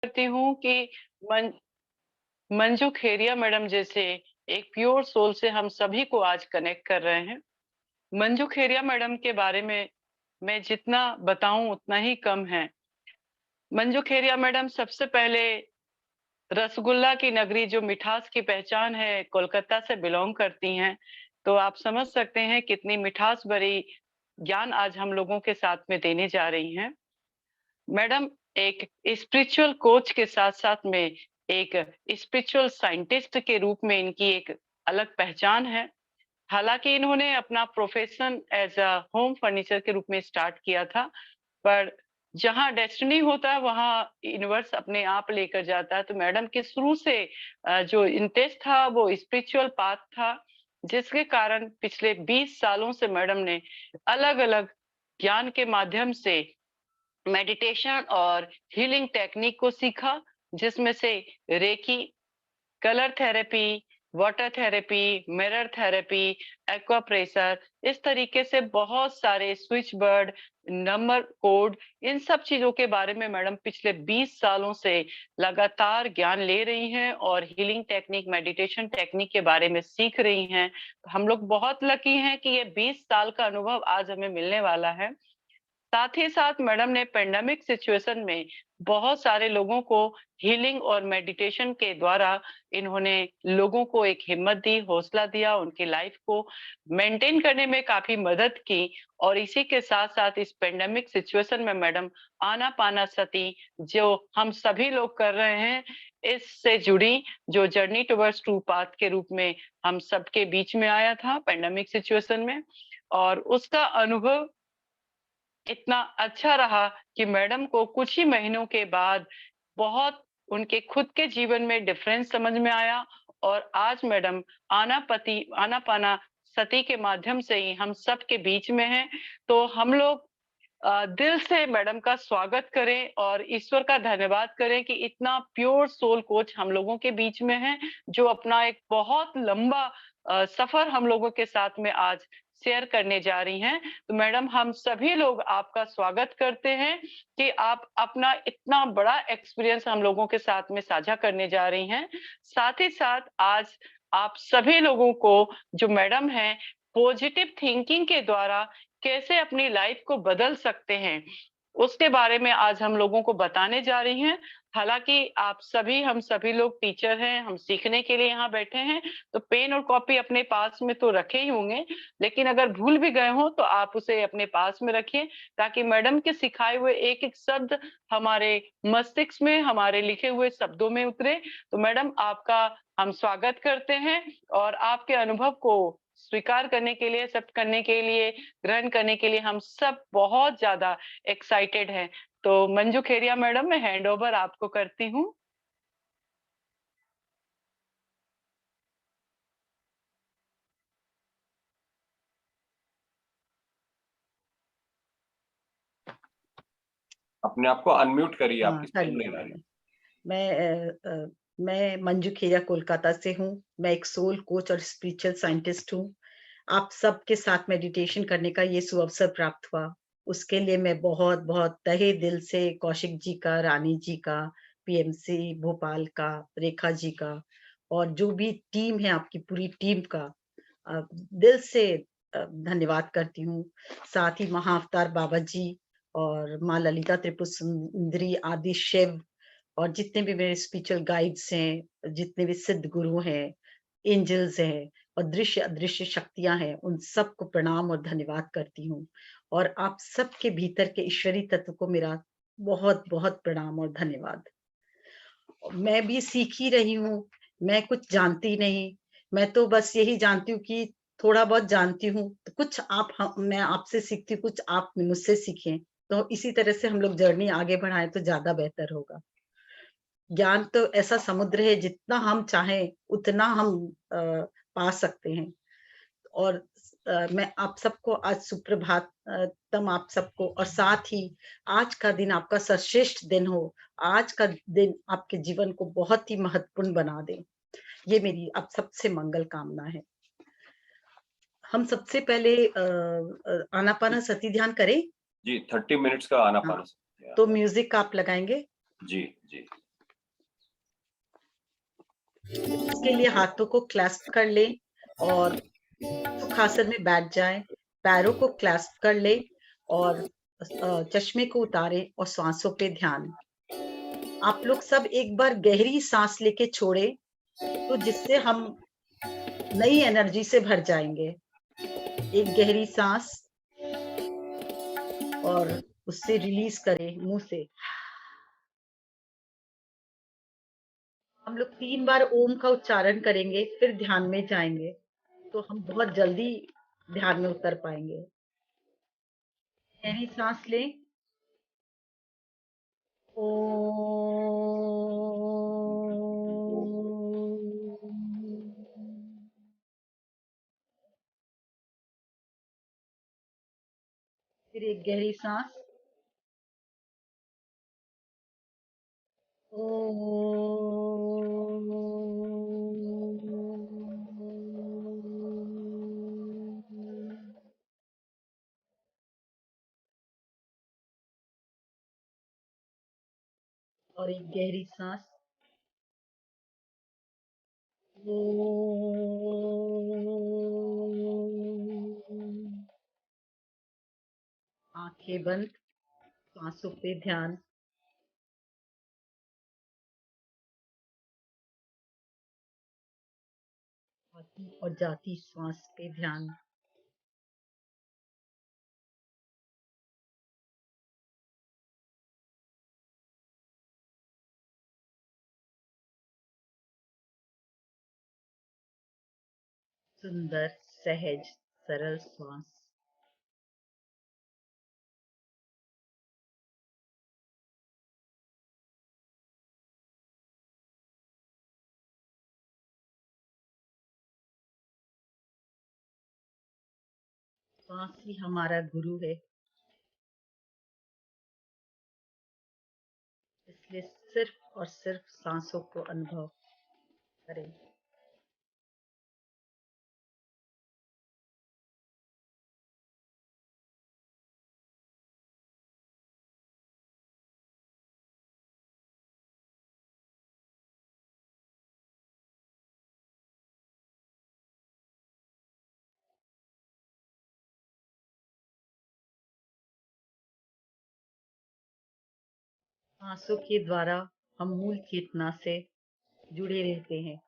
करती हूँ कि मन मंजू खेरिया मैडम जैसे एक प्योर सोल से हम सभी को आज कनेक्ट कर रहे हैं। मंजू खेरिया मैडम के बारे में मैं जितना बताऊं उतना ही कम है। मंजू खेरिया मैडम सबसे पहले रसगुल्ला की नगरी, जो मिठास की पहचान है, कोलकाता से बिलोंग करती हैं। तो आप समझ सकते हैं कितनी मिठास भरी ज्ञान आज हम लोगों के साथ में देने जा रही हैं। मैडम एक स्पिरिचुअल कोच के साथ साथ में एक स्पिरिचुअल साइंटिस्ट के रूप में इनकी एक अलग पहचान है। हालांकि इन्होंने अपना profession as a home furniture के रूप में स्टार्ट किया था, पर जहां डेस्टिनी होता है वहां यूनिवर्स अपने आप लेकर जाता है। तो मैडम के शुरू से जो इंटरेस्ट था वो स्पिरिचुअल पाथ था, जिसके कारण पिछले 20 सालों से मैडम ने अलग अलग ज्ञान के माध्यम से मेडिटेशन और हीलिंग टेक्निक को सीखा, जिसमें से reiki, colour therapy, water therapy, mirror therapy, acupressure, इस तरीके से बहुत सारे स्विच वर्ड, नंबर कोड, इन सब चीजों के बारे में मैडम पिछले 20 सालों से लगातार ज्ञान ले रही हैं और हीलिंग टेक्निक, मेडिटेशन टेक्निक के बारे में सीख रही हैं। तो हम लोग बहुत लकी हैं कि ये 20 साल का अनुभव आज हमें मिलने वाला है। साथ ही साथ मैडम ने पेंडेमिक सिचुएशन में बहुत सारे लोगों को हीलिंग और मेडिटेशन के द्वारा इन्होंने लोगों को एक हिम्मत दी, हौसला दिया, उनकी लाइफ को मेंटेन करने में काफी मदद की। और इसी के साथ साथ इस पेंडेमिक सिचुएशन में मैडम आनापानासती, जो हम सभी लोग कर रहे हैं, इससे जुड़ी जो जर्नी टुवर्ड्स ट्रू पाथ के रूप में हम सबके बीच में आया था पेंडेमिक सिचुएशन में, और उसका अनुभव इतना अच्छा रहा कि मैडम को कुछ ही महीनों के बाद बहुत उनके खुद के जीवन में डिफरेंस समझ में आया। और आज मैडम आनापाना सती के माध्यम से ही हम सब के बीच में हैं। तो हम लोग दिल से मैडम का स्वागत करें और ईश्वर का धन्यवाद करें कि इतना प्योर सोल कोच हम लोगों के बीच में है, जो अपना एक बहुत लंबा सफर हम लोगों के साथ में आज शेयर करने जा रही हैं। तो मैडम हम सभी लोग आपका स्वागत करते हैं कि आप अपना इतना बड़ा एक्सपीरियंस हम लोगों के साथ में साझा करने जा रही हैं। साथ ही साथ आज आप सभी लोगों को, जो मैडम हैं, पॉजिटिव थिंकिंग के द्वारा कैसे अपनी लाइफ को बदल सकते हैं, उसके बारे में आज हम लोगों को बताने जा रही हैं। हालांकि आप सभी, हम सभी लोग टीचर हैं, हम सीखने के लिए यहाँ बैठे हैं, तो पेन और कॉपी अपने पास में तो रखे ही होंगे, लेकिन अगर भूल भी गए हो तो आप उसे अपने पास में रखिए, ताकि मैडम के सिखाए हुए एक एक शब्द हमारे मस्तिष्क में, हमारे लिखे हुए शब्दों में उतरे। तो मैडम आपका हम स्वागत करते हैं और आपके अनुभव को स्वीकार करने के लिए, एक्सेप्ट करने के लिए, ग्रहण करने के लिए हम सब बहुत ज्यादा एक्साइटेड हैं। तो मंजू खेरिया मैडम, मैं हैंड ओवर आपको करती हूँ। अपने आप को अनम्यूट करिए, हाँ, आपकी कर साउंड नहीं लिया आ रही। मैंने। मैं मंजू खेरिया कोलकाता से हूँ। मैं एक सोल कोच और स्पिरिचुअल साइंटिस्ट हूँ। आप सबके साथ मेडिटेशन करने का ये सुअवसर प्राप्त हुआ, उसके लिए मैं बहुत-बहुत तहे दिल से कौशिक जी का, रानी जी का, पीएमसी भोपाल का, रेखा जी का और जो भी टीम है आपकी पूरी टीम का दिल से धन्यवाद करती हूँ। साथ ही महाअवतार बाबा जी और माँ ललिता त्रिपुर सुंदरी आदि शिव और जितने भी मेरे स्पिरिचुअल गाइड्स हैं, जितने भी सिद्ध गुरु हैं, एंजल्स हैं और दृश्य अदृश्य शक्तियाँ हैं, उन सबको प्रणाम और धन्यवाद करती हूँ। और आप सबके भीतर के ईश्वरीय तत्व को मेरा बहुत-बहुत प्रणाम और धन्यवाद। मैं भी सीख ही रही हूँ, मैं कुछ जानती नहीं, मैं तो बस यही जानती हूँ कि थोड़ा बहुत जानती हूँ, तो कुछ आप ह मैं आपसे सीखती हूँ, कुछ आप मुझसे सीखें, तो इसी तरह से हम लोग जर्नी आगे बढ़ाएँ तो ज़्यादा बेहतर होगा। ज्ञान तो ऐसा समुद्र है जितना हम चाहें उतना हम पा सकते हैं और मैं आप सबको आज सुप्रभात तम आप सबको और साथ ही आज का दिन आपका सर्वश्रेष्ठ दिन हो। आज का दिन आपके जीवन को बहुत ही महत्वपूर्ण बना दे। ये मेरी आप सबसे मंगल कामना है। हम सबसे पहले आनापानसती ध्यान करें? जी, 30 मिनट्स का हाँ, आनापानसती। तो म्यूज़िक आप लगाएँगे? जी, जी। इसके लिए हाथों को क्लैस्प कर लें और सुखासन में बैठ जाएं, पैरों को क्लैस्प कर लें और चश्मे को उतारें और सांसों पे ध्यान। आप लोग सब एक बार गहरी सांस लेके छोड़ें, तो जिससे हम नई एनर्जी से भर जाएंगे। एक गहरी सांस और उससे रिलीज करें मुंह से। हम लोग 3 बार ओम का उच्चारण करेंगे, फिर ध्यान में जाएंगे, तो हम बहुत जल्दी ध्यान में उतर पाएंगे। गहरी सांस लें। फिर एक गहरी सांस। और एक गहरी सांस। आंखें बंद, सांसों पे ध्यान। आती और जाती सांस पे ध्यान। सुंदर, सहज, सरल सांस। सांस ही हमारा गुरु है, इसलिए सिर्फ और सिर्फ सांसों को अनुभव करें। सांसों के द्वारा हम मूल चेतना से जुड़े रहते हैं।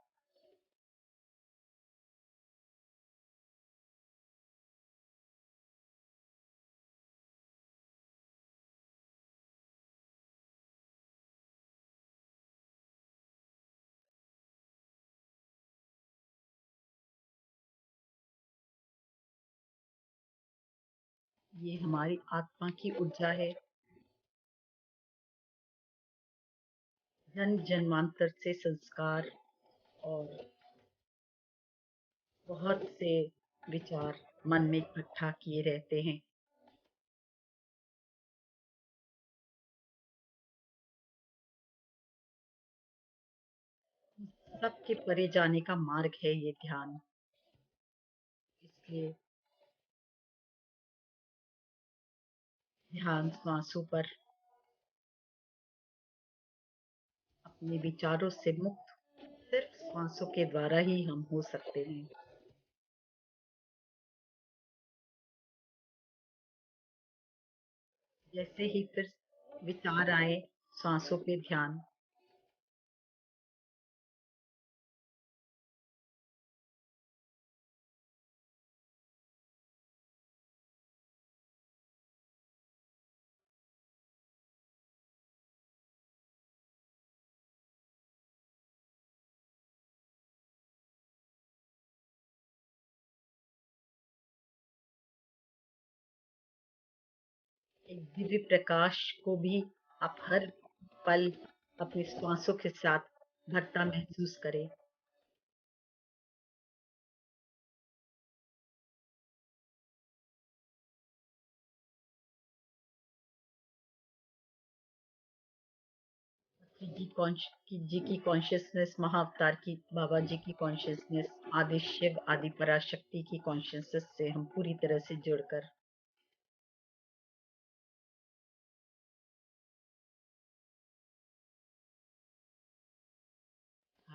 ये हमारी आत्मा की ऊर्जा है। जन्म जन्मांतर से संस्कार और बहुत से विचार मन में इकट्ठा किए रहते हैं। सबके परे जाने का मार्ग है ये ध्यान। इसलिए ध्यान सांसों पर, अपने विचारों से मुक्त सिर्फ सांसों के द्वारा ही हम हो सकते हैं। जैसे ही फिर विचार आए, सांसों पे ध्यान। एक दिव्य प्रकाश को भी आप हर पल अपनी सांसों के साथ भरता महसूस करें। जी की कॉन्शियसनेस, महाअवतार की बाबा जी की कॉन्शियसनेस, आदि शिव आदि पराशक्ति की कॉन्शियसनेस से हम पूरी तरह से जुड़कर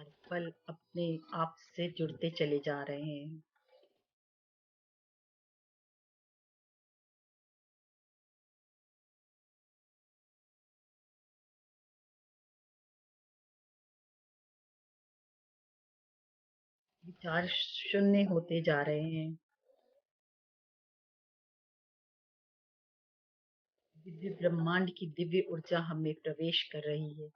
हर पल अपने आप से जुड़ते चले जा रहे हैं। विचार शून्य होते जा रहे हैं। दिव्य ब्रह्मांड की दिव्य ऊर्जा हमें प्रवेश कर रही है।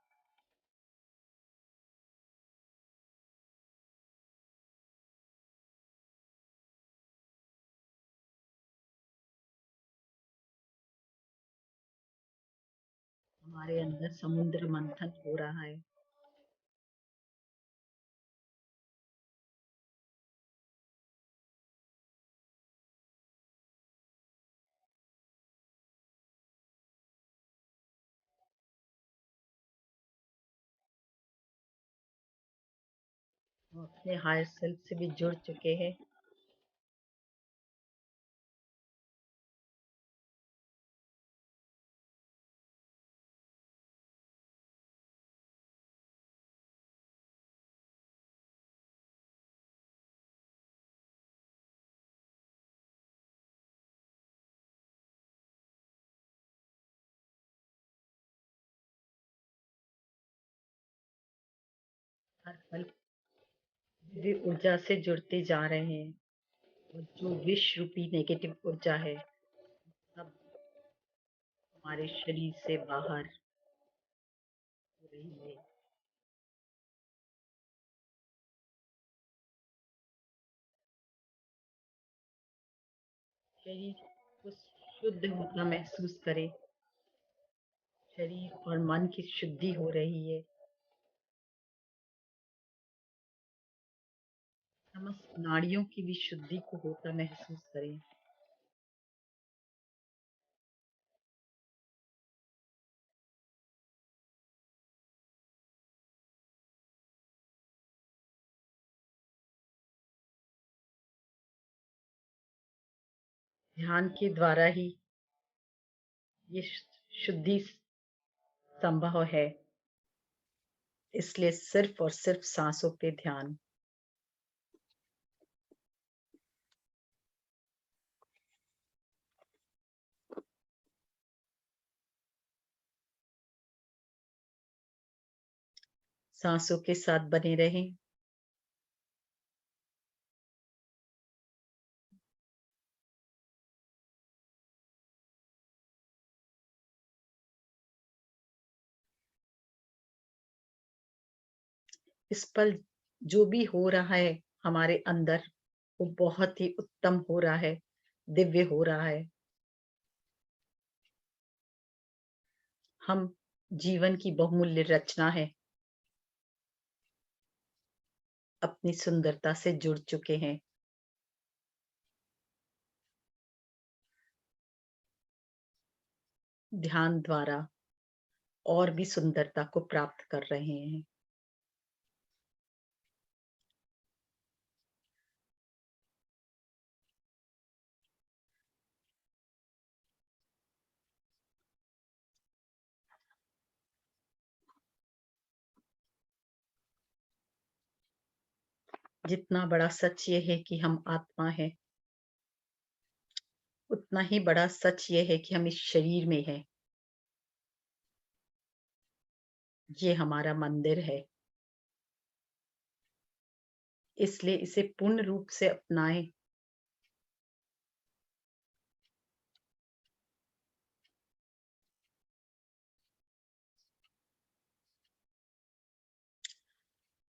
हमारे अंदर समुद्र मंथन हो रहा है। हम अपने हायर सेल्फ से भी जुड़ चुके हैं। हर पल दिव्य ऊर्जा से जुड़ते जा रहे हैं। और जो विष रूपी नेगेटिव ऊर्जा है, सब हमारे शरीर से बाहर हो रही है। शरीर को शुद्ध होता महसूस करें। शरीर और मन की शुद्धि हो रही है। समस्त नाड़ियों की भी शुद्धि को होता महसूस करें। ध्यान के द्वारा ही ये शुद्धि संभव है। इसलिए सिर्फ और सिर्फ सांसों पे ध्यान। सांसों के साथ बने रहें। इस पल जो भी हो रहा है हमारे अंदर, वो बहुत ही उत्तम हो रहा है, दिव्य हो रहा है। हम जीवन की बहुमूल्य रचना है। अपनी सुंदरता से जुड़ चुके हैं। ध्यान द्वारा और भी सुंदरता को प्राप्त कर रहे हैं। जितना बड़ा सच ये है कि हम आत्मा है, उतना ही बड़ा सच ये है कि हम इस शरीर में हैं। ये हमारा मंदिर है। इसलिए इसे पूर्ण रूप से अपनाएं।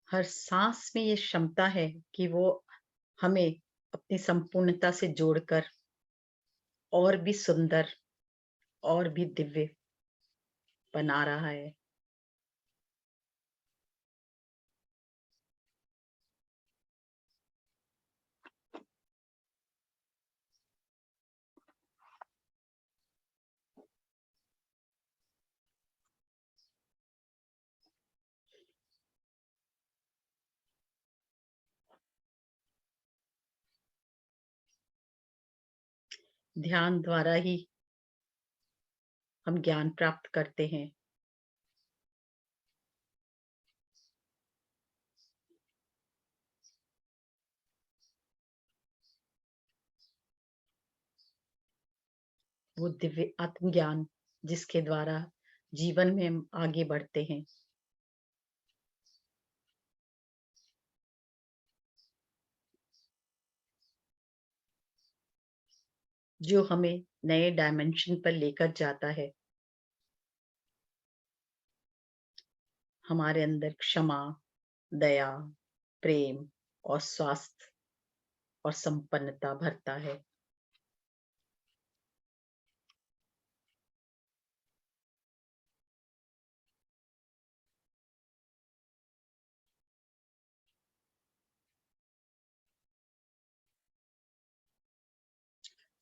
हर सांस में ये क्षमता है कि वो हमें अपनी संपूर्णता से जोड़कर और भी सुंदर और भी दिव्य बना रहा है। ध्यान द्वारा ही हम ज्ञान प्राप्त करते हैं। वो दिव्य आत्मज्ञान जिसके द्वारा जीवन में हम आगे बढ़ते हैं। जो हमें नए डायमेंशन पर लेकर जाता है। हमारे अंदर क्षमा, दया, प्रेम और स्वास्थ्य और संपन्नता भरता है।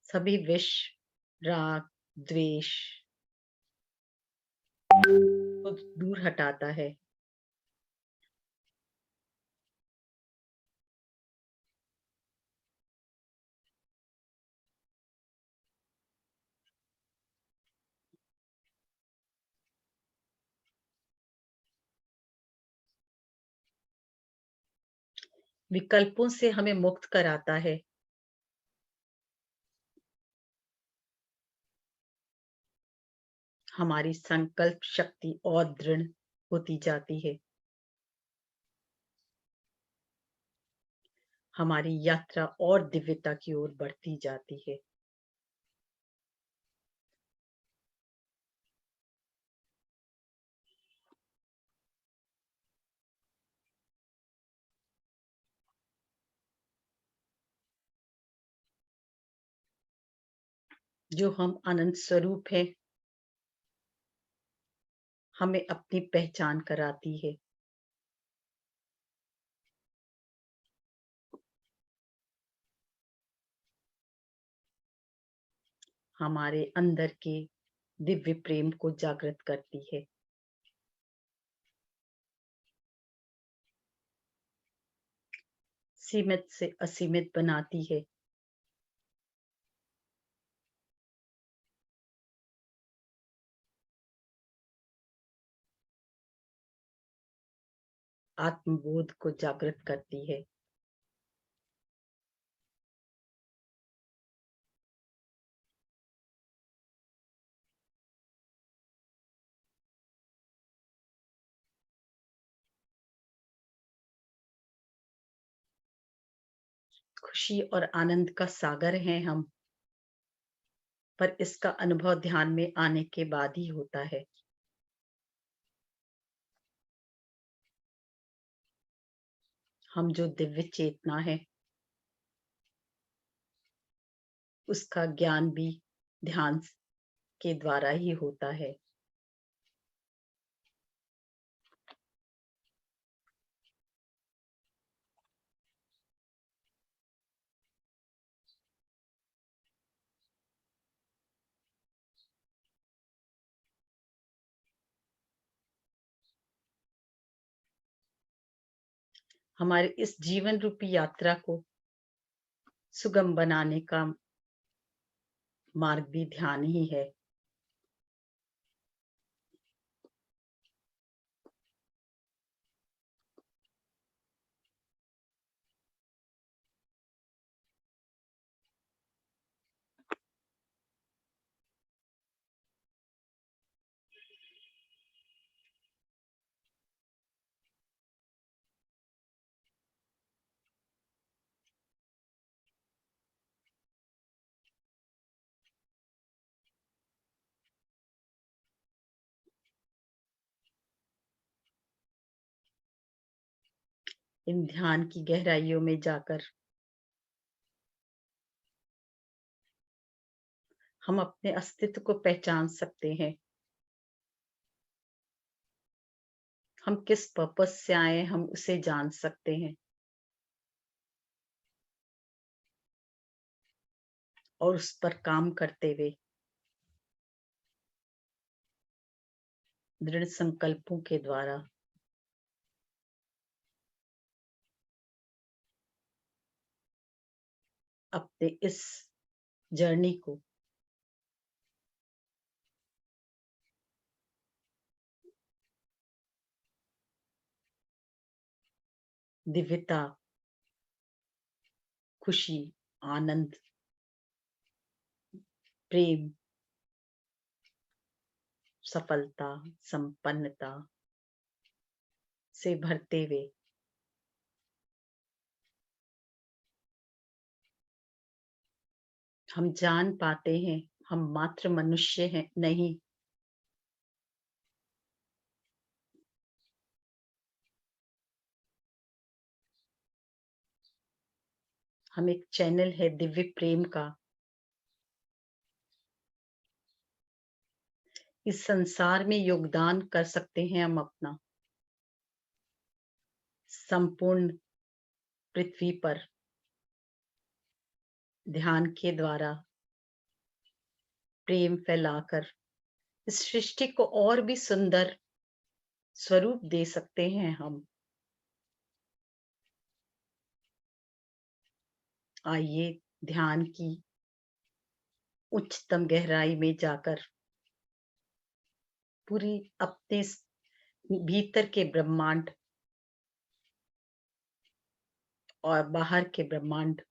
सभी विष, राग, द्वेष को दूर हटाता है। विकल्पों से हमें मुक्त कराता है। हमारी संकल्प शक्ति और दृढ़ होती जाती है। हमारी यात्रा और दिव्यता की ओर बढ़ती जाती है। जो हम अनंत स्वरूप हैं, हमें अपनी पहचान कराती है। हमारे अंदर के दिव्य प्रेम को जागृत करती है। सीमित से असीमित बनाती है। आत्मबोध को जागृत करती है। खुशी और आनंद का सागर हैं हम, पर इसका अनुभव ध्यान में आने के बाद ही होता है। हम जो दिव्य चेतना है, उसका ज्ञान भी ध्यान के द्वारा ही होता है। हमारे इस जीवन रूपी यात्रा को सुगम बनाने का मार्ग भी ध्यान ही है। इन ध्यान की गहराइयों में जाकर हम अपने अस्तित्व को पहचान सकते हैं। हम किस पर्पस से आए, हम उसे जान सकते हैं और उस पर काम करते हुए दृढ़ संकल्पों के द्वारा अपने इस जर्नी को दिव्यता, खुशी, आनंद, प्रेम सफलता, संपन्नता से भरते हुए हम जान पाते हैं हम मात्र मनुष्य हैं नहीं, हम एक चैनल है दिव्य प्रेम का। इस संसार में योगदान कर सकते हैं हम अपना, संपूर्ण पृथ्वी पर ध्यान के द्वारा प्रेम फैलाकर इस सृष्टि को और भी सुंदर स्वरूप दे सकते हैं हम। आइए ध्यान की उच्चतम गहराई में जाकर पूरी अपने भीतर के ब्रह्मांड और बाहर के ब्रह्मांड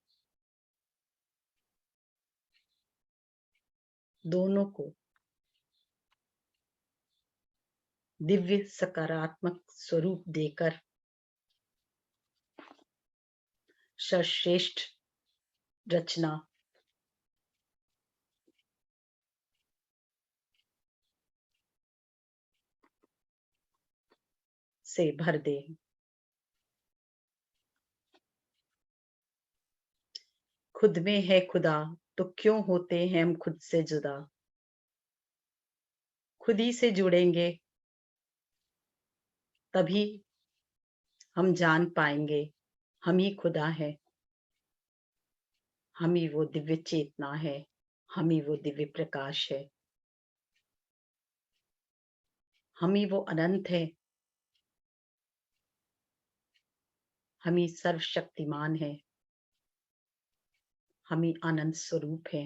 दोनों को दिव्य सकारात्मक स्वरूप देकर सर्वश्रेष्ठ रचना से भर दे। खुद में है खुदा तो क्यों होते हैं हम खुद से जुदा, खुद ही से जुड़ेंगे तभी हम जान पाएंगे हम ही खुदा है, हम ही वो दिव्य चेतना है, हम ही वो दिव्य प्रकाश है, हम ही वो अनंत है, हम ही सर्वशक्तिमान है, हम ही आनंद स्वरूप है,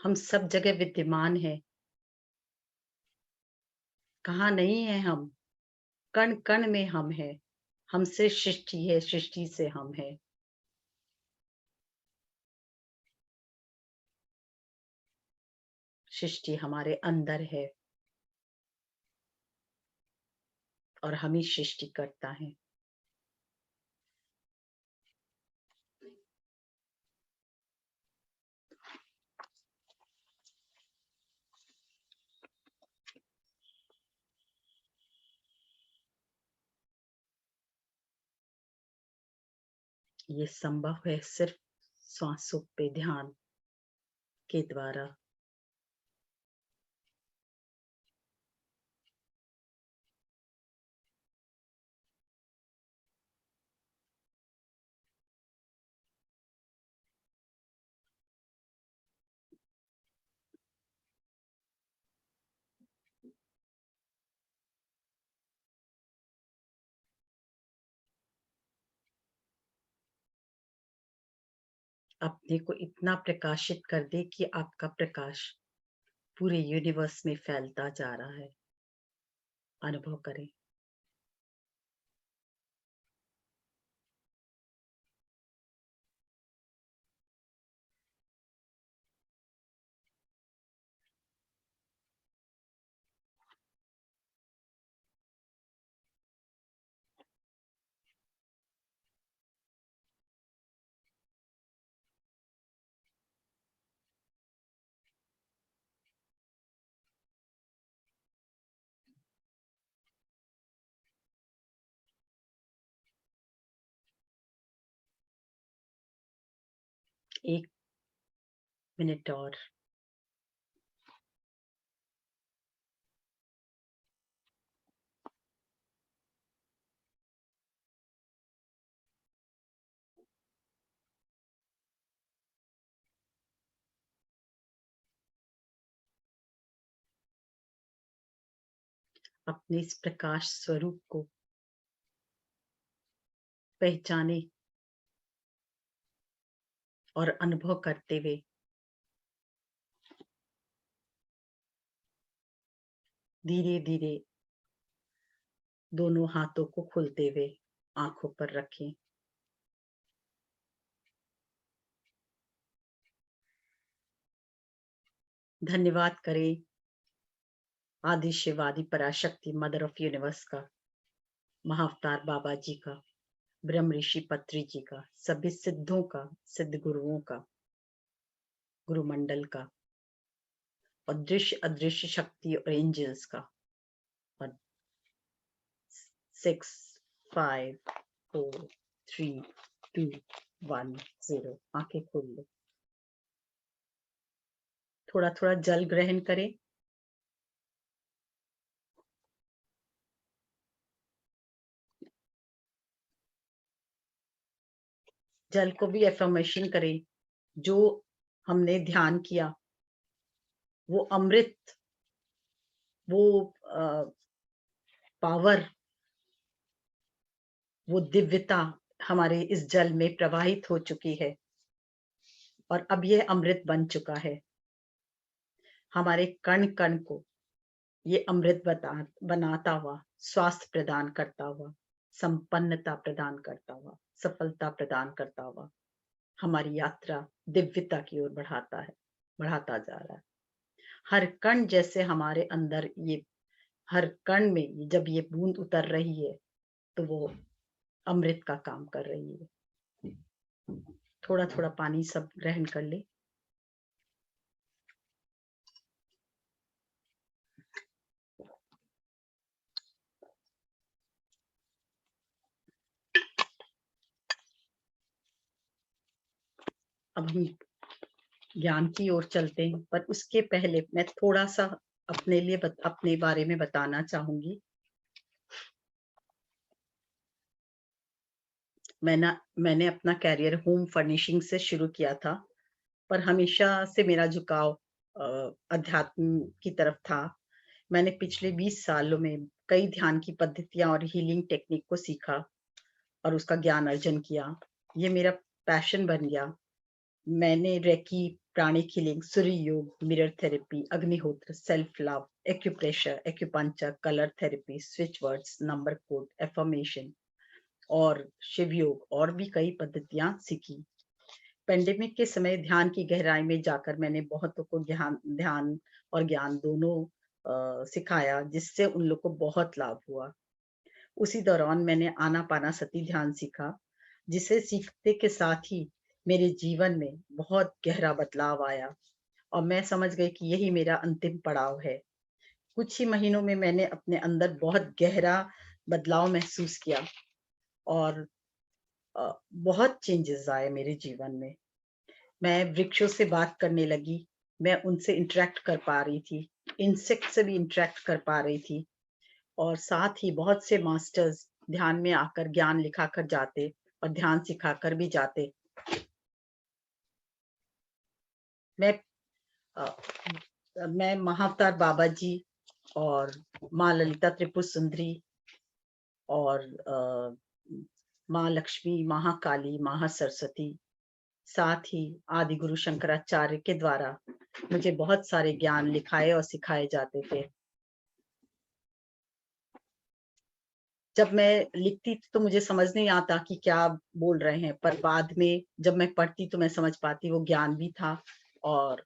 हम सब जगह विद्यमान है। कहाँ नहीं है हम, कण कण में हम है, हमसे सृष्टि है, सृष्टि से हम है। सृष्टि हमारे अंदर है और हम ही सृष्टि करता है। ये संभव है सिर्फ श्वासों पे ध्यान के द्वारा। अपने को इतना प्रकाशित कर दे कि आपका प्रकाश पूरे यूनिवर्स में फैलता जा रहा है। अनुभव करें। एक मिनट और। अपने इस प्रकाश स्वरूप को पहचाने और अनुभव करते हुए धीरे धीरे दोनों हाथों को खोलते हुए आंखों पर रखें। धन्यवाद करें आदि शिव आदि पराशक्ति मदर ऑफ यूनिवर्स का, महाअवतार बाबा जी का, ब्रह्म ऋषि पत्री जी का, सभी सिद्धों का, सिद्ध गुरुओं का, गुरु मंडल का, और दृश्य अदृश्य शक्ति और एंजल्स का। और 6 5 4 3 2 1 0 आंखें खोल लो। थोड़ा थोड़ा जल ग्रहण करें। जल को भी एफर्मेशन करें। जो हमने ध्यान किया वो अमृत, वो पावर, वो दिव्यता हमारे इस जल में प्रवाहित हो चुकी है और अब यह अमृत बन चुका है। हमारे कण कण को ये अमृत बनाता हुआ, स्वास्थ्य प्रदान करता हुआ, संपन्नता प्रदान करता हुआ, सफलता प्रदान करता हुआ हमारी यात्रा दिव्यता की ओर बढ़ाता जा रहा है। हर कण जैसे हमारे अंदर ये, हर कण में जब ये बूंद उतर रही है तो वो अमृत का काम कर रही है। थोड़ा थोड़ा पानी सब ग्रहण कर ले। अब हम ज्ञान की ओर चलते हैं, पर उसके पहले मैं थोड़ा सा अपने लिए अपने बारे में बताना चाहूंगी। मैंने अपना कैरियर होम फर्निशिंग से शुरू किया था, पर हमेशा से मेरा झुकाव अध्यात्म की तरफ था। मैंने पिछले 20 सालों में कई ध्यान की पद्धतियां और हीलिंग टेक्निक को सीखा और उसका ज्ञान अर्जन किया। ये मेरा पैशन बन गया। मैंने रेकी, प्राणिक हीलिंग, सूर्य योग, मिरर थेरेपी, अग्निहोत्र, self love, acupressure, acupuncture, colour therapy, switch words, number code, affirmation और शिव योग और भी कई पद्धतियां सीखी। पेंडेमिक के समय ध्यान की गहराई में जाकर मैंने बहुतों को ध्यान और ज्ञान दोनों सिखाया, जिससे उन लोग को बहुत लाभ हुआ। उसी दौरान मैंने आनापानासती ध्यान सीखा, जिसे सीखते के साथ ही मेरे जीवन में बहुत गहरा बदलाव आया और मैं समझ गई कि यही मेरा अंतिम पड़ाव है। कुछ ही महीनों में मैंने अपने अंदर बहुत गहरा बदलाव महसूस किया और बहुत चेंजेस आए मेरे जीवन में। मैं वृक्षों से बात करने लगी, मैं उनसे इंटरेक्ट कर पा रही थी, इंसेक्ट से भी इंटरेक्ट कर पा रही थी और साथ ही बहुत से मास्टर्स ध्यान में आकर ज्ञान लिखा कर जाते और ध्यान सिखाकर भी जाते। मैं महाअवतार बाबा जी और माँ ललिता त्रिपुर सुंदरी और माँ लक्ष्मी, महाकाली, महासरस्वती, साथ ही आदि गुरु शंकराचार्य के द्वारा मुझे बहुत सारे ज्ञान लिखाए और सिखाए जाते थे। जब मैं लिखती तो मुझे समझ नहीं आता कि क्या बोल रहे हैं, पर बाद में जब मैं पढ़ती तो मैं समझ पाती वो ज्ञान भी था और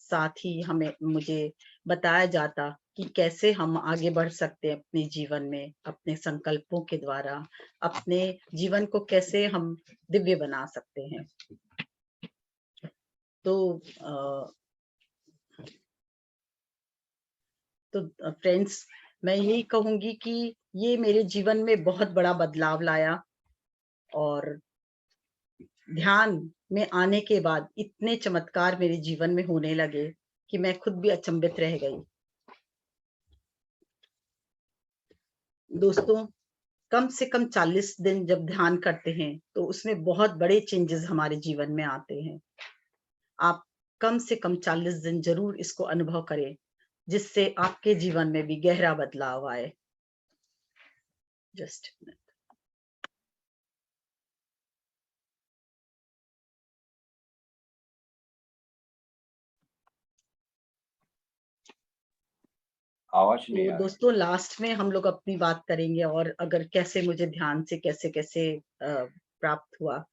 साथ ही मुझे बताया जाता कि कैसे हम आगे बढ़ सकते हैं अपने जीवन में, अपने संकल्पों के द्वारा, अपने जीवन को कैसे हम दिव्य बना सकते हैं। तो फ्रेंड्स, मैं यही कहूंगी कि ये मेरे जीवन में बहुत बड़ा बदलाव लाया और ध्यान में आने के बाद इतने चमत्कार मेरे जीवन में होने लगे कि मैं खुद भी अचंभित रह गई। दोस्तों, कम से कम 40 दिन जब ध्यान करते हैं तो उसमें बहुत बड़े चेंजेस हमारे जीवन में आते हैं। आप कम से कम 40 दिन जरूर इसको अनुभव करें, जिससे आपके जीवन में भी गहरा बदलाव आए। जस्ट आवाज नहीं आ तो रही। दोस्तों, लास्ट में हम लोग अपनी बात करेंगे और अगर कैसे मुझे ध्यान से कैसे कैसे प्राप्त हुआ,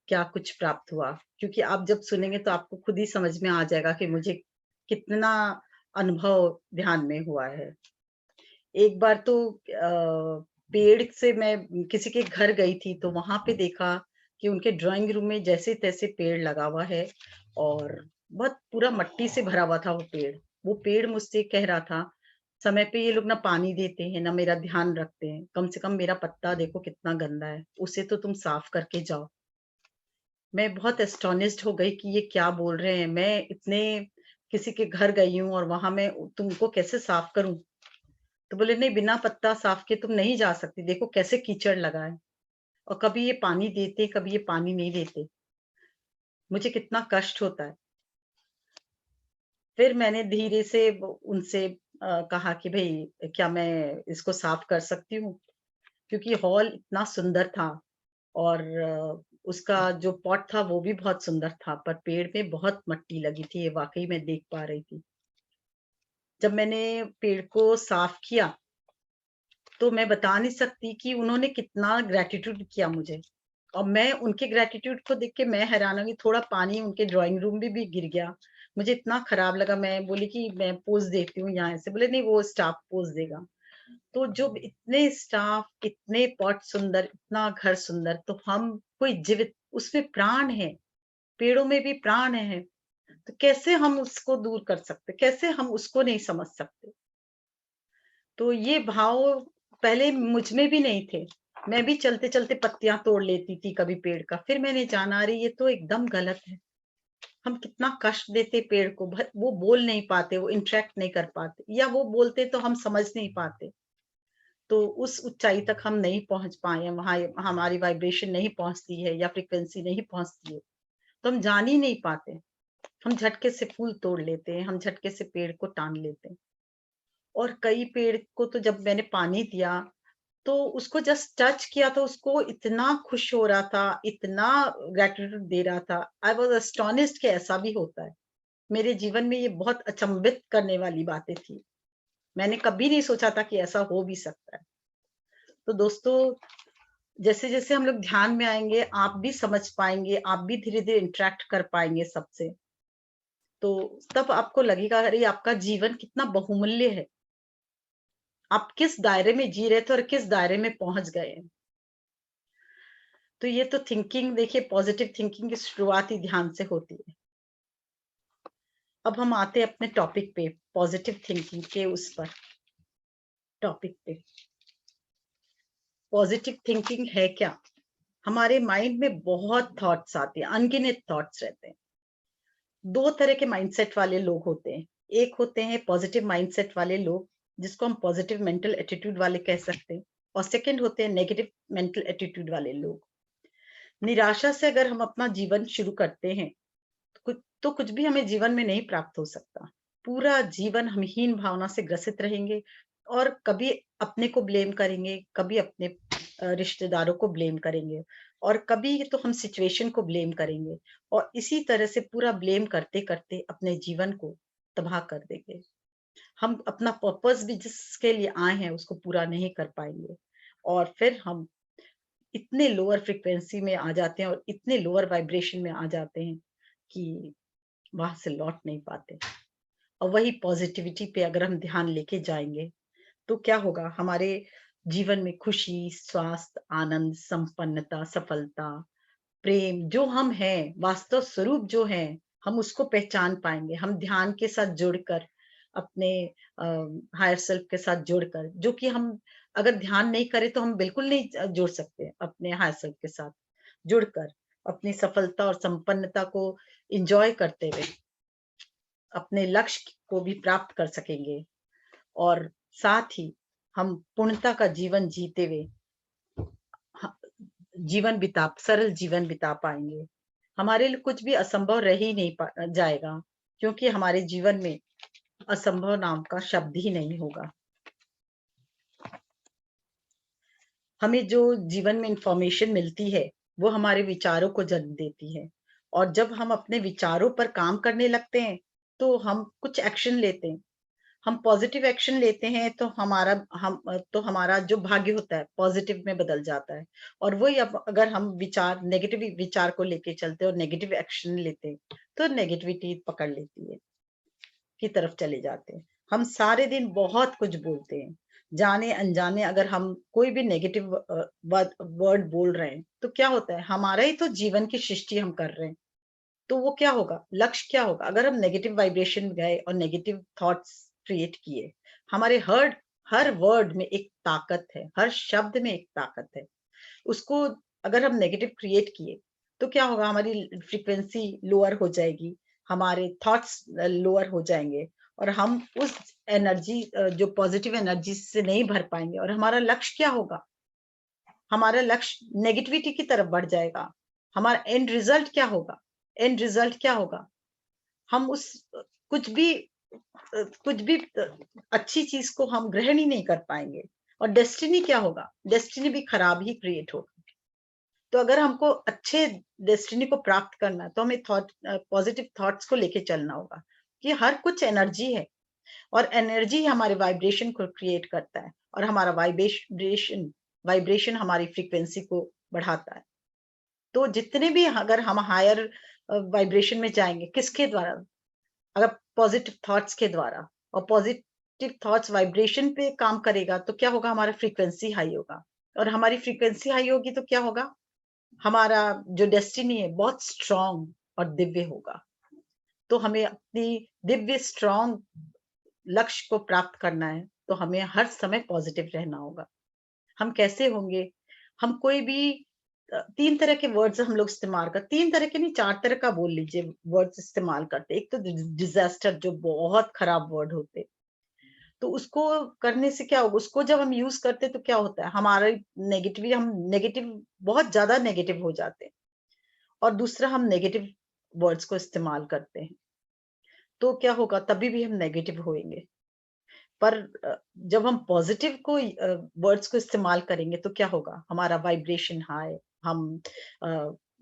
क्या कुछ प्राप्त हुआ, क्योंकि आप जब सुनेंगे तो आपको खुद ही समझ में आ जाएगा कि मुझे कितना अनुभव ध्यान में हुआ है। एक बार तो पेड़ से मैं किसी के घर गई थी तो वहां पे देखा कि उनके ड्राइंग रूम में जैसे तैसे पेड़ लगा हुआ है और बहुत पूरा मट्टी से भरा हुआ था वो पेड़। वो पेड़ मुझसे कह रहा था, समय पे ये लोग ना पानी देते हैं ना मेरा ध्यान रखते हैं, कम से कम मेरा पत्ता देखो कितना गंदा है, उसे तो तुम साफ करके जाओ। मैं बहुत एस्टोनिश्ड हो गई कि ये क्या बोल रहे हैं, मैं इतने किसी के घर गई हूँ और वहां मैं तुमको कैसे साफ करूं। तो बोले नहीं, बिना पत्ता साफ के तुम नहीं जा सकती, देखो कैसे कीचड़ लगा है और कभी ये पानी देते कभी ये पानी नहीं देते, मुझे कितना कष्ट होता है। फिर मैंने धीरे से उनसे कहा कि भाई क्या मैं इसको साफ कर सकती हूँ, क्योंकि हॉल इतना सुंदर था और उसका जो पॉट था वो भी बहुत सुंदर था, पर पेड़ में बहुत मट्टी लगी थी, ये वाकई मैं देख पा रही थी। जब मैंने पेड़ को साफ किया तो मैं बता नहीं सकती कि उन्होंने कितना ग्रैटिट्यूड किया मुझे, और मैं उनके ग्रैटिट्यूड को देख के मैं हैरान हो गई। थोड़ा पानी उनके ड्राइंग रूम में भी गिर गया, मुझे इतना खराब लगा। मैं बोली कि मैं पोज देती हूँ यहाँ से, बोले नहीं वो स्टाफ पोज देगा। तो जो इतने स्टाफ, इतने पॉट सुंदर, इतना घर सुंदर, तो हम कोई जीवित, उसमें प्राण है, पेड़ों में भी प्राण है, तो कैसे हम उसको दूर कर सकते, कैसे हम उसको नहीं समझ सकते। तो ये भाव पहले मुझ में भी नहीं थे, मैं भी चलते चलते पत्तियां तोड़ लेती थी कभी पेड़ का, फिर मैंने जाना रही ये तो एकदम गलत है। हम कितना कष्ट देते पेड़ को, वो बोल नहीं पाते, वो इंटरेक्ट नहीं कर पाते, या वो बोलते तो हम समझ नहीं पाते, तो उस ऊंचाई तक हम नहीं पहुंच पाए हैं, वहां हमारी वाइब्रेशन नहीं पहुंचती है या फ्रिक्वेंसी नहीं पहुंचती है, तो हम जान ही नहीं पाते। हम झटके से फूल तोड़ लेते हैं, हम झटके से पेड़ को टान लेते हैं। और कई पेड़ को तो जब मैंने पानी दिया तो उसको जस्ट टच किया था, उसको इतना खुश हो रहा था, इतना ग्रेटिट्यूड दे रहा था। आई वाज एस्टोनिश्ड कि ऐसा भी होता है। मेरे जीवन में ये बहुत अचंभित करने वाली बातें थी, मैंने कभी नहीं सोचा था कि ऐसा हो भी सकता है। तो दोस्तों, जैसे जैसे हम लोग ध्यान में आएंगे आप भी समझ पाएंगे, आप भी धीरे धीरे इंटरेक्ट कर पाएंगे सबसे, तो तब आपको लगेगा अरे आपका जीवन कितना बहुमूल्य है, आप किस दायरे में जी रहे थे और किस दायरे में पहुंच गए हैं। तो ये तो थिंकिंग, देखिए पॉजिटिव थिंकिंग की शुरुआत ही ध्यान से होती है। अब हम आते हैं अपने टॉपिक पे, पॉजिटिव थिंकिंग के उस पर टॉपिक पे। पॉजिटिव थिंकिंग है क्या? हमारे माइंड में बहुत थॉट्स आते हैं, अनगिनत थॉट्स रहते हैं। दो तरह के माइंडसेट वाले लोग होते हैं। एक होते हैं पॉजिटिव माइंडसेट वाले लोग, जिसको हम पॉजिटिव मेंटल एटीट्यूड वाले कह सकते हैं, और सेकंड होते हैं नेगेटिव मेंटल एटीट्यूड वाले लोग। निराशा से अगर हम अपना जीवन शुरू करते हैं तो कुछ भी हमें जीवन में नहीं प्राप्त हो सकता। पूरा जीवन हम हीन भावना से ग्रसित रहेंगे और कभी अपने को ब्लेम करेंगे, कभी अपने रिश्तेदारों को ब्लेम करेंगे, और कभी तो हम सिचुएशन को ब्लेम करेंगे, और इसी तरह से पूरा ब्लेम करते करते अपने जीवन को तबाह कर देंगे। हम अपना पर्पस भी जिसके लिए आए हैं उसको पूरा नहीं कर पाएंगे, और फिर हम इतने लोअर फ्रीक्वेंसी में आ जाते हैं और इतने लोअर वाइब्रेशन में आ जाते हैं कि वहां से लौट नहीं पाते। और वही पॉजिटिविटी पे अगर हम ध्यान लेके जाएंगे तो क्या होगा, हमारे जीवन में खुशी, स्वास्थ्य, आनंद, संपन्नता, सफलता, प्रेम, जो हम हैं, वास्तव स्वरूप जो है, हम उसको पहचान पाएंगे। हम ध्यान के साथ जुड़कर, अपने हायर सेल्फ के साथ जुड़कर, जो कि हम अगर ध्यान नहीं करें तो हम बिल्कुल नहीं जुड़ सकते अपने हायर सेल्फ के साथ जुड़कर, अपनी सफलता और संपन्नता को एंजॉय करते हुए अपने लक्ष्य को भी प्राप्त कर सकेंगे, और साथ ही हम पूर्णता का जीवन जीते हुए सरल जीवन बिता पाएंगे। हमारे लिए कुछ भी असंभव रह ही नहीं जाएगा, क्योंकि हमारे जीवन में असंभव नाम का शब्द ही नहीं होगा। हमें जो जीवन में इंफॉर्मेशन मिलती है वो हमारे विचारों को जन्म देती है, और जब हम अपने विचारों पर काम करने लगते हैं तो हम कुछ एक्शन लेते हैं। हम पॉजिटिव एक्शन लेते हैं तो हमारा जो भाग्य होता है पॉजिटिव में बदल जाता है, और वही अब अगर हम नेगेटिव विचार को लेके चलते हैं और नेगेटिव एक्शन लेते हैं तो नेगेटिविटी पकड़ लेती है। की तरफ चले जाते हैं। हम सारे दिन बहुत कुछ बोलते हैं, जाने अनजाने अगर हम कोई भी नेगेटिव वर्ड बोल रहे हैं तो क्या होता है, हमारा ही तो जीवन की सृष्टि हम कर रहे हैं। तो वो क्या होगा, लक्ष्य क्या होगा, अगर हम नेगेटिव वाइब्रेशन में गए और नेगेटिव थॉट्स क्रिएट किए, हमारे हर हर वर्ड में एक ताकत है, हर शब्द में एक ताकत है। उसको अगर हम नेगेटिव क्रिएट किए तो क्या होगा, हमारी फ्रीक्वेंसी लोअर हो जाएगी, हमारे थॉट्स लोअर हो जाएंगे और हम उस एनर्जी जो पॉजिटिव एनर्जी से नहीं भर पाएंगे और हमारा लक्ष्य क्या होगा, हमारा लक्ष्य नेगेटिविटी की तरफ बढ़ जाएगा। हमारा एंड रिजल्ट क्या होगा, एंड रिजल्ट क्या होगा, हम उस कुछ भी अच्छी चीज को हम ग्रहण ही नहीं कर पाएंगे और डेस्टिनी क्या होगा, डेस्टिनी भी खराब ही क्रिएट होगा। तो अगर हमको अच्छे डेस्टिनी को प्राप्त करना है तो हमें पॉजिटिव थॉट्स को लेके चलना होगा कि हर कुछ एनर्जी है और एनर्जी ही हमारे वाइब्रेशन को क्रिएट करता है और हमारा वाइब्रेशन हमारी फ्रीक्वेंसी को बढ़ाता है। तो जितने भी अगर हम हायर वाइब्रेशन में जाएंगे, किसके द्वारा, अगर पॉजिटिव थॉट्स के द्वारा, और पॉजिटिव थॉट्स वाइब्रेशन पे काम करेगा तो क्या होगा, हमारा फ्रीक्वेंसी हाई होगा और हमारी फ्रीक्वेंसी हाई होगी तो क्या होगा, हमारा जो डेस्टिनी है बहुत स्ट्रांग और दिव्य होगा। तो हमें अपनी दिव्य स्ट्रांग लक्ष्य को प्राप्त करना है तो हमें हर समय पॉजिटिव रहना होगा। हम कैसे होंगे, हम कोई भी 3 तरह के वर्ड्स हम लोग इस्तेमाल करते, 3 तरह के नहीं 4 तरह का बोल लीजिए वर्ड्स इस्तेमाल करते। एक तो डिजास्टर, जो बहुत खराब वर्ड होते, तो उसको करने से क्या होगा, उसको जब हम यूज करते तो क्या होता है, हमारे हम नेगेटिव बहुत ज्यादा नेगेटिव हो जाते हैं। और दूसरा, हम नेगेटिव वर्ड्स को इस्तेमाल करते हैं तो क्या होगा, तभी भी हम नेगेटिव होएंगे। पर जब हम पॉजिटिव को वर्ड्स को इस्तेमाल करेंगे तो क्या होगा, हमारा वाइब्रेशन हाई, हम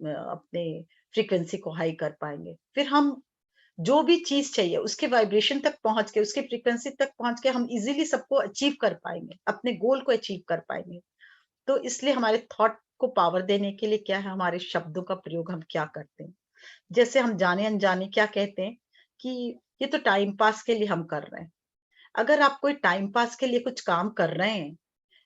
अपने फ्रीक्वेंसी को हाई कर पाएंगे। फिर हम जो भी चीज चाहिए उसके वाइब्रेशन तक पहुंच के, उसके फ्रीक्वेंसी तक पहुंच के हम इजीली सबको अचीव कर पाएंगे, अपने गोल को अचीव कर पाएंगे। तो इसलिए हमारे थॉट को पावर देने के लिए क्या है, हमारे शब्दों का प्रयोग हम क्या करते हैं। जैसे हम जाने अनजाने क्या कहते हैं कि ये तो टाइम पास के लिए हम कर रहे हैं। अगर आप कोई टाइम पास के लिए कुछ काम कर रहे हैं,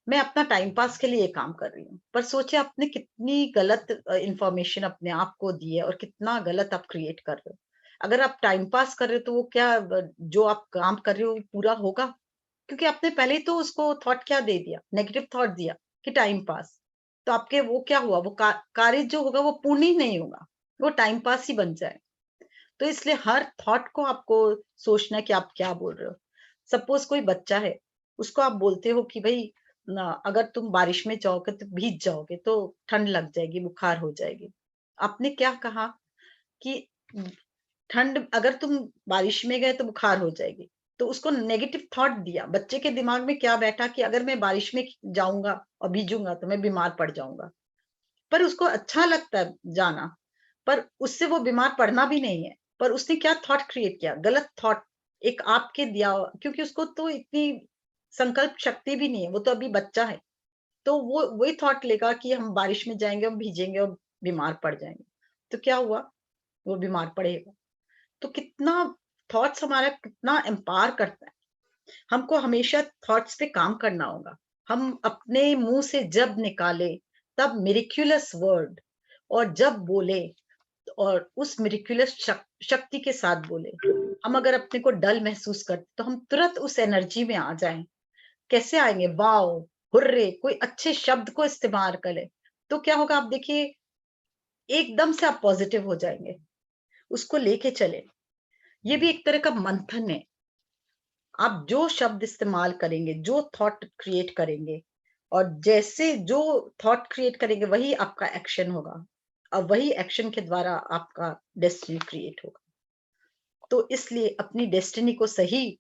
मैं अपना टाइम पास के लिए ये काम कर रही हूँ, पर सोचिए आपने कितनी गलत इंफॉर्मेशन अपने आप को दी है और कितना गलत आप क्रिएट कर रहे हो। अगर आप टाइम पास कर रहे हो तो वो क्या, जो आप काम कर रहे हो वो पूरा होगा, क्योंकि आपने पहले ही तो उसको थॉट क्या दे दिया, नेगेटिव थॉट दिया कि टाइम पास। तो आपके वो क्या हुआ, वो कार्य जो होगा वो पूर्ण ही नहीं होगा, वो टाइम पास ही बन जाए। तो इसलिए हर थॉट को आपको सोचना है कि आप क्या बोल रहे हो। सपोज कोई बच्चा है, उसको आप बोलते हो कि भाई ना, अगर तुम बारिश में जाओगे तो भीग जाओगे, तो ठंड लग जाएगी, बुखार हो जाएगी। आपने क्या कहा कि ठंड, अगर तुम बारिश में गए तो बुखार हो जाएगी, तो उसको नेगेटिव थॉट दिया। बच्चे के दिमाग में क्या बैठा कि अगर मैं बारिश में जाऊंगा और भीजूंगा तो मैं बीमार पड़ जाऊंगा। पर उसको अच्छा लगता है जाना, पर उससे वो बीमार पड़ना भी नहीं है। पर उसने क्या थॉट क्रिएट किया, गलत थॉट, एक आपके दिया क्योंकि उसको तो इतनी संकल्प शक्ति भी नहीं है, वो तो अभी बच्चा है। तो वो वही थॉट लेगा कि हम बारिश में जाएंगे और भीजेंगे और बीमार पड़ जाएंगे। तो क्या हुआ, वो बीमार पड़ेगा। तो कितना थॉट्स हमारा कितना एम्पावर करता है। हमको हमेशा थॉट्स पे काम करना होगा। हम अपने मुंह से जब निकाले तब मिरेक्युलस वर्ड, और जब बोले और उस मिरेक्युलस शक्ति के साथ बोले। हम अगर अपने को डल महसूस करते तो हम तुरंत उस एनर्जी में आ जाएं। कैसे आएंगे, वाओ, हुर्रे, कोई अच्छे शब्द को इस्तेमाल करें तो क्या होगा, आप देखिए एकदम से आप पॉजिटिव हो जाएंगे। उसको लेके चले, ये भी एक तरह का मंथन है। आप जो शब्द इस्तेमाल करेंगे, जो थॉट क्रिएट करेंगे, और जैसे जो थॉट क्रिएट करेंगे वही आपका एक्शन होगा, और वही एक्शन के द्वारा आपका डेस्टिनी क्रिएट होगा। तो इसलिए अपनी डेस्टिनी को सही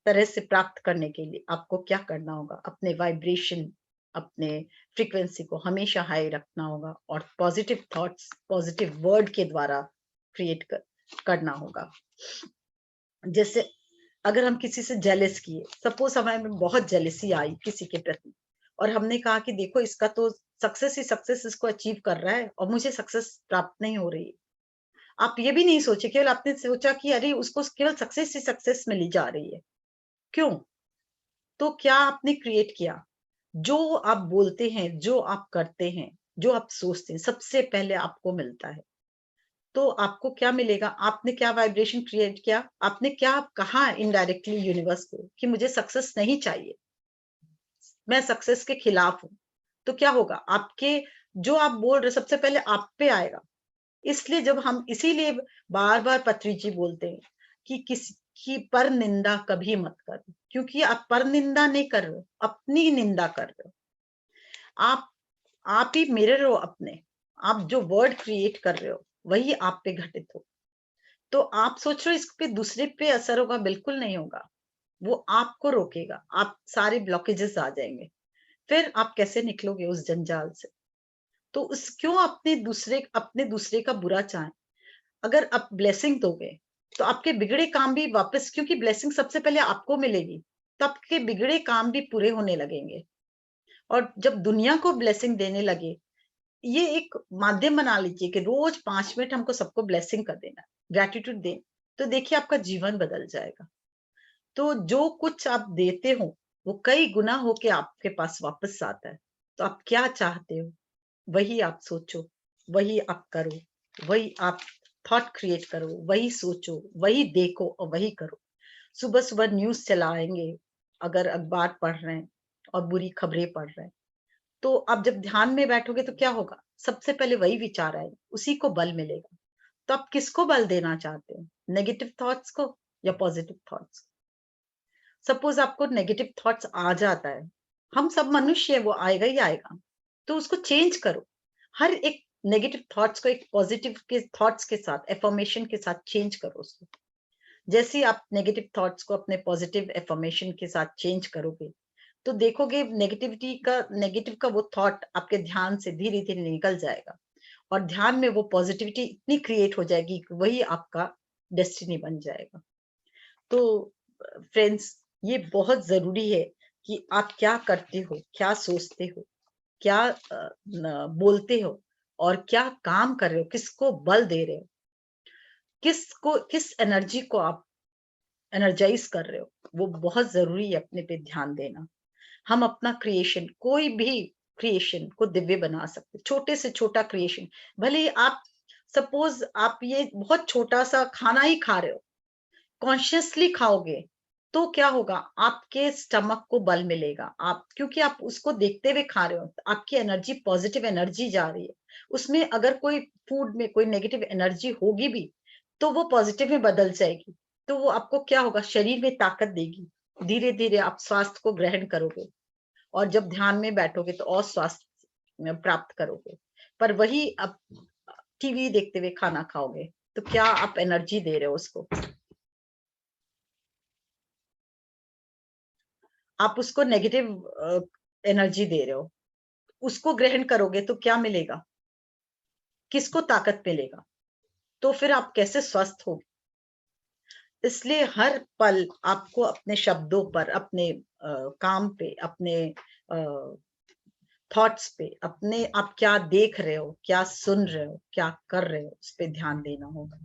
तरह से प्राप्त करने के लिए आपको क्या करना होगा, अपने वाइब्रेशन, अपने फ्रीक्वेंसी को हमेशा हाई रखना होगा और पॉजिटिव थॉट्स, पॉजिटिव वर्ड के द्वारा करना होगा। जैसे अगर हम किसी से जेलस किए, सपोज हमारे में बहुत जेलसी आई किसी के प्रति, और हमने कहा कि देखो इसका तो सक्सेस ही सक्सेस इसको अचीव कर रहा है और मुझे सक्सेस प्राप्त नहीं हो रही है। आप ये भी नहीं सोचे, केवल आपने सोचा कि अरे उसको केवल सक्सेस ही सक्सेस मिली जा रही है। क्यों? तो क्या आपने क्रिएट किया? जो आप बोलते हैं, जो आप करते हैं, जो आप सोचते हैं, सबसे पहले आपको मिलता है। तो आपको क्या मिलेगा? आपने क्या वाइब्रेशन क्रिएट किया? आपने क्या कहा इनडायरेक्टली यूनिवर्स को कि मुझे सक्सेस नहीं चाहिए, मैं सक्सेस के खिलाफ हूँ। तो क्या होगा? आपके जो आप बोल रहे, सबसे पहले आप पे आएगा। इसलिए जब हम इसीलिए बार-बार पत्री जी बोलते हैं कि किसी की पर निंदा कभी मत करो, क्योंकि आप पर निंदा नहीं कर रहे हो, अपनी निंदा कर रहे हो। आप आप ही मिरर हो अपने। आप जो वर्ड क्रिएट कर रहे हो, वही आप पे घटित हो। तो आप सोच रहे हो इस पे दूसरे पे असर होगा, बिल्कुल नहीं होगा। वो आपको रोकेगा, आप सारे ब्लॉकेजेस आ जाएँगे। फिर आप कैसे निकलोगे उस जंजाल से? तो उस क्यों अपने दूसरे का बुरा चाहें? अगर आप ब्लेसिंग दोगे, तो आपके बिगड़े काम भी वापस, क्योंकि ब्लेसिंग सबसे पहले आपको मिलेगी, तो आपके बिगड़े काम भी पूरे होने लगेंगे। और जब दुनिया को ब्लेसिंग देने लगे, ये एक माध्यम बना लीजिए कि रोज 5 मिनट हमको सबको ब्लेसिंग कर देना, ग्रैटिट्यूड दें, तो देखिए आपका जीवन बदल जाएगा। तो जो कुछ आप देते हो, वो कई गुना होके आपके पास वापस आता है। तो आप क्या चाहते हो? वही आप सोचो, वही आप करो, वही आप थॉट क्रिएट करो, वही सोचो, वही देखो और वही करो। सुबह-सुबह न्यूज़ चलाएँगे, अगर अखबार पढ़ रहे हैं और बुरी खबरें पढ़ रहे हैं, तो आप जब ध्यान में बैठोगे तो क्या होगा? सबसे पहले वही विचार आएगा, उसी को बल मिलेगा। तो आप किसको बल देना चाहते हो? नेगेटिव थॉट्स को या पॉजिटिव थॉट्स? सपोज़ आपको नेगेटिव थॉट्स आ जाता है, हम सब मनुष्य हैं, वो आएगा ही आएगा, तो उसको चेंज करो। हर एक नेगेटिव थॉट्स को एक पॉजिटिव के थॉट्स के साथ, अफ़र्मेशन के साथ चेंज करो उसको। जैसे ही आप नेगेटिव थॉट्स को अपने पॉजिटिव अफ़र्मेशन के साथ चेंज करोगे, तो देखोगे नेगेटिव का वो थॉट आपके ध्यान से धीरे-धीरे निकल जाएगा और ध्यान में वो पॉजिटिविटी इतनी क्रिएट हो जाएगी कि वही आपका डेस्टिनी बन जाएगा। तो फ्रेंड्स, ये बहुत ज़रूरी है कि आप क्या करते हो, क्या सोचते हो, क्या बोलते हो और क्या काम कर रहे हो, किसको बल दे रहे हो, किस एनर्जी को आप एनर्जाइज कर रहे हो, वो बहुत ज़रूरी है अपने पे ध्यान देना। हम अपना क्रिएशन, कोई भी क्रिएशन को दिव्य बना सकते, छोटे से छोटा क्रिएशन, भले ही आप सपोज आप ये बहुत छोटा सा खाना ही खा रहे हो, कॉन्शियसली खाओगे, तो क्या होगा? आपके स्टमक को बल मिलेगा। आप क्योंकि आप उसको देखते हुए खा रहे हो, आपकी एनर्जी पॉजिटिव एनर्जी जा रही है। उसमें अगर कोई फूड में कोई नेगेटिव एनर्जी होगी भी, तो वो पॉजिटिव में बदल जाएगी। तो वो आपको क्या होगा? शरीर में ताकत देगी। धीरे-धीरे आप स्वास्थ्य को ग्रहण करोगे और जब ध्यान में बैठोगे तो और स्वास्थ्य प्राप्त करोगे। पर वही आप टीवी देखते हुए खाना खाओगे, तो क्या आप एनर्जी दे रहे हो उसको? आप उसको नेगेटिव एनर्जी दे रहे हो। उसको ग्रहण करोगे तो क्या मिलेगा? किसको ताकत मिलेगा? तो फिर आप कैसे स्वस्थ होगे? इसलिए हर पल आपको अपने शब्दों पर, अपने काम पे, अपने थॉट्स पे, अपने आप क्या देख रहे हो, क्या सुन रहे हो, क्या कर रहे हो, उस पे ध्यान देना होगा।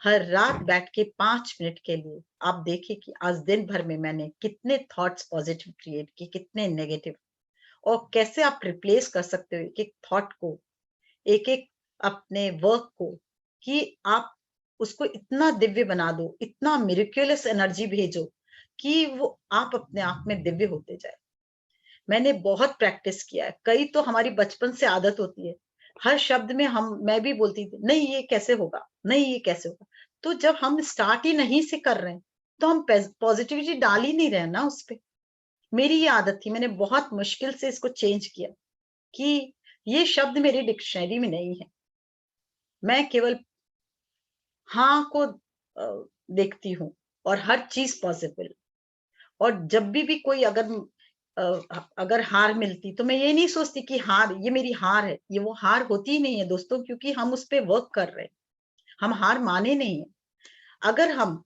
हर रात बैठ के 5 मिनट के लिए आप देखिए कि आज दिन भर में मैंने कितने थॉट्स पॉजिटिव क्रिएट किए, कितने नेगेटिव, और कैसे आप रिप्लेस कर सकते हो एक-एक थॉट को, एक-एक अपने वर्क को, कि आप उसको इतना दिव्य बना दो, इतना मिरेक्युलस एनर्जी भेजो कि वो आप अपने आप में दिव्य होते जाए। मैंने बहुत प्रैक्टिस किया है। कई तो हमारी बचपन से आदत होती है। हर शब्द में मैं भी बोलती थी, नहीं ये कैसे होगा? नहीं ये कैसे होगा? तो जब हम स्टार्ट ही नहीं से कर रहे हैं, तो हम पॉजिटिविटी डाल ही नहीं रहे हैं ना उसपे। मेरी ये आदत थी, मैंने बहुत मुश्किल से इसको चेंज किया कि ये शब्द मेरी डिक्शनरी में नहीं है। मैं केवल हाँ को देखती हूँ और हर चीज़ पॉसिबल। और जब भी कोई अगर हार मिलती, तो मैं ये नहीं सोचती कि ये मेरी हार है। ये वो हार होती ही नहीं है दोस्तों, क्योंकि हम उस पे वर्क कर रहे हैं। हम हार माने नहीं है। अगर हम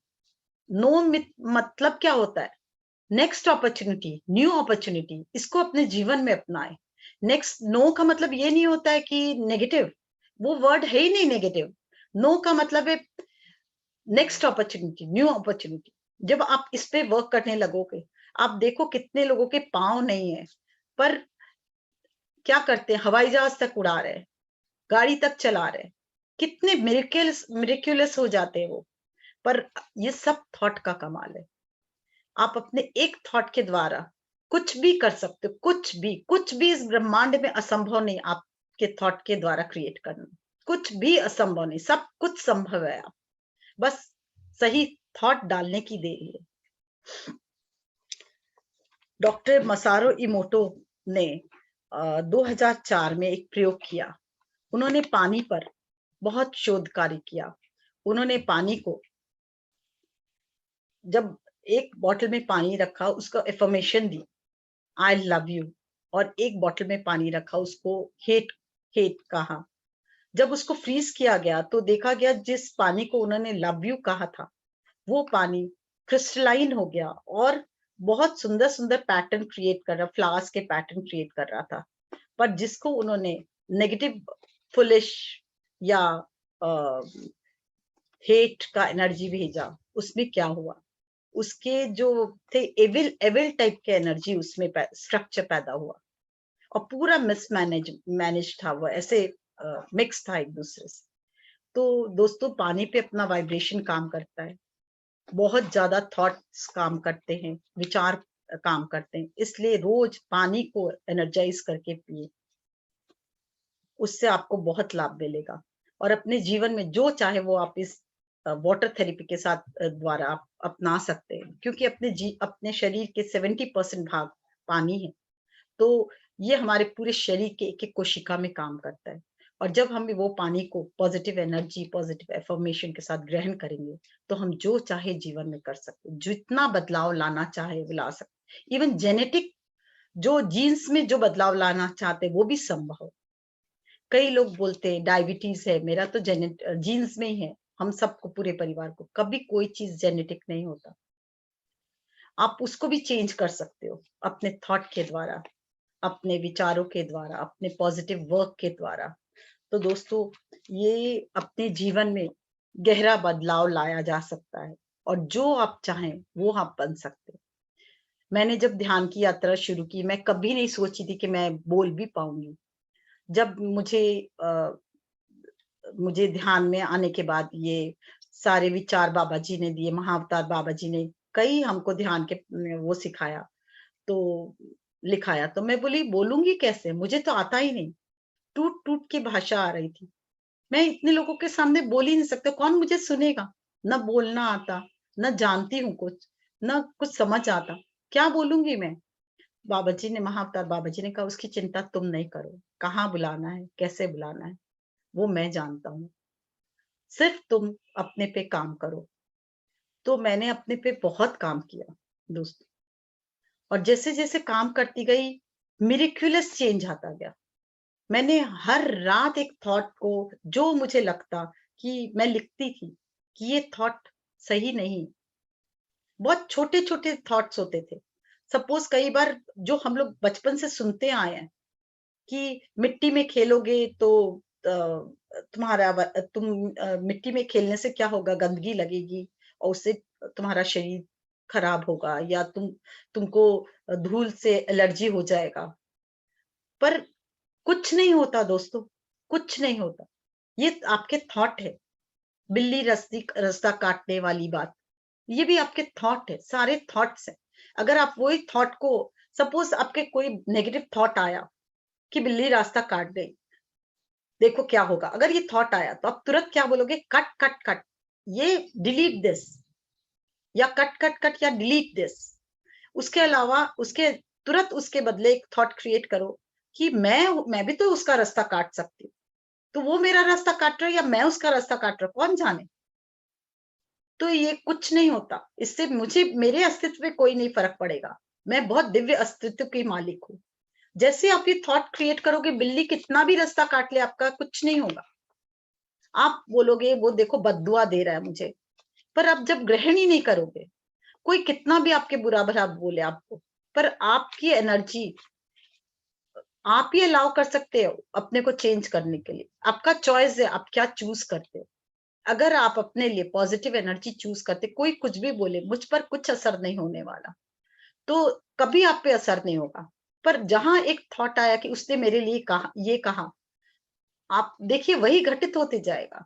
नो मतलब क्या होता है? नेक्स्ट अपॉर्च्युनिटी, न्यू अपॉर्च्युनिटी, इसको अपने जीवन में अपनाएं। नेक्स्ट नो का मतलब ये नहीं होता है कि नेगेटिव, वो वर्ड है ही नहीं नेगेटिव। नो का मतलब है नेक्स्ट अपॉर्चुनिटी, न्यू अपॉर्चुनिटी। जब आप इस पे वर्क करने लगोगे, आप देखो कितने लोगों के पाँव नहीं है, पर क्या करते हैं, हवाई जहाज तक उड़ा रहे हैं, गाड़ी तक चला रहे हैं, कितने मिरेक्युलस हो जाते हैं वो। पर ये सब थॉट का कमाल है। आप अपने एक थॉट के द्वारा कुछ भी कर सकते हो, कुछ भी इस ब्रह्मांड में असंभव नहीं आपके थॉट के द्वारा क्रिएट करना। कुछ भी असंभव नहीं, सब कुछ संभव है। आप बस सही थॉट डालने की देरी है। डॉक्टर मसारो इमोटो ने 2004 में एक प्रयोग किया। उन्होंने पानी पर बहुत शोध कार्य किया। उन्होंने पानी को, जब एक बॉटल में पानी रखा, उसका affirmation the, I love you, और एक बॉटल में पानी रखा, उसको हेट हेट कहा। जब उसको फ्रीज किया गया तो देखा गया जिस पानी को उन्होंने लव यू कहा था, वो पानी क्रिस्टलाइन हो गया और बहुत सुंदर सुंदर पैटर्न क्रिएट कर रहा, फ्लावर्स के पैटर्न क्रिएट कर रहा था। पर जिसको उन्होंने नेगेटिव, फुलिश या हेट का एनर्जी भेजा, उसमें क्या हुआ, उसके जो थे एविल एविल टाइप के एनर्जी उसमें स्ट्रक्चर पैदा हुआ और पूरा मैनेज था वो, ऐसे मिक्स था एक दूसरे से। तो दोस्तों, पानी पे अपना वाइब्रेशन काम करता है, बहुत ज्यादा थॉट्स काम करते हैं, विचार काम करते हैं, इसलिए रोज पानी को एनर्जाइज करके पिए, उससे आपको बहुत लाभ मिलेगा। और अपने जीवन में जो चाहे वो आप इस वाटर थेरेपी के साथ द्वारा आप अपना सकते हैं, क्योंकि अपने शरीर के 70% भाग पानी है। तो ये हमारे पूरे शरीर के एक एक कोशिका में काम करता है। और जब हम वो पानी को पॉजिटिव एनर्जी, पॉजिटिव एफर्मेशन के साथ ग्रहण करेंगे, तो हम जो चाहे जीवन में कर सकते हैं, जितना बदलाव लाना चाहे वो ला सकते। इवन जेनेटिक, जो जीन्स में जो बदलाव लाना चाहते हैं, वो भी संभव है। कई लोग बोलते हैं डायबिटीज है, मेरा तो जीन्स में ही है। हम सबको, पूरे परिवार को, कभी कोई चीज जेनेटिक नहीं होता। आप उसको भी चेंज कर सकते हो अपने थॉट के द्वारा, अपने विचारों के द्वारा, अपने पॉजिटिव वर्क के द्वारा। तो दोस्तों, ये अपने जीवन में गहरा बदलाव लाया जा सकता है और जो आप चाहें वो आप बन सकते हैं। मैंने जब ध्यान की यात्रा शुरू की, मैं कभी नहीं सोची थी कि मैं बोल भी पाऊंगी। जब मुझे ध्यान में आने के बाद ये सारे विचार बाबा जी ने दिए, महाअवतार बाबा जी ने कई हमको ध्यान के वो सिखाया, तो लिखाया, तो मैं बोली बोलूंगी कैसे, मुझे तो आता ही नहीं। टूट टूट की भाषा आ रही थी। मैं इतने लोगों के सामने बोल ही नहीं सकता, कौन मुझे सुनेगा। न बोलना आता, न जानती हूँ कुछ, न कुछ समझ आता, क्या बोलूंगी मैं। बाबा जी ने, महाअवतार बाबा जी ने कहा, उसकी चिंता तुम नहीं करो, कहाँ बुलाना है, कैसे बुलाना है, वो मैं जानता हूँ, सिर्फ तुम अपने पे काम करो। तो मैंने अपने पे बहुत काम किया दोस्तों, और जैसे जैसे काम करती गई, मिरेक्युलस चेंज आता गया। मैंने हर रात एक थॉट को, जो मुझे लगता कि मैं लिखती थी कि ये थॉट सही नहीं, बहुत छोटे छोटे थॉट्स होते थे। सपोज कई बार जो हम लोग बचपन से सुनते आए हैं कि मिट्टी में खेलोगे तो मिट्टी में खेलने से क्या होगा, गंदगी लगेगी और उससे तुम्हारा शरीर खराब होगा, या तुमको धूल से एलर्जी हो जाएगा। पर कुछ नहीं होता दोस्तों, कुछ नहीं होता। ये आपके थॉट है। बिल्ली रास्ता काटने वाली बात, ये भी आपके थॉट है, सारे थॉट्स हैं। अगर आप वही थॉट को, सपोज आपके कोई नेगेटिव थॉट आया कि बिल्ली रास्ता काट गई, देखो क्या होगा। अगर ये थॉट आया तो आप तुरंत क्या बोलोगे, कट कट कट, ये डिलीट दिस, या कट कट कट, या डिलीट दिस। उसके अलावा उसके तुरंत उसके बदले एक थॉट क्रिएट करो कि मैं भी तो उसका रास्ता काट सकती हूँ, तो वो मेरा रास्ता काट रहा है या मैं उसका रास्ता काट रहा हूँ, कौन जाने। तो ये कुछ नहीं होता, इससे मुझे, मेरे अस्तित्व में कोई नहीं फर्क पड़ेगा। मैं बहुत दिव्य अस्तित्व की मालिक हूँ। जैसे आप ये थॉट क्रिएट करोगे, बिल्ली कितना भी रास्ता काट ले आपका, कुछ नहीं होगा। आप बोलोगे वो देखो बद्दुआ दे रहा है मुझे, पर आप जब ग्रहण ही नहीं करोगे, कोई कितना भी आपके बुरा भला बोले आपको, पर आपकी एनर्जी, आप ही अलाउ कर सकते हो अपने को चेंज करने के लिए। आपका चॉइस है, आप क्या चूज करते हो। अगर आप अपने लिए पॉजिटिव एनर्जी चूज करते, कोई कुछ भी बोले, मुझ पर कुछ असर नहीं होने वाला, तो कभी आप पे असर नहीं होगा। पर जहां एक थॉट आया कि उसने मेरे लिए कहा, ये कहा, आप देखिए वही घटित होते जाएगा।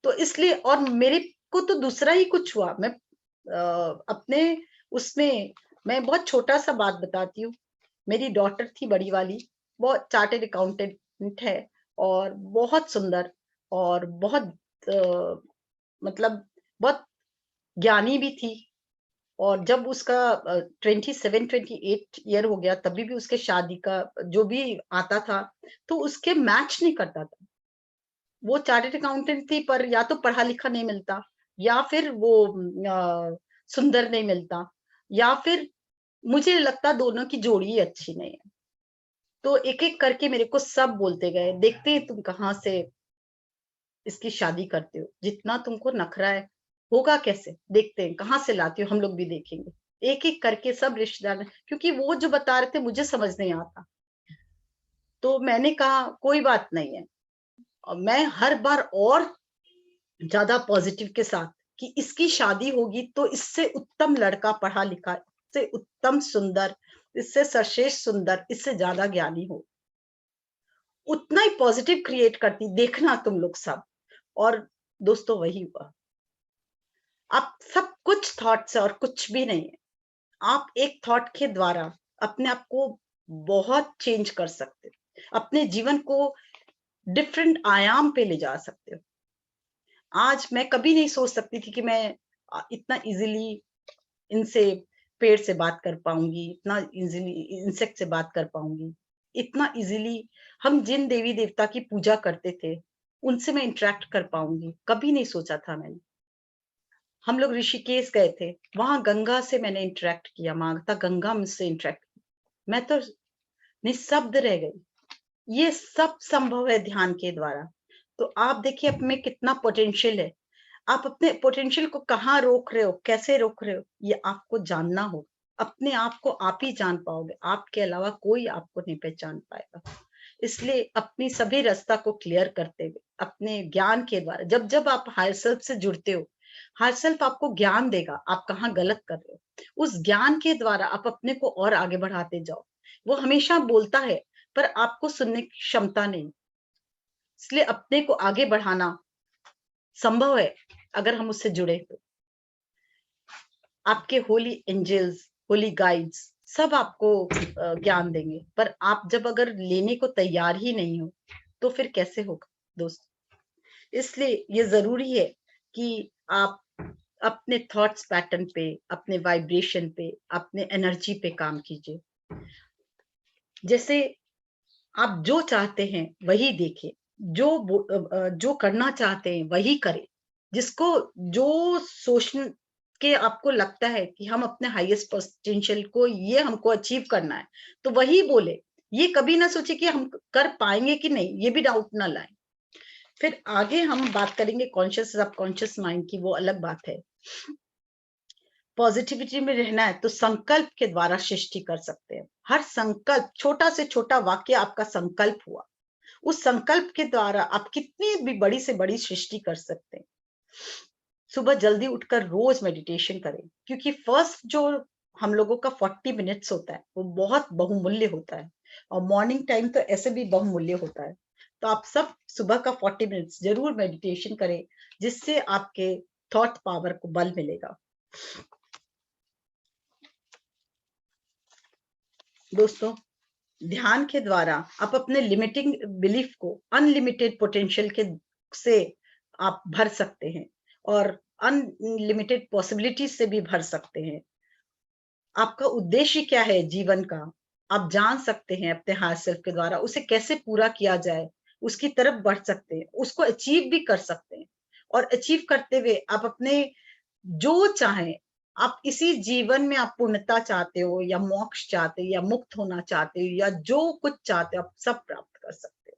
तो इसलिए, और मेरे को तो दूसरा ही कुछ हुआ। मैं अपने उसमें, मैं बहुत छोटा सा बात बताती हूँ। मेरी डॉटर थी बड़ी वाली, वो चार्टर्ड अकाउंटेंट है और बहुत सुंदर और बहुत मतलब बहुत ज्ञानी भी थी। और जब उसका 27-28 ईयर हो गया, तभी भी उसके शादी का जो भी आता था, तो उसके मैच नहीं करता था। वो चार्टर्ड अकाउंटेंट थी, पर या तो पढ़ा लिखा नहीं मिलता, या फिर वो सुंदर नहीं मिलता, या फिर मुझे लगता दोनों की जोड़ी ही अच्छी नहीं है। तो एक एक करके मेरे को सब बोलते गए, देखते हैं तुम कहाँ से इसकी शादी करते हो, जितना तुमको नखरा है, होगा कैसे, देखते हैं कहाँ से लाती हो, हम लोग भी देखेंगे। एक एक करके सब रिश्तेदार, क्योंकि वो जो बता रहे थे मुझे समझ नहीं आता, तो मैंने कहा कोई बात नहीं है। और मैं हर बार और ज्यादा पॉजिटिव के साथ कि इसकी शादी होगी तो इससे उत्तम लड़का, पढ़ा लिखा, इससे उत्तम सुंदर, इससे सर्वश्रेष्ठ सुंदर, इससे ज्यादा ज्ञानी हो, उतना ही पॉजिटिव क्रिएट करती, देखना तुम लोग सब। और दोस्तों वही हुआ। आप सब कुछ थॉट से और कुछ भी नहीं है। आप एक थॉट के द्वारा अपने आप को बहुत चेंज कर सकते हो, अपने जीवन को डिफरेंट आयाम पे ले जा सकते हो। आज मैं कभी नहीं सोच सकती थी कि मैं इतना इजीली इनसे, पेड़ से बात कर पाऊंगी, इतना इजीली इंसेक्ट से बात कर पाऊंगी, इतना इजीली हम जिन देवी देवता की पूजा करते थे उनसे मैं इंटरेक्ट कर पाऊंगी, कभी नहीं सोचा था मैंने। हम लोग ऋषिकेश गए थे, वहां गंगा से मैंने इंटरेक्ट किया, माता गंगा मुझसे इंटरेक्ट, मैं तो निःशब्द रह गई। ये सब संभव है ध्यान के द्वारा। तो आप देखिए अब में कितना पोटेंशियल है। आप अपने पोटेंशियल को कहाँ रोक रहे हो, कैसे रोक रहे हो, ये आपको जानना होगा। अपने आप को आप ही जान पाओगे, आपके अलावा कोई आपको नहीं पहचान पाएगा। इसलिए अपनी सभी रास्ता को क्लियर करते हुए अपने ज्ञान के द्वारा, जब जब आप हायर सेल्फ से जुड़ते हो, हायर सेल्फ आपको ज्ञान देगा आप कहाँ गलत कर रहे हो। उस ज्ञान के द्वारा आप अपने को और आगे बढ़ाते जाओ। वो हमेशा बोलता है, पर आपको सुनने की क्षमता नहीं। इसलिए अपने को आगे बढ़ाना संभव है अगर हम उससे जुड़े तो। आपके होली एंजल्स, होली गाइड्स सब आपको ज्ञान देंगे, पर आप जब अगर लेने को तैयार ही नहीं हो तो फिर कैसे होगा दोस्त। इसलिए ये जरूरी है कि आप अपने थॉट्स पैटर्न पे, अपने वाइब्रेशन पे, अपने एनर्जी पे काम कीजिए। जैसे आप जो चाहते हैं वही देखें, जो करना चाहते हैं वही करें। जिसको जो सोच के आपको लगता है कि हम अपने हाईएस्ट पोटेंशियल को, ये हमको अचीव करना है, तो वही बोले। ये कभी ना सोचे कि हम कर पाएंगे कि नहीं, ये भी डाउट ना लाए। फिर आगे हम बात करेंगे कॉन्शियस सबकॉन्शियस माइंड की, वो अलग बात है। पॉजिटिविटी में रहना है तो संकल्प के द्वारा सृष्टि कर सकते हैं। हर संकल्प, छोटा से छोटा वाक्य आपका संकल्प हुआ, उस संकल्प के द्वारा आप कितनी भी बड़ी से बड़ी सृष्टि कर सकते हैं। सुबह जल्दी उठकर रोज मेडिटेशन करें, क्योंकि फर्स्ट जो हम लोगों का 40 मिनट्स होता है वो बहुत बहुमूल्य होता है, और मॉर्निंग टाइम तो ऐसे भी बहुमूल्य होता है। तो आप सब सुबह का 40 मिनट्स जरूर मेडिटेशन करें, जिससे आपके थॉट पावर को बल मिलेगा। दोस्तों, ध्यान के द्वारा आप अपने लिमिटिंग बिलीफ को अनलिमिटेड पोटेंशियल के से आप भर सकते हैं, और अनलिमिटेड पॉसिबिलिटीज से भी भर सकते हैं। आपका उद्देश्य क्या है जीवन का, आप जान सकते हैं अपने हायर सेल्फ के द्वारा। उसे कैसे पूरा किया जाए उसकी तरफ बढ़ सकते हैं, उसको अचीव भी कर सकते हैं। और अचीव करते हुए आप अपने जो चाहें, आप इसी जीवन में आप पूर्णता चाहते हो, या मोक्ष चाहते हो, या मुक्त होना चाहते हो, या जो कुछ चाहते हो, आप सब प्राप्त कर सकते हो।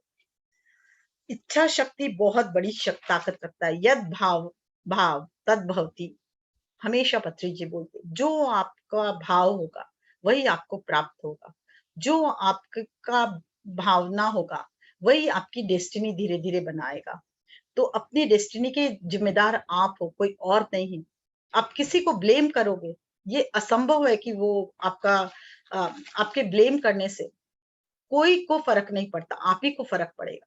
इच्छा शक्ति बहुत बड़ी ताकत रखता है। यद भाव भाव तद भवति, हमेशा पत्री जी बोलते, जो आपका भाव होगा वही आपको प्राप्त होगा। जो आपका भावना होगा वही आपकी डेस्टिनी धीरे धीरे बनाएगा। तो अपनी डेस्टिनी के जिम्मेदार आप हो, कोई और नहीं है। आप किसी को ब्लेम करोगे, ये असंभव है कि वो आपका आपके ब्लेम करने से कोई को फर्क नहीं पड़ता, आप ही को फर्क पड़ेगा।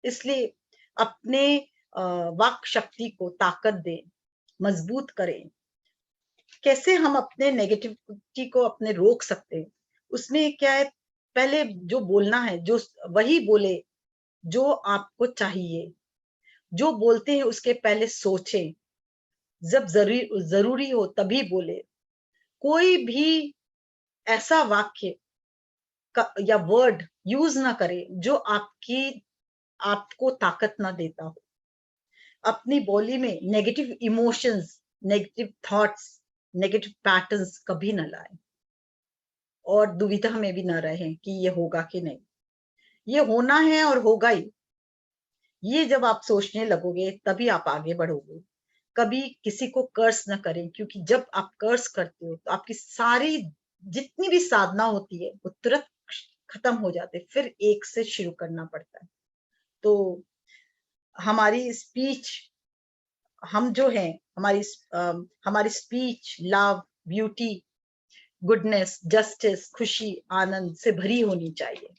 इसलिए अपने वाक शक्ति को ताकत दें, मजबूत करें। कैसे हम अपने नेगेटिविटी को अपने रोक सकते हैं, उसमें क्या है, पहले जो बोलना है, जो वही बोले जो आपको चाहिए। जो बोलते हैं उसके पहले सोचें, जब जरूरी हो तभी बोले। कोई भी ऐसा वाक्य या वर्ड यूज ना करे जो आपको ताकत ना देता हो। अपनी बोली में negative emotions, negative thoughts, negative patterns कभी ना लाए और दुविधा में भी ना रहें कि ये होगा कि नहीं। ये होना है और होगा ही। ये जब आप सोचने लगोगे तभी आप आगे बढ़ोगे। कभी किसी को कर्स न करें, क्योंकि जब आप कर्स करते हो तो आपकी सारी जितनी भी साधना होती है वो तुरंत खत्म हो जाते, फिर एक से शुरू करना पड़ता है। तो हमारी स्पीच, हम जो हैं, हमारी speech love, beauty, goodness, justice, खुशी, आनंद से भरी होनी चाहिए।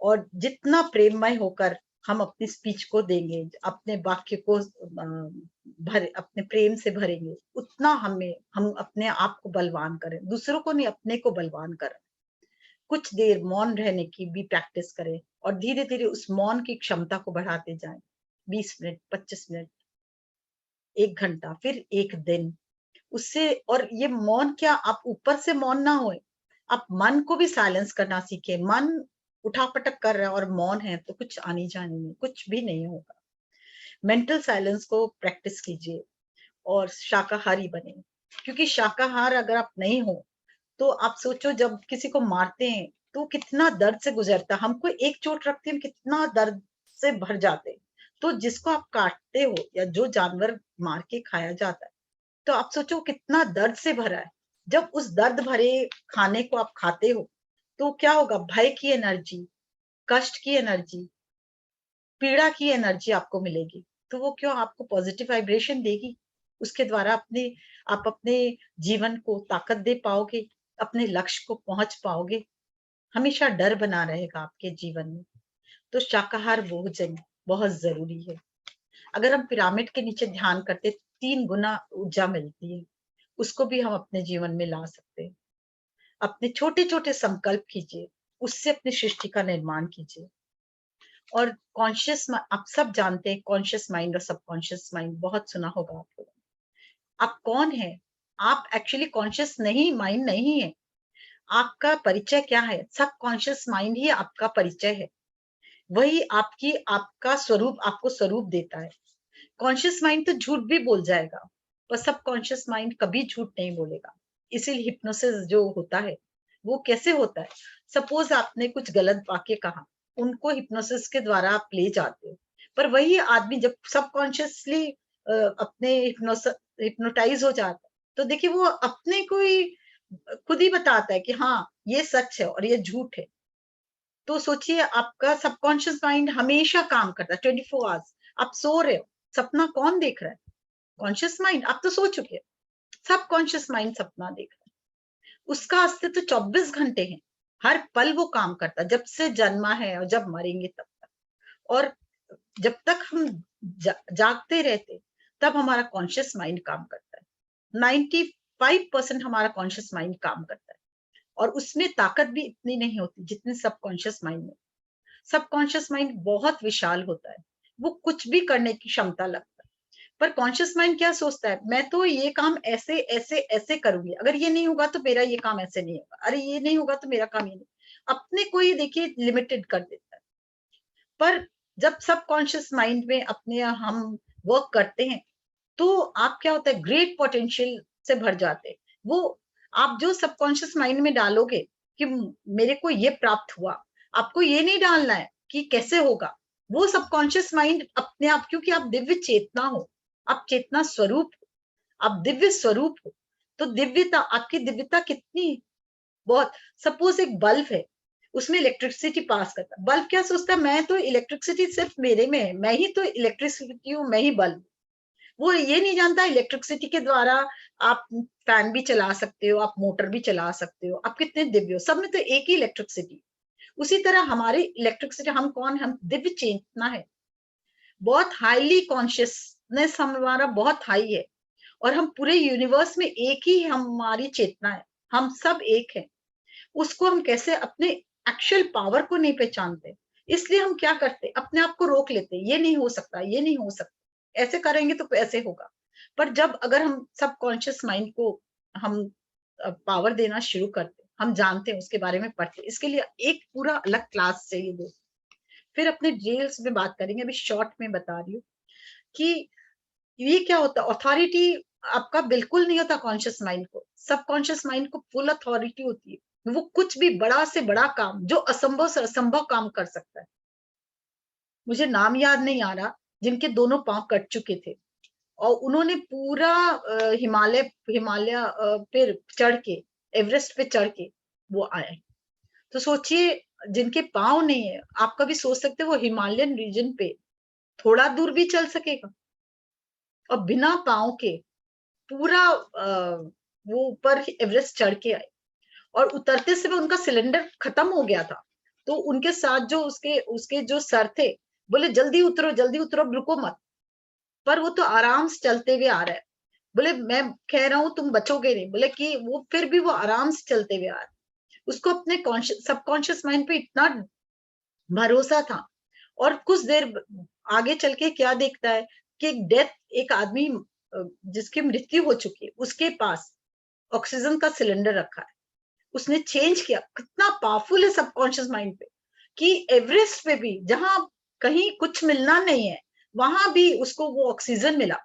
और जितना प्रेममय होकर हम अपनी स्पीच को देंगे, अपने वाक्य को अपने प्रेम से भरेंगे, उतना हम अपने आप को बलवान करें, दूसरों को नहीं, अपने को बलवान करें। कुछ देर मौन रहने की भी प्रैक्टिस करें और धीरे धीरे उस मौन की क्षमता को बढ़ाते जाएं। 20 मिनट, 25 मिनट, 1 घंटा, फिर 1 दिन। उससे, और ये मौन क्या, आप ऊपर से मौन ना होए, आप मन को भी साइलेंस करना सीखे। मन उठापटक कर रहा है और मौन है तो कुछ आनी जानी नहीं, कुछ भी नहीं होगा। मेंटल साइलेंस को प्रैक्टिस कीजिए और शाकाहारी बने, क्योंकि शाकाहार अगर आप नहीं हो तो आप सोचो, जब किसी को मारते हैं तो कितना दर्द से गुजरता, हमको एक चोट रखते हैं कितना दर्द से भर जाते। तो जिसको आप काटते हो या जो जानवर मार के खाया जाता है, तो आप सोचो कितना दर्द से भरा है। जब उस दर्द भरे खाने को आप खाते हो तो क्या होगा, भय की एनर्जी, कष्ट की एनर्जी, पीड़ा की एनर्जी आपको मिलेगी। तो वो क्यों आपको पॉजिटिव वाइब्रेशन देगी। उसके द्वारा आप अपने जीवन को ताकत दे पाओगे, अपने लक्ष्य को पहुंच पाओगे। हमेशा डर बना रहेगा आपके जीवन में। तो शाकाहार भोजन बहुत जरूरी है। अगर हम पिरामिड के नीचे ध्यान करते 3 गुना ऊर्जा मिलती है, उसको भी हम अपने जीवन में ला सकते हैं। अपने छोटे छोटे संकल्प कीजिए, उससे अपनी सृष्टि का निर्माण कीजिए। और कॉन्शियस, आप सब जानते हैं कॉन्शियस माइंड और सबकॉन्शियस माइंड, बहुत सुना होगा आप लोगों ने। आप कौन है? आप एक्चुअली कॉन्शियस नहीं, माइंड नहीं है। आपका परिचय क्या है? सबकॉन्शियस माइंड ही आपका परिचय है। वही आपका स्वरूप, आपको स्वरूप देता है। कॉन्शियस माइंड तो झूठ भी बोल जाएगा, पर सबकॉन्शियस माइंड कभी झूठ नहीं बोलेगा। इसीलिए हिप्नोसिस जो होता है वो कैसे होता है, सपोज आपने कुछ गलत वाक्य कहा, उनको हिप्नोसिस के द्वारा आप ले जाते हो, पर वही आदमी जब सबकॉन्शियसली अपने हिप्नोटाइज हो जाता है, तो देखिए वो अपने को ही खुद ही बताता है कि हाँ ये सच है और ये झूठ है। तो सोचिए, आपका सबकॉन्शियस माइंड हमेशा काम करता है 24 आवर्स। आप सो रहे हो, सपना कौन देख रहा है? Conscious mind. आप तो सो चुके हैं, सबकॉन्शियस माइंड सपना देख रहा है। उसका अस्तित्व 24 घंटे है, हर पल वो काम करता है, जब से जन्मा है और जब मरेंगे तब तक। और जब तक हम जागते रहते तब हमारा कॉन्शियस माइंड काम करता है। 95% हमारा कॉन्शियस माइंड काम करता है और उसमें ताकत भी इतनी नहीं होती जितनी सबकॉन्शियस माइंड में। सबकॉन्शियस माइंड बहुत विशाल होता है, वो कुछ भी करने की क्षमता लगता है। पर कॉन्शियस माइंड क्या सोचता है, मैं तो ये काम ऐसे ऐसे ऐसे करूंगी, अगर ये नहीं होगा तो मेरा ये काम ऐसे नहीं होगा, अरे ये नहीं होगा तो मेरा काम ये नहीं। अपने को ही देखिए लिमिटेड कर देता है। पर जब सबकॉन्शियस माइंड में अपने हम वर्क करते हैं तो आप क्या होता है, ग्रेट पोटेंशियल से भर जाते हैं। वो आप जो सबकॉन्शियस माइंड में डालोगे कि मेरे को ये प्राप्त हुआ, आपको ये नहीं डालना है कि कैसे होगा। वो सबकॉन्शियस माइंड अपने आप, क्योंकि आप दिव्य चेतना हो, आप चेतना स्वरूप हो, आप दिव्य स्वरूप हो, तो दिव्यता, आपकी दिव्यता कितनी, बहुत। सपोज एक बल्ब है, उसमें इलेक्ट्रिसिटी पास करता है। बल्ब क्या सोचता है, मैं तो इलेक्ट्रिसिटी सिर्फ मेरे में है, मैं ही तो इलेक्ट्रिसिटी हूँ, मैं ही बल्ब। वो ये नहीं जानता इलेक्ट्रिसिटी के द्वारा आप फैन भी चला सकते हो, आप मोटर भी चला सकते हो, आप कितने दिव्य हो, सब में तो एक ही इलेक्ट्रिसिटी। उसी तरह हमारी इलेक्ट्रिसिटी, हम कौन, हम दिव्य चेतना है, बहुत हाईली कॉन्शियसनेस हमारा बहुत हाई है, और हम पूरे यूनिवर्स में एक ही हमारी चेतना है, हम सब एक है। उसको हम कैसे अपने एक्चुअल पावर को नहीं पहचानते, इसलिए हम क्या करते, अपने आप को रोक लेते, ये नहीं हो सकता, ये नहीं हो सकता, ऐसे करेंगे तो ऐसे होगा। पर जब अगर हम सबकॉन्शियस माइंड को हम पावर देना शुरू करते, हम जानते हैं, उसके बारे में पढ़ते, इसके लिए एक पूरा अलग क्लास चाहिए दोस्त। फिर अपने डिटेल्स में बात करेंगे, अभी शॉर्ट में बता रही हूँ कि ये क्या होता है। अथॉरिटी आपका बिल्कुल नहीं होता कॉन्शियस माइंड को, सबकॉन्शियस माइंड को फुल अथॉरिटी होती है। वो कुछ भी बड़ा से बड़ा काम, जो असंभव से असंभव काम कर सकता है। मुझे नाम याद नहीं आ रहा, जिनके दोनों पांव कट चुके थे और उन्होंने पूरा हिमालय हिमालय पे चढ़ के, एवरेस्ट पे चढ़ के वो आए। तो सोचिए, जिनके पांव नहीं है, आप कभी सोच सकते हो वो हिमालयन रीजन पे थोड़ा दूर भी चल सकेगा, और बिना पांव के पूरा वो ऊपर एवरेस्ट चढ़ के आए। और उतरते समय उनका सिलेंडर खत्म हो गया था, तो उनके साथ जो उसके उसके जो सर थे, बोले जल्दी उतरो, जल्दी उतरो, रुको मत। पर वो तो आराम से चलते हुए आ रहा है। बोले मैं कह रहा हूं तुम बचोगे नहीं, बोले कि वो फिर भी वो आराम से चलते हुए आ रहा है। उसको अपने सबकॉन्शियस माइंड पे इतना भरोसा था। और कुछ देर आगे चल के क्या देखता है कि एक आदमी जिसकी मृत्यु हो चुकी है, उसके पास ऑक्सीजन का सिलेंडर रखा है। उसने चेंज किया, कितना पावरफुल है सबकॉन्शियस माइंड पे, कि एवरेस्ट पे भी जहां कहीं कुछ मिलना नहीं है, वहां भी उसको वो ऑक्सीजन मिला,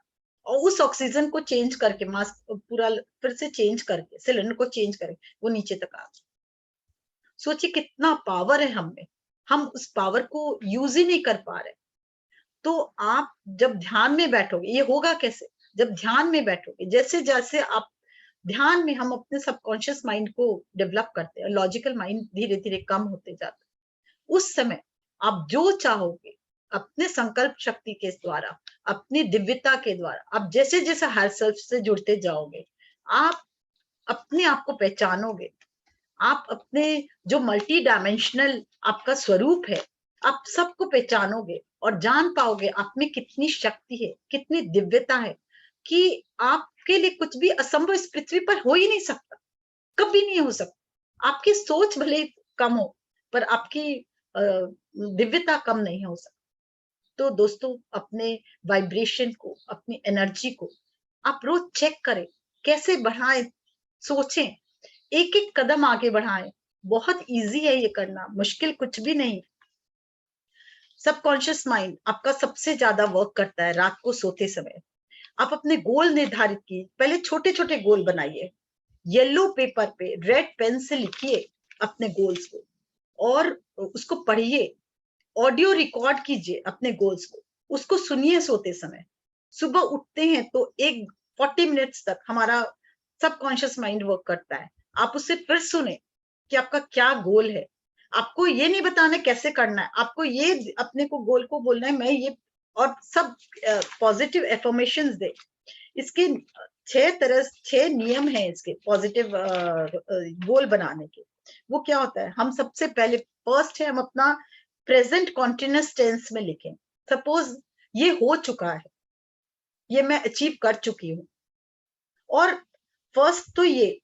और उस ऑक्सीजन को चेंज करके, मास्क पूरा फिर से चेंज करके, सिलेंडर को चेंज करके वो नीचे तक आ गया। सोचिए कितना पावर है हम में, हम उस पावर को यूज ही नहीं कर पा रहे। तो आप जब ध्यान में बैठोगे, ये होगा कैसे, जब ध्यान में बैठोगे, जैसे जैसे आप ध्यान में, हम अपने सबकॉन्शियस माइंड को डेवलप करते हैं, लॉजिकल माइंड धीरे धीरे कम होते जाता है। उस समय आप जो चाहोगे, अपने संकल्प शक्ति के द्वारा, अपनी दिव्यता के द्वारा, आप जैसे जैसे हर सेल्फ से जुड़ते जाओगे, आप अपने आप को पहचानोगे। आप अपने जो मल्टी डायमेंशनल आपका स्वरूप है, आप सबको पहचानोगे और जान पाओगे आप में कितनी शक्ति है, कितनी दिव्यता है, कि आपके लिए कुछ भी असंभव इस पृथ्वी पर हो ही नहीं सकता, कभी नहीं हो सकता। आपकी सोच भले कम हो, पर आपकी दिव्यता कम नहीं हो सकती। तो दोस्तों, अपने वाइब्रेशन को, अपनी एनर्जी को आप रोज चेक करें, कैसे बढ़ाएं, सोचें, एक एक कदम आगे बढ़ाएं। बहुत इजी है ये करना, मुश्किल कुछ भी नहीं। सबकॉन्शियस माइंड आपका सबसे ज्यादा वर्क करता है रात को सोते समय। आप अपने गोल निर्धारित कीजिए, पहले छोटे छोटे गोल बनाइए, येलो पेपर पे रेड पेन से लिखिए अपने गोल्स को, और उसको पढ़िए, ऑडियो रिकॉर्ड कीजिए अपने गोल्स को, उसको सुनिए सोते समय। सुबह उठते हैं तो एक 40 मिनट्स तक हमारा सबकॉन्शियस माइंड वर्क करता है। आप उसे फिर सुने कि आपका क्या गोल है। आपको ये नहीं बताना कैसे करना है, आपको ये अपने को गोल को बोलना है मैं ये, और सब पॉजिटिव एफर्मेशंस दे। इसके 6 नियम हैं इसके पॉजिटिव गोल बनाने के। वो क्या होता है, हम सबसे पहले फर्स्ट है, हम अपना प्रेजेंट कॉन्टिन्यूअस टेंस में लिखें। सपोज ये हो चुका है, ये मैं अचीव कर चुकी हूँ। और फर्स्ट तो ये,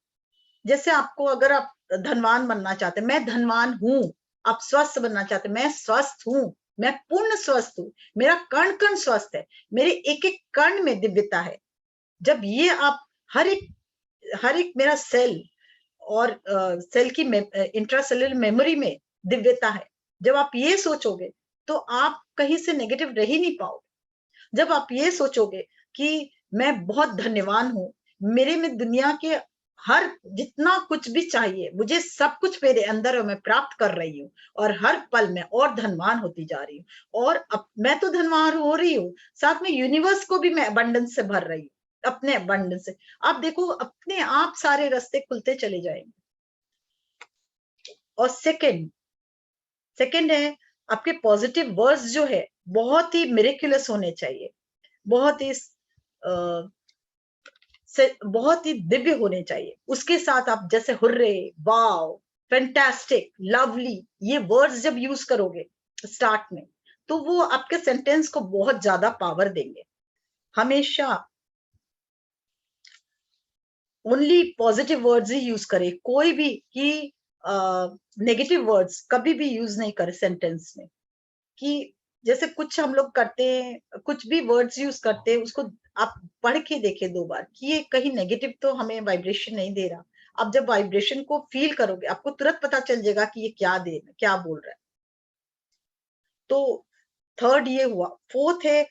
जैसे आपको अगर आप धनवान बनना चाहते हैं, मैं धनवान हूं। आप स्वस्थ बनना चाहते हैं, मैं स्वस्थ हूं, मैं पूर्ण स्वस्थ हूं, मेरा कण कण स्वस्थ है, मेरे एक एक कण में दिव्यता है। जब ये आप हर एक मेरा सेल, और सेल की इंट्रासेलुलर मेमोरी में दिव्यता है, जब आप ये सोचोगे तो आप कहीं से नेगेटिव रह ही नहीं पाओगे। जब आप ये सोचोगे कि मैं बहुत धन्यवान हूं, मेरे में दुनिया के हर जितना कुछ भी चाहिए, मुझे सब कुछ मेरे अंदर और मैं प्राप्त कर रही हूँ, और हर पल में और धनवान होती जा रही हूँ, और अब मैं तो धनवान हो रही हूँ, साथ में यूनिवर्स को भी मैं अबंडेंस से भर रही हूँ, अपने अबंडेंस से। आप देखो, अपने आप सारे रास्ते खुलते चले जाएंगे। और सेकंड, सेकंड है आपके पॉजिटिव वर्ड्स जो है बहुत ही मिरेक्युलस होने चाहिए, बहुत ही बहुत ही दिव्य होने चाहिए। उसके साथ आप जैसे हुर्रे, वाव, फैंटास्टिक, लवली, ये वर्ड्स जब यूज करोगे स्टार्ट में, तो वो आपके सेंटेंस को बहुत ज्यादा पावर देंगे। हमेशा ओनली पॉजिटिव वर्ड्स ही यूज करें, कोई भी कि नेगेटिव वर्ड्स कभी भी यूज नहीं करें सेंटेंस में। कि जैसे कुछ हम लोग करते हैं, कुछ भी वर्ड्स यूज करते हैं, उसको आप पढ़ के देखे 2 बार कि ये कहीं नेगेटिव तो हमें वाइब्रेशन नहीं दे रहा। आप जब वाइब्रेशन को फील करोगे, आपको तुरंत पता चल जाएगा कि ये क्या बोल रहा है। तो थर्ड ये हुआ। फोर्थ है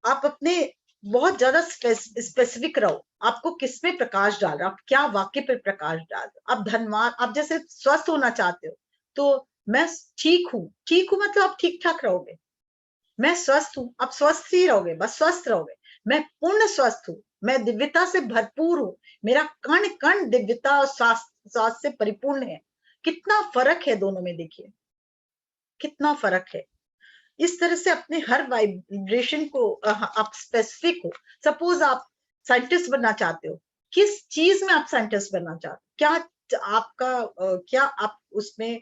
आप अपने बहुत ज्यादा स्पेसिफिक रहो, आपको किस पे प्रकाश डाल रहे हो, आप क्या वाक्य पे प्रकाश डाल रहे हो। आप धनवान, आप जैसे स्वस्थ होना चाहते हो, तो मैं ठीक हूँ मतलब आप ठीक ठाक रहोगे। मैं स्वस्थ हूँ, आप स्वस्थ ही रहोगे, बस स्वस्थ रहोगे। मैं पूर्ण स्वस्थ हूँ, मैं दिव्यता से भरपूर हूँ, मेरा कण कण दिव्यता और स्वास्थ्य से परिपूर्ण है। कितना फर्क है दोनों में, देखिए कितना फर्क है। इस तरह से अपने हर वाइब्रेशन को आप स्पेसिफिक हो। सपोज आप साइंटिस्ट बनना चाहते हो, किस चीज में आप साइंटिस्ट बनना चाहते हो, क्या आप उसमें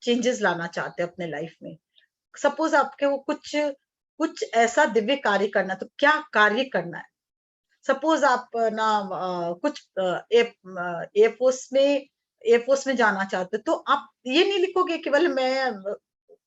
चेंजेस लाना चाहते हो अपने लाइफ में। सपोज आपके वो कुछ ऐसा दिव्य कार्य करना, तो क्या कार्य करना है। सपोज आप ना कुछ एयरफोर्स में जाना चाहते हो, तो आप ये नहीं लिखोगे केवल मैं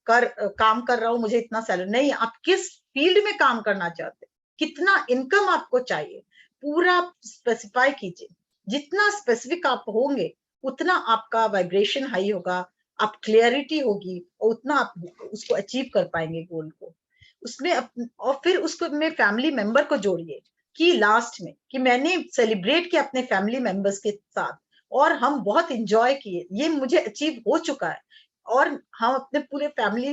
काम कर रहा हूँ, मुझे इतना सैलरी नहीं। आप किस फील्ड में काम करना चाहते हैं, कितना इनकम आपको चाहिए, पूरा स्पेसिफाई कीजिए। जितना स्पेसिफिक आप होंगे, उतना आपका वाइब्रेशन हाई होगा, आप क्लियरिटी होगी, और उतना आप उसको अचीव कर पाएंगे गोल को। उसमें और फिर उसको में फैमिली मेंबर को जोड़िए कि लास्ट में कि मैंने सेलिब्रेट किया अपने फैमिली मेंबर्स के साथ, और हम बहुत इंजॉय किए, ये मुझे अचीव हो चुका है, और हम अपने पूरे फैमिली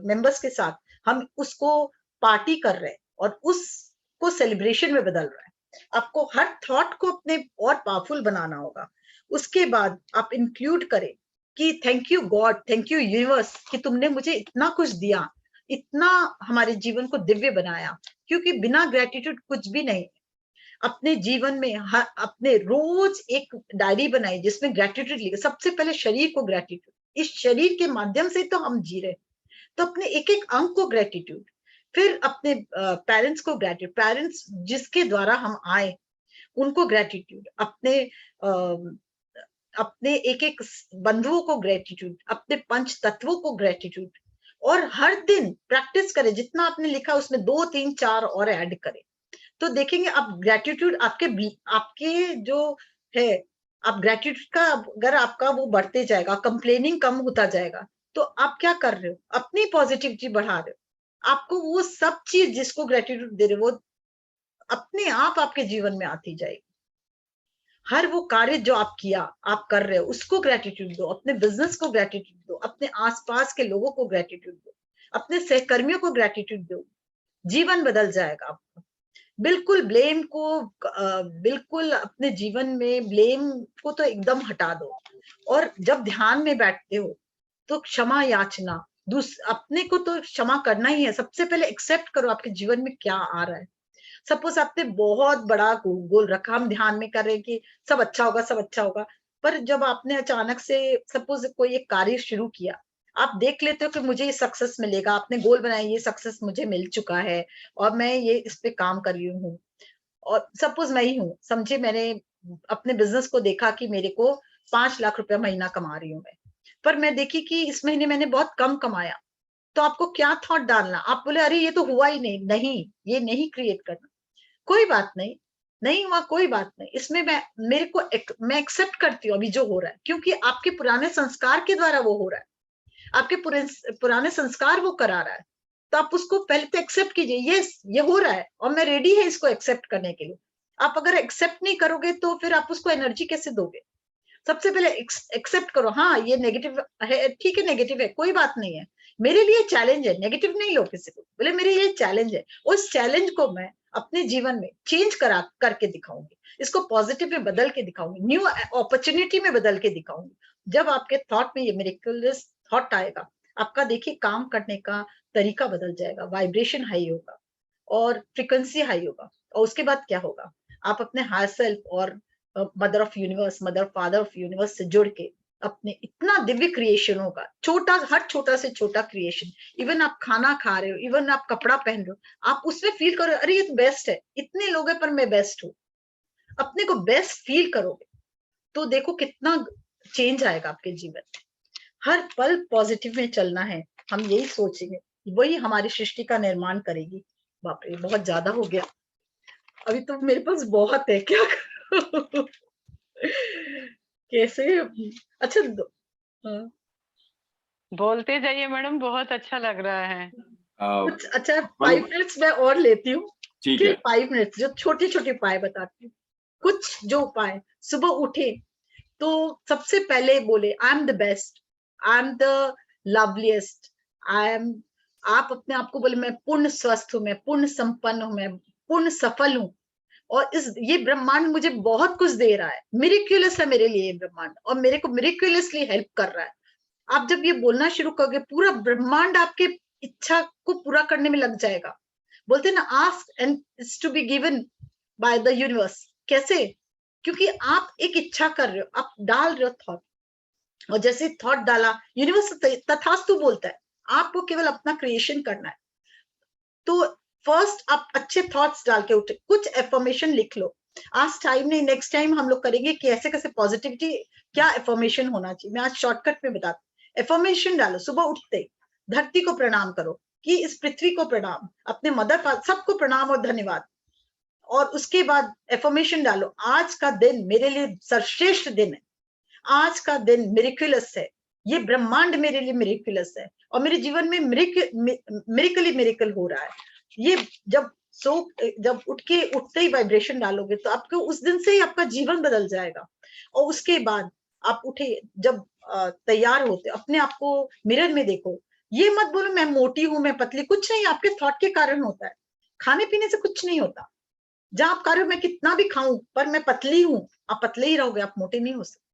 मेंबर्स के साथ हम उसको पार्टी कर रहे हैं, और उसको सेलिब्रेशन में बदल रहा है। आपको हर थॉट को अपने और पावरफुल बनाना होगा। उसके बाद आप इंक्लूड करें कि thank you God, thank you universe कि तुमने मुझे इतना कुछ दिया, इतना हमारे जीवन को दिव्य बनाया, क्योंकि बिना ग्रेटिट्यूड कुछ भी नहीं। अपने जीवन में अपने रोज एक डायरी बनाई जिसमें ग्रेटिट्यूड लिखे। सबसे पहले शरीर को ग्रेटिट्यूड, इस शरीर के माध्यम से तो हम जी रहे, तो अपने एक एक अंग को ग्रेटिट्यूड। फिर अपने पेरेंट्स को ग्रेटिट्यूड, पेरेंट्स जिसके द्वारा हम आए उनको ग्रेटिट्यूड, अपने एक एक बंधुओं को ग्रेटिट्यूड, अपने पंच तत्वों को ग्रेटिट्यूड। और हर दिन प्रैक्टिस करें, जितना आपने लिखा उसमें 2 3 4 और ऐड करें, तो देखेंगे आप ग्रेटिट्यूड आपके जो है, आप ग्रेटिट्यूड का अगर आपका वो बढ़ते जाएगा, कंप्लेनिंग कम होता जाएगा, तो आप क्या कर रहे हो, अपनी पॉजिटिविटी बढ़ा रहे हो। आपको वो सब चीज जिसको ग्रेटिट्यूड दे रहे हो, वो अपने आप आपके जीवन में आती जाएगी। हर वो कार्य जो आप कर रहे हो उसको ग्रेटिट्यूड दो, अपने बिजनेस को ग्रेटिट्यूड दो, अपने आसपास के लोगों को ग्रेटिट्यूड दो, अपने सहकर्मियों को ग्रेटिट्यूड दो। जीवन बदल जाएगा आपका। बिल्कुल ब्लेम को बिल्कुल अपने जीवन में ब्लेम को तो एकदम हटा दो। और जब ध्यान में बैठते हो तो क्षमा याचना, अपने को तो क्षमा करना ही है। सबसे पहले एक्सेप्ट करो आपके जीवन में क्या आ रहा है। सपोज आपने बहुत बड़ा गोल रखा, हम ध्यान में कर रहे हैं कि सब अच्छा होगा, सब अच्छा होगा, पर जब आपने अचानक से सपोज कोई एक कार्य शुरू किया, आप देख लेते हो कि मुझे ये सक्सेस मिलेगा, आपने गोल बनाया, ये सक्सेस मुझे मिल चुका है और मैं ये इस पे काम कर रही हूँ। और सपोज मैं ही हूँ, समझे मैंने अपने बिजनेस को देखा कि मेरे को 5 लाख रुपया महीना कमा रही हूँ मैं, पर मैं देखी कि इस महीने मैंने बहुत कम कमाया। तो आपको क्या थॉट डालना, आप बोले अरे ये तो हुआ ही नहीं, नहीं ये नहीं क्रिएट करना। कोई बात नहीं, नहीं हुआ कोई बात नहीं, इसमें मैं एक्सेप्ट करती हूँ अभी जो हो रहा है, क्योंकि आपके पुराने संस्कार के द्वारा वो हो रहा है, आपके पुराने संस्कार वो करा रहा है। तो आप उसको पहले तो एक्सेप्ट कीजिए, ये हो रहा है और मैं रेडी है इसको एक्सेप्ट करने के लिए। आप अगर एक्सेप्ट नहीं करोगे तो फिर आप उसको एनर्जी कैसे दोगे। सबसे पहले एक्सेप्ट करो, हाँ ये नेगेटिव है, ठीक है नेगेटिव है, कोई बात नहीं है, मेरे लिए चैलेंज है। नेगेटिव नहीं लो किसी को, बोले मेरे ये चैलेंज है, उस चैलेंज को मैं अपने जीवन में चेंज करके दिखाऊंगी, इसको पॉजिटिव में बदल के दिखाऊंगी, न्यू अपॉर्चुनिटी में बदल के दिखाऊंगी। जब आपके थॉट में ये मिरेकलस थॉट आएगा, आपका देखिए काम करने का तरीका बदल जाएगा, वाइब्रेशन हाई होगा और फ्रीक्वेंसी हाई होगा। और उसके बाद क्या होगा, आप अपने हायर सेल्फ और mother of universe, mother father of universe से जुड़ के अपने इतना दिव्य क्रिएशन होगा, छोटा, हर छोटा से छोटा क्रिएशन, इवन आप खाना खा रहे हो, इवन आप कपड़ा पहन रहे हो, आप उसमें फील करो, अरे ये तो बेस्ट है, इतने लोग हैं पर मैं बेस्ट हूँ, अपने को बेस्ट फील करोगे तो देखो कितना चेंज आएगा आपके जीवन में। हर पल पॉजिटिव में चलना है, हम यही सोचेंगे, वही हमारी सृष्टि का निर्माण करेगी। बाप रे बहुत ज्यादा हो गया, अभी तो मेरे पास बहुत है, क्या करूं? कैसे? अच्छा हाँ, बोलते जाइए मैडम, बहुत अच्छा लग रहा है। कुछ अच्छा well, 5 मिनट्स मैं और लेती हूँ, ठीक फिर है। 5 मिनट्स जो छोटे छोटे उपाय बताती हूँ। कुछ जो उपाय, सुबह उठे तो सबसे पहले बोले I am the best, I am the loveliest, I am, आप अपने आप को बोले मैं पूर्ण स्वस्थ हूँ, मैं पूर्ण संपन्न हूँ, मैं पूर्ण सफल हूँ, और इस ये ब्रह्मांड मुझे बहुत कुछ दे रहा है, मिरेक्युलस है मेरे लिए ये ब्रह्मांड, और मेरे को मिरेक्युलसली हेल्प कर रहा है। आप जब ये बोलना शुरू करोगे, पूरा ब्रह्मांड आपके इच्छा को पूरा करने में लग जाएगा। बोलते ना, ask and it's to be given by the universe. कैसे? क्योंकि आप एक इच्छा कर रहे हो, आप डाल रहे हो थॉट, और जैसे थॉट डाला, यूनिवर्स तथास्तु बोलता है, आपको केवल अपना क्रिएशन करना है। तो फर्स्ट आप अच्छे थॉट्स डाल के उठे, कुछ एफर्मेशन लिख लो। आज टाइम नहीं, नेक्स्ट टाइम हम लोग करेंगे कि ऐसे कैसे पॉजिटिविटी, क्या एफर्मेशन होना चाहिए, मैं आज शॉर्टकट में बताती हूँ। एफर्मेशन डालो, सुबह उठते धरती को प्रणाम करो, कि इस पृथ्वी को प्रणाम, अपने मदर फादर सबको प्रणाम और धन्यवाद। और उसके बाद एफर्मेशन डालो, आज का दिन मेरे लिए सर्वश्रेष्ठ दिन है, आज का दिन मिरेक्युलस है, ये ब्रह्मांड मेरे लिए मिरेक्युलस है, और मेरे जीवन में मिरेकल ही मिरेकल हो रहा है। ये जब जब उठते ही वाइब्रेशन डालोगे तो आपको उस दिन से ही आपका जीवन बदल जाएगा। और उसके बाद आप उठे, जब तैयार होते अपने आप को मिरर में देखो, ये मत बोलो मैं मोटी हूं, मैं पतली, कुछ नहीं, आपके थॉट के कारण होता है, खाने पीने से कुछ नहीं होता। जहां आप कह रहे हो मैं कितना भी खाऊं पर मैं पतली हूं, आप पतले ही रहोगे, आप मोटे नहीं हो सकते।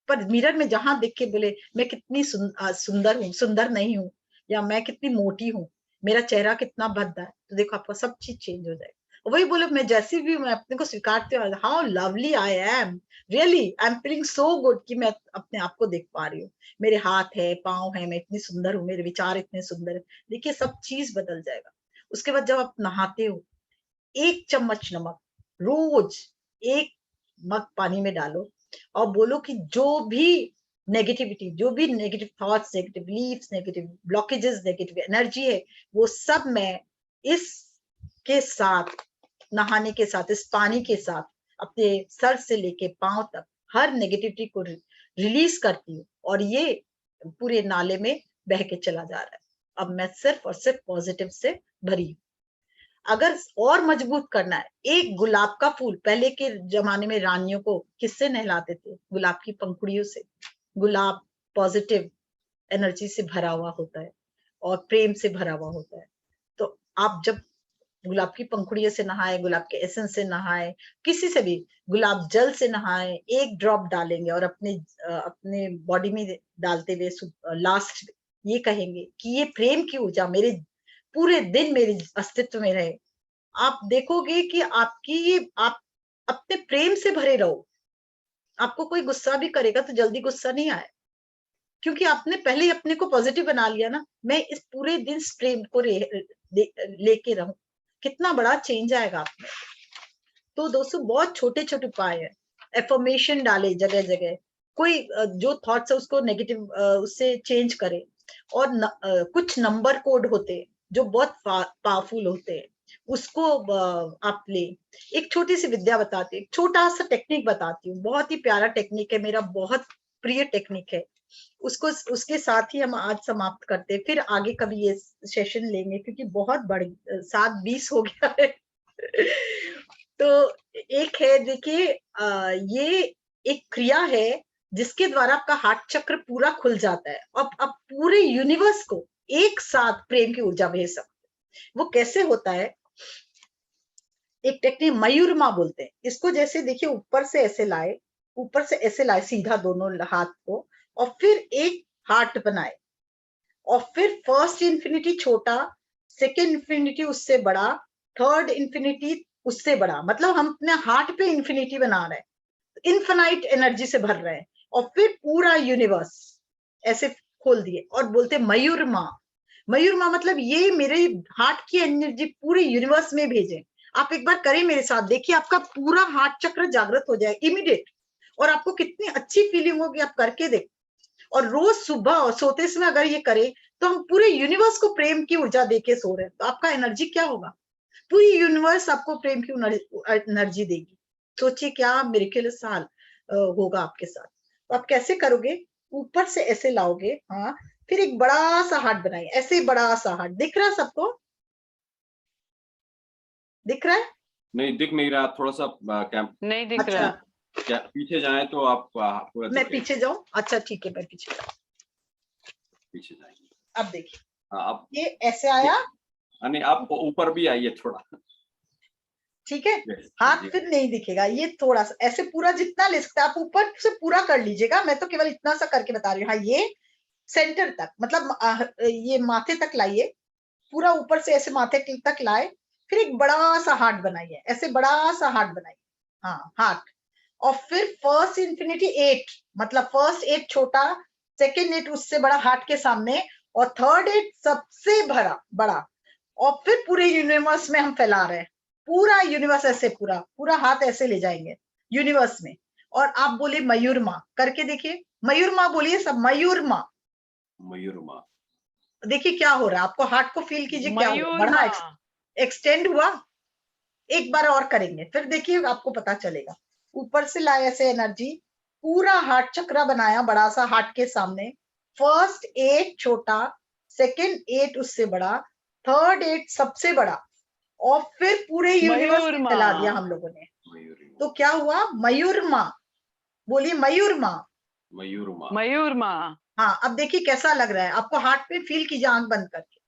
पर मिरर में जहां देख के बोले मैं कितनी सुंदर हूँ, सुंदर नहीं हूँ, या मैं कितनी मोटी हूँ, मेरा चेहरा कितना भद्दा है, तो देखो आपका सब चीज चेंज हो जाएगा। वही बोले मैं जैसी भी, मैं अपने को स्वीकारती हूँ, how lovely I am, really I am feeling so good, कि मैं अपने आप को देख पा रही हूँ, मेरे हाथ है, पाँव है, मैं इतनी सुंदर हूँ, मेरे विचार इतने सुंदर है। देखिए सब चीज बदल जाएगा। उसके बाद जब आप नहाते हो, 1 चम्मच नमक रोज 1 मग पानी में डालो, और बोलो कि जो भी नेगेटिविटी, जो भी negative thoughts, negative beliefs, negative blockages, negative energy है, वो सब मैं इस के साथ, नहाने के साथ, इस पानी के साथ अपने सर से लेके पांव तक हर नेगेटिविटी को रिलीज करती हूँ, और ये पूरे नाले में बह के चला जा रहा है। अब मैं सिर्फ और सिर्फ पॉजिटिव से भरी हूँ। अगर और मजबूत करना है, एक गुलाब का फूल, पहले के जमाने में रानियों को किससे नहलाते थे? गुलाब की पंखुड़ियों से। गुलाब पॉजिटिव एनर्जी से भरा हुआ होता है और प्रेम से भरा हुआ होता है। तो आप जब गुलाब की पंखुड़ियों से नहाए, गुलाब के एसेंस से नहाए, किसी से भी गुलाब जल से नहाए, 1 ड्रॉप डालेंगे और अपने बॉडी में डालते हुए लास्ट ये कहेंगे कि ये प्रेम की ऊर्जा मेरे पूरे दिन मेरे अस्तित्व में रहे। आप देखोगे कि आप अपने प्रेम से भरे रहो। आपको कोई गुस्सा भी करेगा तो जल्दी गुस्सा नहीं आए, क्योंकि आपने पहले ही अपने को पॉजिटिव बना लिया ना, मैं इस पूरे दिन इस प्रेम को लेके रहूं, कितना बड़ा चेंज आएगा आप में। तो दोस्तों बहुत छोटे-छोटे उपाय हैं। एफर्मेशन डाले जगह-जगह, कोई जो थॉट्स है उसको नेगेटिव उससे चेंज करे, और कुछ नंबर कोड होते हैं जो बहुत पावरफुल होते हैं, उसको आप ले। एक छोटी सी विद्या बताती हूँ, एक छोटा सा टेक्निक बताती हूँ, बहुत ही प्यारा टेक्निक है, मेरा बहुत प्रिय टेक्निक है। उसको उसके साथ ही हम आज समाप्त करते हैं, फिर आगे कभी ये सेशन लेंगे, क्योंकि बहुत बड़ी 7:20 हो गया है। तो एक है, देखिए ये एक क्रिया है जिसके द्वारा आपका हार्ट चक्र पूरा खुल जाता है, और आप पूरे यूनिवर्स को एक साथ प्रेम की ऊर्जा भेज सकते हैं। वो कैसे होता है? एक टेक्निक मयूरमा बोलते हैं इसको। जैसे देखिए ऊपर से ऐसे लाए, ऊपर से ऐसे लाए सीधा दोनों हाथ को, और फिर एक हार्ट बनाए, और फिर फर्स्ट इन्फिनिटी छोटा, सेकेंड इन्फिनिटी उससे बड़ा, थर्ड इन्फिनिटी उससे बड़ा, मतलब हम अपने हार्ट पे इन्फिनिटी बना रहे हैं, इन्फिनाइट एनर्जी से भर रहे हैं, और फिर पूरा यूनिवर्स ऐसे खोल दिए और बोलते मयूर माँ। मयूर माँ मतलब ये मेरे हार्ट की एनर्जी पूरे यूनिवर्स में भेजे। आप एक बार करें मेरे साथ, देखिए आपका पूरा हार्ट चक्र जागृत हो जाए इमीडिएट, और आपको कितनी अच्छी फीलिंग होगी, आप करके देख। और रोज सुबह और सोते समय अगर ये करे तो हम पूरे यूनिवर्स को प्रेम की ऊर्जा देके सो रहे हैं, तो आपका एनर्जी क्या होगा, पूरी यूनिवर्स आपको प्रेम की एनर्जी देगी। सोचिए क्या मिरेकल हाल होगा आपके साथ। तो आप कैसे करोगे, ऊपर से ऐसे लाओगे, हाँ, फिर एक बड़ा सा हार्ट बनाइए, ऐसे बड़ा सा हार्ट। दिख रहा है सबको, दिख रहा है? नहीं दिख नहीं रहा, थोड़ा सा नहीं दिख अच्छा, रहा। क्या पीछे जाए तो आप पूरा मैं दिखेगा। पीछे जाऊं? अच्छा ठीक है, मैं पीछे जाऊं। पीछे जाएंगे। अब देखिए, हाँ आप ये ऐसे आया, नहीं, आप ऊपर भी आइए थोड़ा। ठीक है। Yes, हाथ जी। फिर नहीं दिखेगा, ये थोड़ा सा ऐसे पूरा जितना ले सकते हैं आप, ऊपर से पूरा कर लीजिएगा, मैं तो केवल इतना सा करके बता रही हूँ। हाँ, ये सेंटर तक, मतलब ये माथे तक लाइए, पूरा ऊपर से ऐसे माथे तक लाए, फिर एक बड़ा सा हार्ट बनाइए, ऐसे बड़ा सा हार्ट बनाइए, हाँ हार्ट। और फिर फर्स्ट इन्फिनिटी 8, मतलब फर्स्ट 8 छोटा, सेकेंड 8 उससे बड़ा हार्ट के सामने, और थर्ड 8 सबसे बड़ा बड़ा, और फिर पूरे यूनिवर्स में हम फैला रहे हैं, पूरा यूनिवर्स ऐसे, पूरा पूरा हाथ ऐसे ले जाएंगे यूनिवर्स में। और आप बोले मयूर माँ, करके देखिए, मयूर माँ बोलिए सब, मयूर माँ। मयूर माँ। देखिए क्या हो रहा है, आपको हार्ट को फील कीजिए, क्या हो रहा है, मयूर बढ़ा, माँ। एक्सटेंड हुआ। एक बार और करेंगे, फिर देखिए आपको पता चलेगा। ऊपर से लाए ऐसे एनर्जी, पूरा हार्ट चक्रा बनाया बड़ा सा हार्ट के सामने, फर्स्ट 8 छोटा, सेकेंड 8 उससे बड़ा, थर्ड 8 सबसे बड़ा, और फिर पूरे यूनिवर्स मयूर में फैला दिया माँ। हम लोगों ने। मयूरी तो माँ। क्या हुआ, मयूर माँ। बोलिए मयूर माँ। मयूर माँ। मयूर माँ। हाँ, अब देखिए कैसा लग रहा है आपको, हार्ट पे फील कीजिए आंख बंद करके।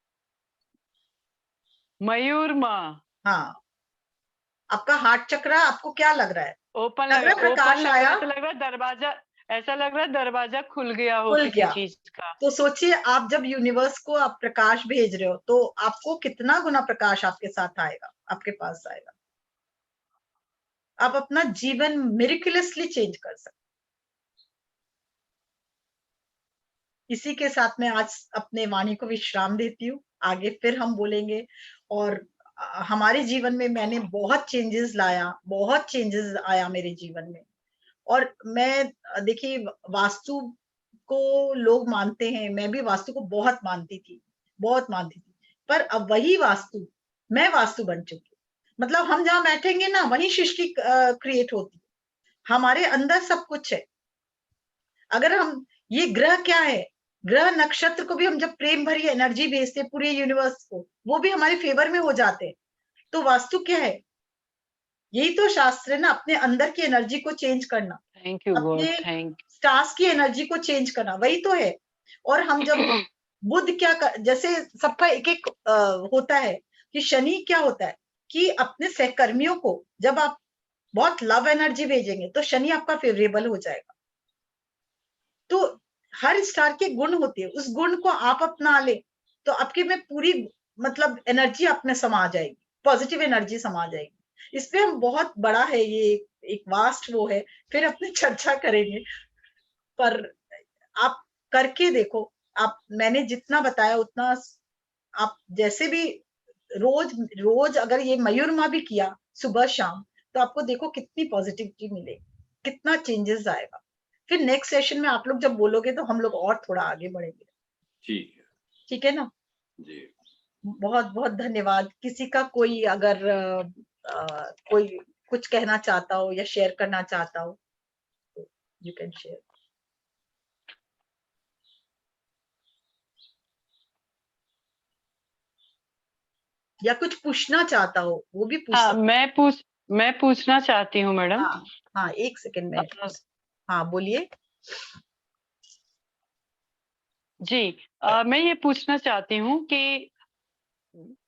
मयूर माँ। हाँ, आपका हार्ट चक्रा आपको क्या लग रहा है, ओपन लग लग रहा है ओपन प्रकाश लग रहा आया, है, ऐसा लग रहा है दरवाजा, ऐसा लग रहा है दरवाजा खुल गया हो खुल किसी गया। चीज का। तो सोचिए आप जब यूनिवर्स को आप प्रकाश भेज रहे हो, तो आपको कितना गुना प्रकाश आपके साथ आएगा, आपके पास आएगा। आप अपना जीवन मिरेकलसली चेंज कर सकते। इसी के साथ मैं आज अपने वाणी को विश्राम देती हूँ, आगे फिर हम बोलेंगे। और हमारे जीवन में मैंने बहुत चेंजेस लाया, बहुत चेंजेस आया मेरे जीवन में। और मैं देखिए, वास्तु को लोग मानते हैं, मैं भी वास्तु को बहुत मानती थी, बहुत मानती थी। पर अब वही वास्तु, मैं वास्तु बन चुकी। मतलब हम जहाँ बैठेंगे ना, वही सृष्टि क्रिएट होती है। हमारे अंदर सब कुछ है। अगर हम, ये ग्रह क्या है, ग्रह नक्षत्र को भी हम जब प्रेम भरी एनर्जी भेजते हैं पूरे यूनिवर्स को, वो भी हमारे फेवर में हो जाते हैं। तो वास्तु क्या है, यही तो शास्त्र है ना, अपने अंदर की एनर्जी को चेंज करना, थैंक यू गॉड, अपने थैंक। स्टार्स की एनर्जी को चेंज करना, वही तो है। और हम जब बुध क्या कर, जैसे सबका एक एक होता है कि शनि क्या होता है, कि अपने सहकर्मियों को जब आप बहुत लव एनर्जी भेजेंगे तो शनि आपका फेवरेबल हो जाएगा। तो हर स्टार के गुण होते हैं, उस गुण को आप अपना ले तो आपके में पूरी, मतलब एनर्जी आप में समा जाएगी, पॉजिटिव एनर्जी समा जाएगी। इस पे हम बहुत बड़ा है ये, एक वास्ट वो है, फिर अपनी चर्चा करेंगे। पर आप करके देखो, आप, मैंने जितना बताया उतना आप जैसे भी रोज रोज अगर ये मयूरमा भी किया सुबह शाम, तो आपको देखो कितनी पॉजिटिविटी मिलेगी, कितना चेंजेस आएगा। फिर नेक्स्ट सेशन में आप लोग जब बोलोगे तो हम लोग और थोड़ा आगे बढ़ेंगे। ठीक है ठीक है ना? जी। बहुत बहुत धन्यवाद। किसी का कोई अगर कोई कुछ कहना चाहता हो या शेयर करना चाहता हो, यू कैन शेयर। या कुछ पूछना चाहता हो वो भी पूछ हाँ, सकते। मैं पूछना चाहती हूँ मैडम। हाँ हाँ, एक सेकंड में। हाँ बोलिए। जी, मैं ये पूछना चाहती हूँ कि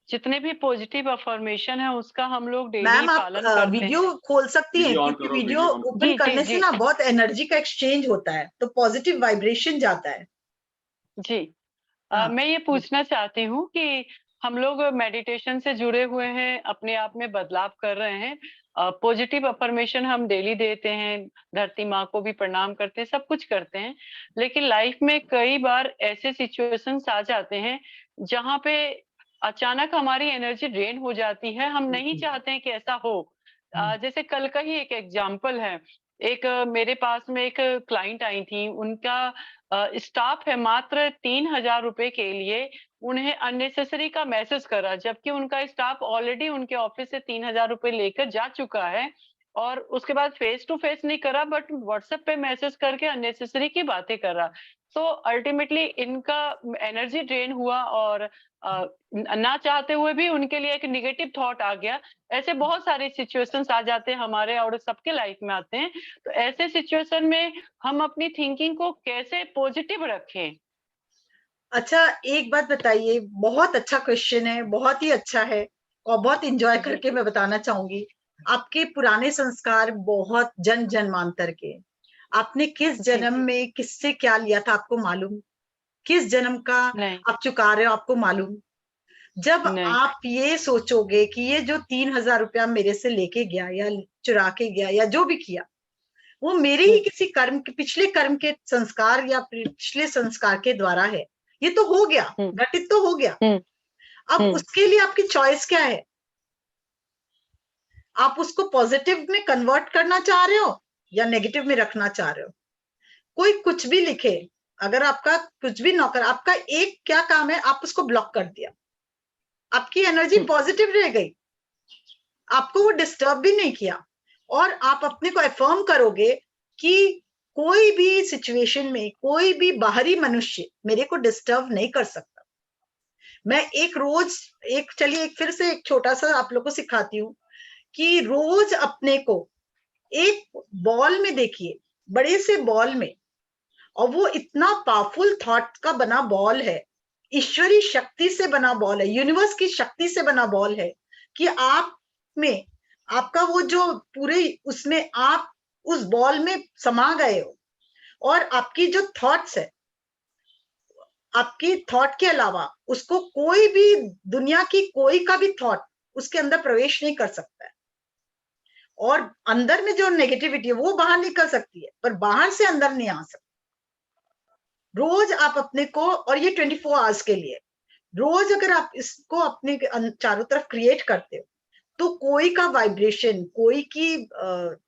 जितने भी पॉजिटिव अफर्मेशन है उसका हम लोग डेली मैम आप पालन करते हैं। वीडियो खोल सकती हैं, वीडियो ऑन क्योंकि करो, वीडियो वीडियो ऑन करो। ओपन जी, करने जी, से ना बहुत एनर्जी का एक्सचेंज होता है, तो पॉजिटिव वाइब्रेशन जाता है। जी। हाँ, मैं ये पूछना चाहती हूँ कि हम लोग मेडिटेशन से जुड़े हुए हैं, अपने आप में बदलाव कर रहे हैं, पॉजिटिव अफर्मेशन हम डेली देते हैं, धरती माँ को भी प्रणाम करते हैं, सब कुछ करते हैं, लेकिन लाइफ में कई बार ऐसे सिचुएशंस आ जाते हैं जहाँ पे अचानक हमारी एनर्जी ड्रेन हो जाती है, हम नहीं बिल्कुल। चाहते हैं कि ऐसा हो। जैसे कल का ही एक एग्जाम्पल है, एक मेरे पास में एक क्लाइंट आई थी, उनका स्टाफ है मात्र 3,000 रुपए के लिए उन्हें अननेसेसरी का मैसेज करा, जबकि उनका स्टाफ ऑलरेडी उनके ऑफिस से 3,000 रुपए लेकर जा चुका है, और उसके बाद फेस टू फेस नहीं करा बट व्हाट्सएप पे मैसेज करके अननेसेसरी की बातें कर रहा। तो अल्टीमेटली इनका एनर्जी ड्रेन हुआ, और ना चाहते हुए भी उनके लिए एक नेगेटिव थॉट आ गया। ऐसे बहुत सारे सिचुएशंस आ जाते हैं हमारे, और सबके लाइफ में आते हैं। तो ऐसे सिचुएशन में हम अपनी थिंकिंग को कैसे पॉजिटिव रखें? अच्छा, एक बात बताइए, बहुत अच्छा क्वेश्चन है, बहुत ही अच्छा है, और बहुत एंजॉय जी। करके मैं बताना चाहूंगी। आपके पुराने संस्कार बहुत जन जन्मांतर के, आपने किस जी, जन्म में किससे क्या लिया था आपको मालूम? किस जन्म का नहीं, आप चुका रहे हो आपको मालूम? जब नहीं। आप ये सोचोगे कि ये जो 3,000 रुपया मेरे से लेके गया या चुरा के गया या जो भी किया, वो मेरे ही किसी कर्म के, पिछले कर्म के संस्कार या पिछले संस्कार के द्वारा है, ये तो हो गया, हुँ, घटित तो हो गया। हुँ, अब हुँ, उसके लिए आपकी चॉइस क्या है? आप उसको पॉजिटिव में कन्वर्ट करना चाह रहे हो या नेगेटिव में रखना चाह रहे हो? कोई कुछ भी लिखे, अगर आपका कुछ भी नौकर, आपका एक क्या काम है, आप उसको ब्लॉक कर दिया, आपकी एनर्जी हुँ, पॉजिटिव रह गई, आपको वो डिस्टर्ब भी नहीं किया, और आप अपने को अफर्म करोगे कि कोई भी सिचुएशन में कोई भी बाहरी मनुष्य मेरे को डिस्टर्ब नहीं कर सकता। मैं एक रोज, एक चलिए एक फिर से एक छोटा सा आप लोग को सिखाती हूँ कि रोज अपने को एक बॉल में देखिए, बड़े से बॉल में, और वो इतना पावरफुल थॉट का बना बॉल है, ईश्वरी शक्ति से बना बॉल है, यूनिवर्स की शक्ति से बना बॉल है, कि आप में, आपका वो जो पूरे उसमें आप उस बॉल में समा गए हो, और आपकी जो थॉट्स है, आपकी थॉट के अलावा उसको कोई भी, दुनिया की कोई का भी थॉट उसके अंदर प्रवेश नहीं कर सकता है, और अंदर में जो नेगेटिविटी है वो बाहर निकल सकती है, पर बाहर से अंदर नहीं आ सकती। रोज आप अपने को, और ये 24 आवर्स के लिए, रोज अगर आप इसको अपने चारों तरफ क्रिएट करते हो, तो कोई का वाइब्रेशन, कोई की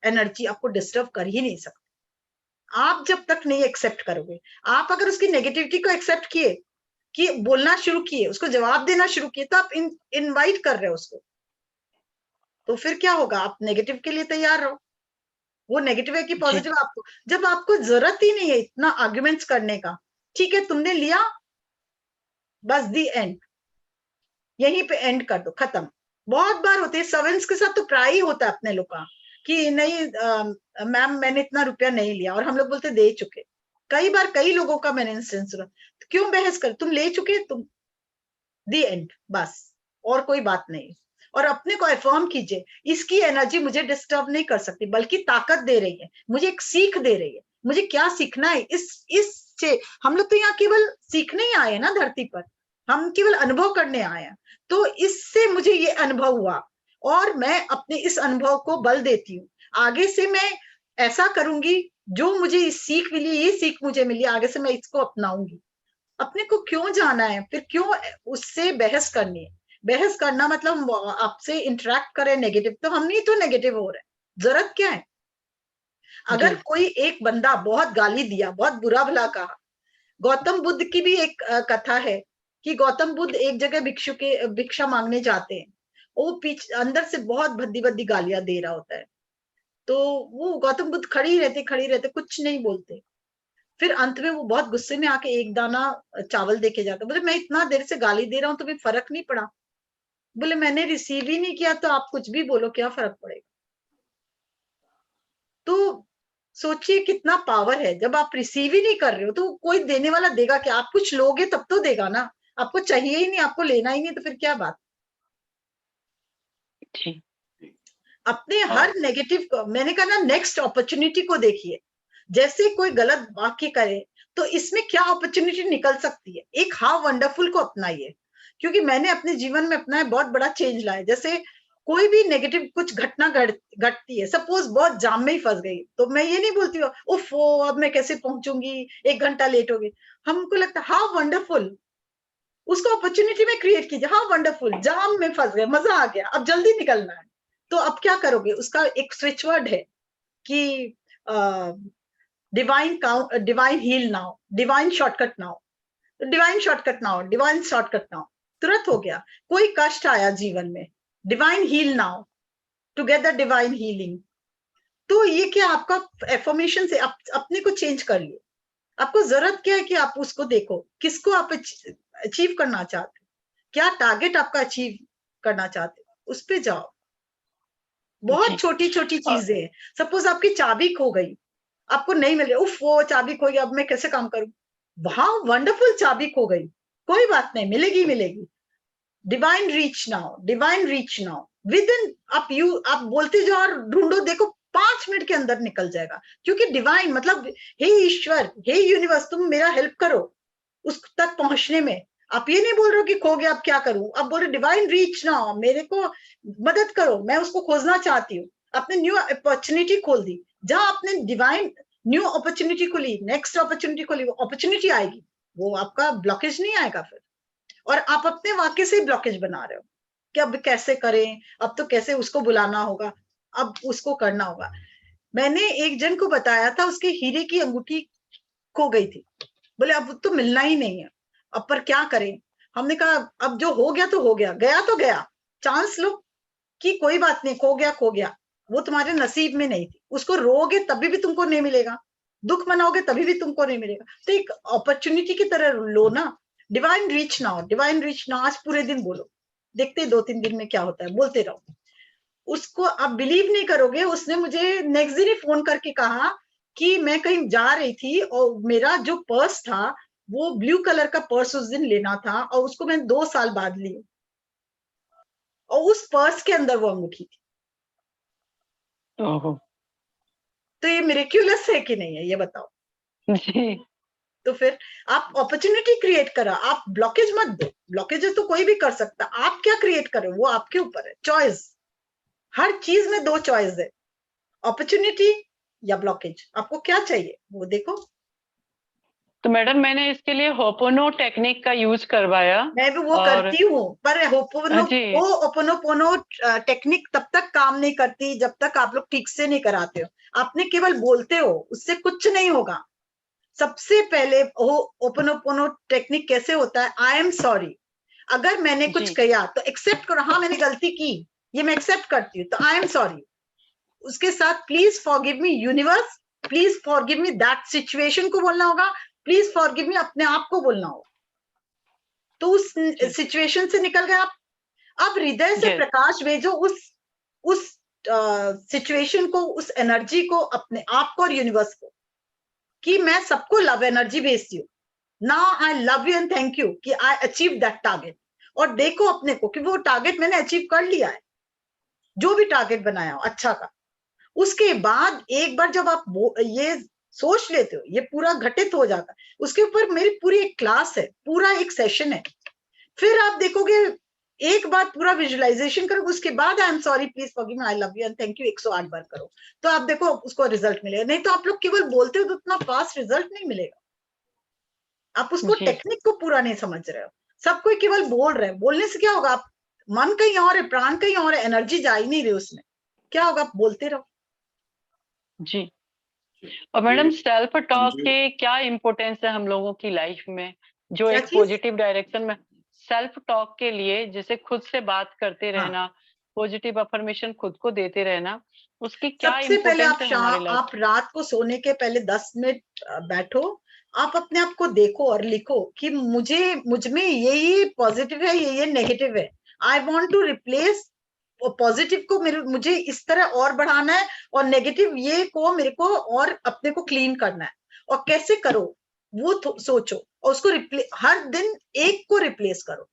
एनर्जी आपको डिस्टर्ब कर ही नहीं सकती। आप जब तक नहीं एक्सेप्ट करोगे, आप अगर उसकी नेगेटिविटी को एक्सेप्ट किए, कि बोलना शुरू किए, उसको जवाब देना शुरू किए, तो आप इनवाइट कर रहे हो उसको, तो फिर क्या होगा? आप नेगेटिव के लिए तैयार रहो, वो नेगेटिव है कि जी, पॉजिटिव। आपको जब आपको जरूरत ही नहीं है इतना आर्ग्यूमेंट्स करने का, ठीक है, तुमने लिया, बस दी एंड, यहीं पे एंड कर दो, खत्म। बहुत बार होते हैं सर्वेंट्स के साथ, तो प्राय ही होता है अपने लोग का कि नहीं मैम मैंने इतना रुपया नहीं लिया, और हम लोग बोलते दे चुके। कई बार कई लोगों का मैंने इंस्टेंस सुना, तो क्यों बहस कर, तुम ले चुके, तुम दी एंड, बस, और कोई बात नहीं। और अपने को अफर्म कीजिए, इसकी एनर्जी मुझे डिस्टर्ब नहीं कर सकती, बल्कि ताकत दे रही है, मुझे एक सीख दे रही है, मुझे क्या सीखना है इस से। हम लोग तो यहाँ केवल सीखने ही आए ना धरती पर, हम केवल अनुभव करने आए हैं, तो इससे मुझे ये अनुभव हुआ, और मैं अपने इस अनुभव को बल देती हूँ। आगे से मैं ऐसा करूंगी, जो मुझे इस सीख मिली, ये सीख मुझे मिली, आगे से मैं इसको अपनाऊंगी। अपने को क्यों जाना है, फिर क्यों उससे बहस करनी है? बहस करना मतलब आपसे इंटरेक्ट करे नेगेटिव, तो हम नहीं तो नेगेटिव हो रहे, जरूरत क्या है? अगर जी, कोई एक बंदा बहुत गाली दिया, बहुत बुरा भला कहा, गौतम बुद्ध की भी एक कथा है कि गौतम बुद्ध एक जगह भिक्षा मांगने जाते हैं, वो पीछे अंदर से बहुत भद्दी भद्दी गालियां दे रहा होता है, तो वो गौतम बुद्ध खड़ी रहते कुछ नहीं बोलते। फिर अंत में वो बहुत गुस्से में आके एक दाना चावल देके जाता, बोले मैं इतना देर से गाली दे रहा हूँ, तुम्हें फर्क नहीं पड़ा? बोले मैंने रिसीव ही नहीं किया, तो आप कुछ भी बोलो, क्या फर्क पड़ेगा? तो सोचिए कितना पावर है, जब आप रिसीव ही नहीं कर रहे हो, तो कोई देने वाला देगा क्या? आप कुछ लोगे तब तो देगा ना, आपको चाहिए ही नहीं, आपको लेना ही नहीं, तो फिर क्या बात? जी, अपने हाँ। हर नेगेटिव को, मैंने कहा ना, नेक्स्ट अपॉर्चुनिटी को देखिए। जैसे कोई गलत वाक्य करे तो इसमें क्या अपॉर्चुनिटी निकल सकती है, एक हाउ वंडरफुल को अपनाइए। क्योंकि मैंने अपने जीवन में अपना बहुत बड़ा चेंज लाया। जैसे कोई भी नेगेटिव कुछ घटना घटती है, सपोज बहुत जाम में ही फंस गई, तो मैं ये नहीं बोलती हूँ उफ अब मैं कैसे पहुंचूंगी, 1 घंटा लेट हो गई। हमको लगता है हाउ वंडरफुल, उसको अपॉर्चुनिटी में क्रिएट कीजिए। हाँ वंडरफुल, जाम में फंस गए, मजा आ गया, अब जल्दी निकलना है। तो अब क्या करोगे, उसका एक स्विच वर्ड है कि divine heal now, divine shortcut now, divine shortcut now, divine shortcut now, तुरंत हो गया। कोई कष्ट आया जीवन में, divine heal now, together divine healing. तो ये क्या आपका एफर्मेशन से अपने को चेंज कर लिए। आपको जरूरत क्या है कि आप उसको देखो, किसको आप अचीव करना चाहते हो, क्या टारगेट आपका अचीव करना चाहते हो, उस पे जाओ। बहुत जी। छोटी छोटी चीजें हैं। सपोज आपकी चाबी खो गई, आपको नहीं मिल रही, उफ वो चाबी खो गई, अब मैं कैसे काम करूं। वहां वंडरफुल, चाबी खो गई, कोई बात नहीं, मिलेगी मिलेगी। Divine reach now, divine reach now, with in आप बोलते जाओ और ढूंढो, देखो 5 मिनट के अंदर निकल जाएगा। क्योंकि डिवाइन मतलब हे ईश्वर, हे यूनिवर्स, तुम मेरा हेल्प करो उस तक पहुंचने में। आप ये नहीं बोल रहे हो कि खो गया अब क्या करूं, आप बोल रहे डिवाइन रीच नाउ, मेरे को मदद करो, मैं उसको खोजना चाहती हूँ। आपने न्यू अपॉर्चुनिटी खोल दी, जहां आपने डिवाइन न्यू अपॉर्चुनिटी को ली, नेक्स्ट अपॉर्चुनिटी को ली, वो अपॉर्चुनिटी आएगी, वो आपका ब्लॉकेज नहीं आएगा फिर। और आप अपने वाक्य से ब्लॉकेज बना रहे हो कि अब कैसे करें, अब तो कैसे उसको बुलाना होगा, अब उसको करना होगा। मैंने एक जन को बताया था, उसके हीरे की अंगूठी खो गई थी, बोले अब तो मिलना ही नहीं है, अब पर क्या करें। हमने कहा अब जो हो गया तो हो गया, गया तो गया, चांस लो कि कोई बात नहीं, खो गया खो गया, वो तुम्हारे नसीब में नहीं थी। उसको रोगे तभी भी तुमको नहीं मिलेगा, दुख मनाओगे तभी भी तुमको नहीं मिलेगा। तो एक अपॉर्चुनिटी की तरह लो ना। Divine reach now, divine reach now, आज पूरे दिन बोलो, देखते 2-3 दिन में क्या होता है, बोलते रहो। उसको आप बिलीव नहीं करोगे, उसने मुझे नेक्स्ट दिन ही फोन करके कहा कि मैं कहीं जा रही थी और मेरा जो पर्स था वो ब्लू कलर का पर्स उस दिन लेना था, और उसको मैंने 2 साल बाद ली, और उस पर्स के अंदर वो अंगूठी थी। ओहो। तो ये मिरेक्युलस है कि नहीं है, ये बताओ। जी, तो फिर आप अपॉर्चुनिटी क्रिएट करो, आप ब्लॉकेज मत दो। ब्लॉकेज तो कोई भी कर सकता, आप क्या क्रिएट करो वो आपके ऊपर है। चॉइस, हर चीज में 2 चॉइस है, अपॉर्चुनिटी या ब्लॉकेज। आपको क्या चाहिए वो देखो। तो मैडम मैंने इसके लिए होपोनो टेक्निक का यूज करवाया। मैं भी वो और करती हूँ, पर जी, ओपोनोपोनो टेक्निक तब तक काम नहीं करती जब तक आप लोग ठीक से नहीं कराते हो। आपने केवल बोलते हो, उससे कुछ नहीं होगा। सबसे पहले ओपोनोपोनो टेक्निक कैसे होता है, आई एम सॉरी। अगर मैंने कुछ जी, किया तो एक्सेप्ट करो, हाँ मैंने गलती की, ये मैं एक्सेप्ट करती हूँ, तो आई एम सॉरी। उसके साथ please forgive me universe, please forgive me, that situation को बोलना होगा, प्लीज फॉरगिव मी अपने आप को बोलना होगा। तो उस जी, सिचुएशन से निकल गए आप। अब हृदय से यस, प्रकाश भेजो उस सिचुएशन को, उस एनर्जी को, अपने आप को और यूनिवर्स को, कि मैं सबको लव एनर्जी भेजती हूँ। Now I love you and thank you कि आई अचीव दैट टारगेट। और देखो अपने को कि वो टारगेट मैंने अचीव कर लिया है, जो भी टारगेट बनाया हो अच्छा का। उसके बाद एक बार जब आप ये सोच लेते हो, ये पूरा घटित हो जाता है, उसके ऊपर मेरी पूरी एक क्लास है, पूरा एक सेशन है। फिर आप देखोगे, एक बार पूरा विजुअलाइजेशन करो, उसके बाद I am sorry, please forgive me, I love you and thank you 108 बार करो, तो आप देखो उसको रिजल्ट मिलेगा। नहीं तो आप लोग केवल बोलते हो तो उतना फास्ट रिजल्ट नहीं मिलेगा। आप उसको जी, टेक्निक को पूरा नहीं समझ रहे हो। सब कोई केवल बोल रहे हैं, बोलने से क्या होगा, आप मन कहीं और है, प्राण कहीं और है, एनर्जी जा ही नहीं रही उसमें। क्या होगा, आप बोलते रहो। जी। और मैडम ये सेल्फ टॉक मंजू, के क्या इम्पोर्टेंस है हम लोगों की लाइफ में, जो क्या एक चीज, पॉजिटिव डायरेक्शन में। सेल्फ टॉक के लिए जैसे खुद से बात करते हाँ। रहना, पॉजिटिव अफर्मेशन खुद को देते रहना, उसकी क्या सबसे पहले इम्पोर्टेंस है हमारे लाइफ। आप रात को सोने के पहले 10 मिनट बैठो, आप अपने आप को देखो और लिखो कि मुझ में ये पॉजिटिव है, ये नेगेटिव है। I want to replace positive को, मुझे इस तरह और बढ़ाना है, और नेगेटिव ये को मेरे को और अपने को क्लीन करना है। और कैसे करो वो सोचो, और उसको हर दिन एक को रिप्लेस करो,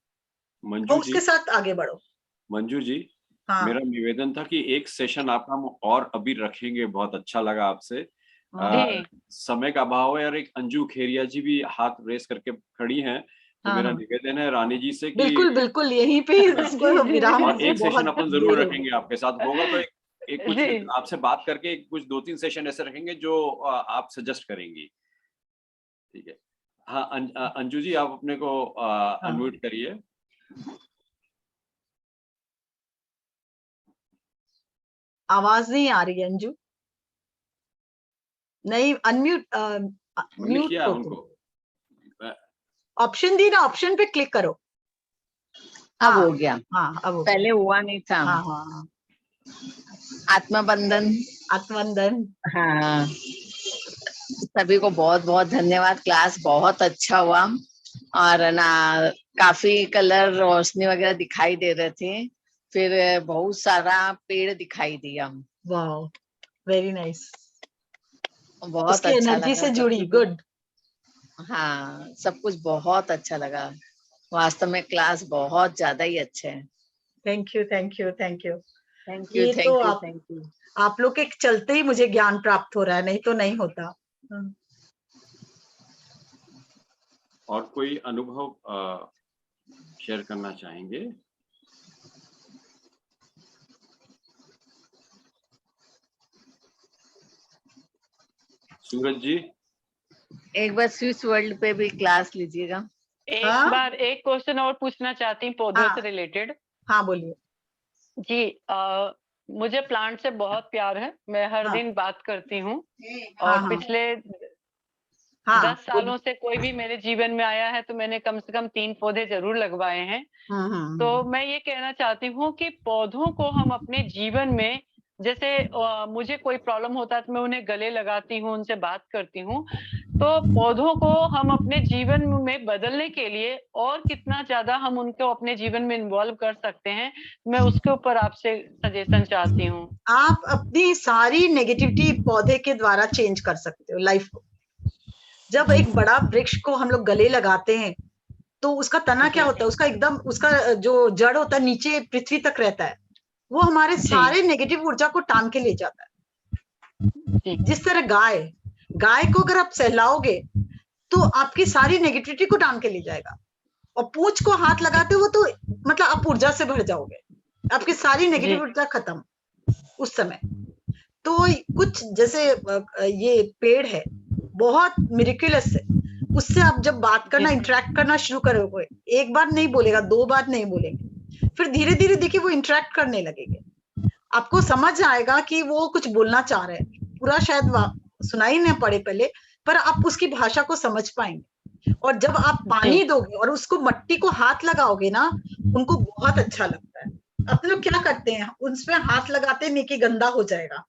मंजू और जी, उसके साथ आगे बढ़ो। मंजू जी, हाँ मेरा निवेदन था कि एक सेशन आपका हम और अभी रखेंगे, बहुत अच्छा लगा आपसे। जी समय का अभाव है और एक अंजू खेरिया जी भी हाथ रेस करके खड़ी हैं, तो हाँ मेरा हाँ निवेदन है रानी जी से कि बिल्कुल बिल्कुल यहीं पे इसको जी जी विराम और दीजिए, एक सेशन बहुत अपन देर जरूर हो रखेंगे गई। आपके साथ, होगा तो एक कुछ जी आपसे बात करके कुछ 2-3 सेशन ऐसे रखेंगे जो आप सजेस्ट करेंगी। ठीक है। हाँ, अंजू जी आप अपने को हाँ अनम्यूट करिए। आवाज नहीं आ रही है अंजू, नहीं अनम्यूट हमने म्यूट किया है को उनको। ऑप्शन दी ना, ऑप्शन पे क्लिक करो। अब हाँ हो गया, हाँ अब हो गया। पहले हुआ नहीं था। हाँ हाँ हाँ आत्मबंधन। आत्मबंधन। हाँ, सभी को बहुत बहुत धन्यवाद। क्लास बहुत अच्छा हुआ और ना काफी कलर रोशनी वगैरह दिखाई दे रहे थे, फिर बहुत सारा पेड़ दिखाई दिया, वाओ वेरी नाइस, बहुत उसकी अच्छा एनर्जी लगा से सब जुड़ी, कुछ। गुड। हाँ, सब कुछ बहुत अच्छा लगा। वास्तव में क्लास बहुत ज्यादा ही अच्छा है। Thank you thank you thank you. Thank you ये तो थैंक यू थैंक यू। आप लोग के चलते ही मुझे ज्ञान प्राप्त हो रहा है, नहीं तो नहीं होता। और कोई अनुभव शेयर करना चाहेंगे? सूरज जी, एक बार स्विस वर्ल्ड पे भी क्लास लीजिएगा। एक हाँ बार एक क्वेश्चन और पूछना चाहती हूँ पौधों हाँ से रिलेटेड। हाँ बोलिए। जी मुझे प्लांट से बहुत प्यार है, मैं हर हाँ दिन बात करती हूँ हाँ और हाँ पिछले हाँ 10 बोलिए। सालों से कोई भी मेरे जीवन में आया है तो मैंने कम से कम 3 पौधे जरूर लगवाए हैं। तो मैं ये कहना चाहती हूँ कि पौधों को हम अपने जीवन में जैसे मुझे कोई प्रॉब्लम होता है तो मैं उन्हें गले लगाती हूँ, उनसे बात करती हूँ। तो पौधों को हम अपने जीवन में बदलने के लिए और कितना ज्यादा हम उनको अपने जीवन में इन्वॉल्व कर सकते हैं, मैं उसके ऊपर आपसे सजेशन चाहती हूँ। आप अपनी सारी नेगेटिविटी पौधे के द्वारा चेंज कर सकते हो लाइफ को। जब एक बड़ा वृक्ष को हम लोग गले लगाते हैं तो उसका तना क्या जी होता है, उसका एकदम उसका जो जड़ होता है नीचे पृथ्वी तक रहता है, वो हमारे जी सारे नेगेटिव ऊर्जा को टान के ले जाता है। जी जिस तरह गाय, गाय को अगर आप सहलाओगे तो आपकी सारी नेगेटिविटी को टान के ले जाएगा, और पूंछ को हाथ लगाते हो तो मतलब आप ऊर्जा से भर जाओगे, आपकी सारी नेगेटिव जी ऊर्जा खत्म उस समय। तो कुछ जैसे ये पेड़ है बहुत मिरेक्युलस है, उससे आप जब बात करना इंटरेक्ट करना शुरू करोगे, एक बार नहीं बोलेगा, 2 बार नहीं बोलेंगे, फिर धीरे धीरे देखिए वो इंटरेक्ट करने लगेंगे, आपको समझ आएगा कि वो कुछ बोलना चाह रहे हैं। पूरा शायद सुनाई ना पड़े पहले, पर आप उसकी भाषा को समझ पाएंगे। और जब आप पानी दोगे और उसको मट्टी को हाथ लगाओगे ना, उनको बहुत अच्छा लगता है। अपने लोग क्या करते हैं, उसमें हाथ लगाते नहीं कि गंदा हो जाएगा,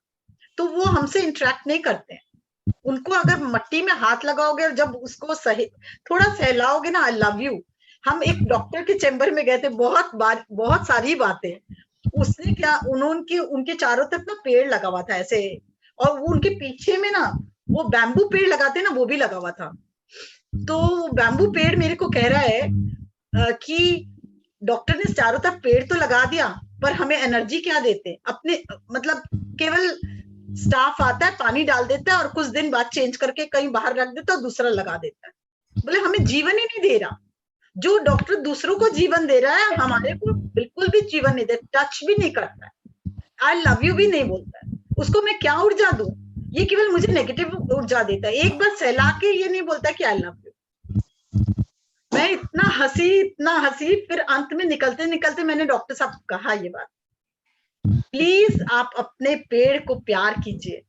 तो वो हमसे इंटरेक्ट नहीं करते हैं। उनको अगर मट्टी में हाथ लगाओगे और जब उसको सही थोड़ा सहलाओगे ना, आई लव यू। हम एक डॉक्टर के चैम्बर में गए थे, बहुत सारी बातें, उसने क्या, उन्होंने उनके चारों तरफ ना पेड़ लगा हुआ था ऐसे, और वो उनके पीछे में ना वो बैम्बू पेड़ लगाते ना, वो भी लगा हुआ था। तो बैम्बू पेड़ मेरे को कह रहा है कि डॉक्टर ने चारों तरफ पेड़ तो लगा दिया, पर हमें एनर्जी क्या देते, अपने मतलब केवल स्टाफ आता है, पानी डाल देता है और कुछ दिन बाद चेंज करके कहीं बाहर रख देता है और दूसरा लगा देता है। बोले हमें जीवन ही नहीं दे रहा। जो डॉक्टर दूसरों को जीवन दे रहा है, हमारे को बिल्कुल भी जीवन नहीं दे, टच भी नहीं करता है, आई लव यू भी नहीं बोलता है। उसको मैं क्या ऊर्जा दूं, ये केवल मुझे नेगेटिव ऊर्जा देता है। एक बार सहला के ये नहीं बोलता कि आई लव यू। मैं इतना हंसी, फिर अंत में निकलते निकलते मैंने डॉक्टर साहब को कहा ये बात, प्लीज आप अपने पेड़ को प्यार कीजिए।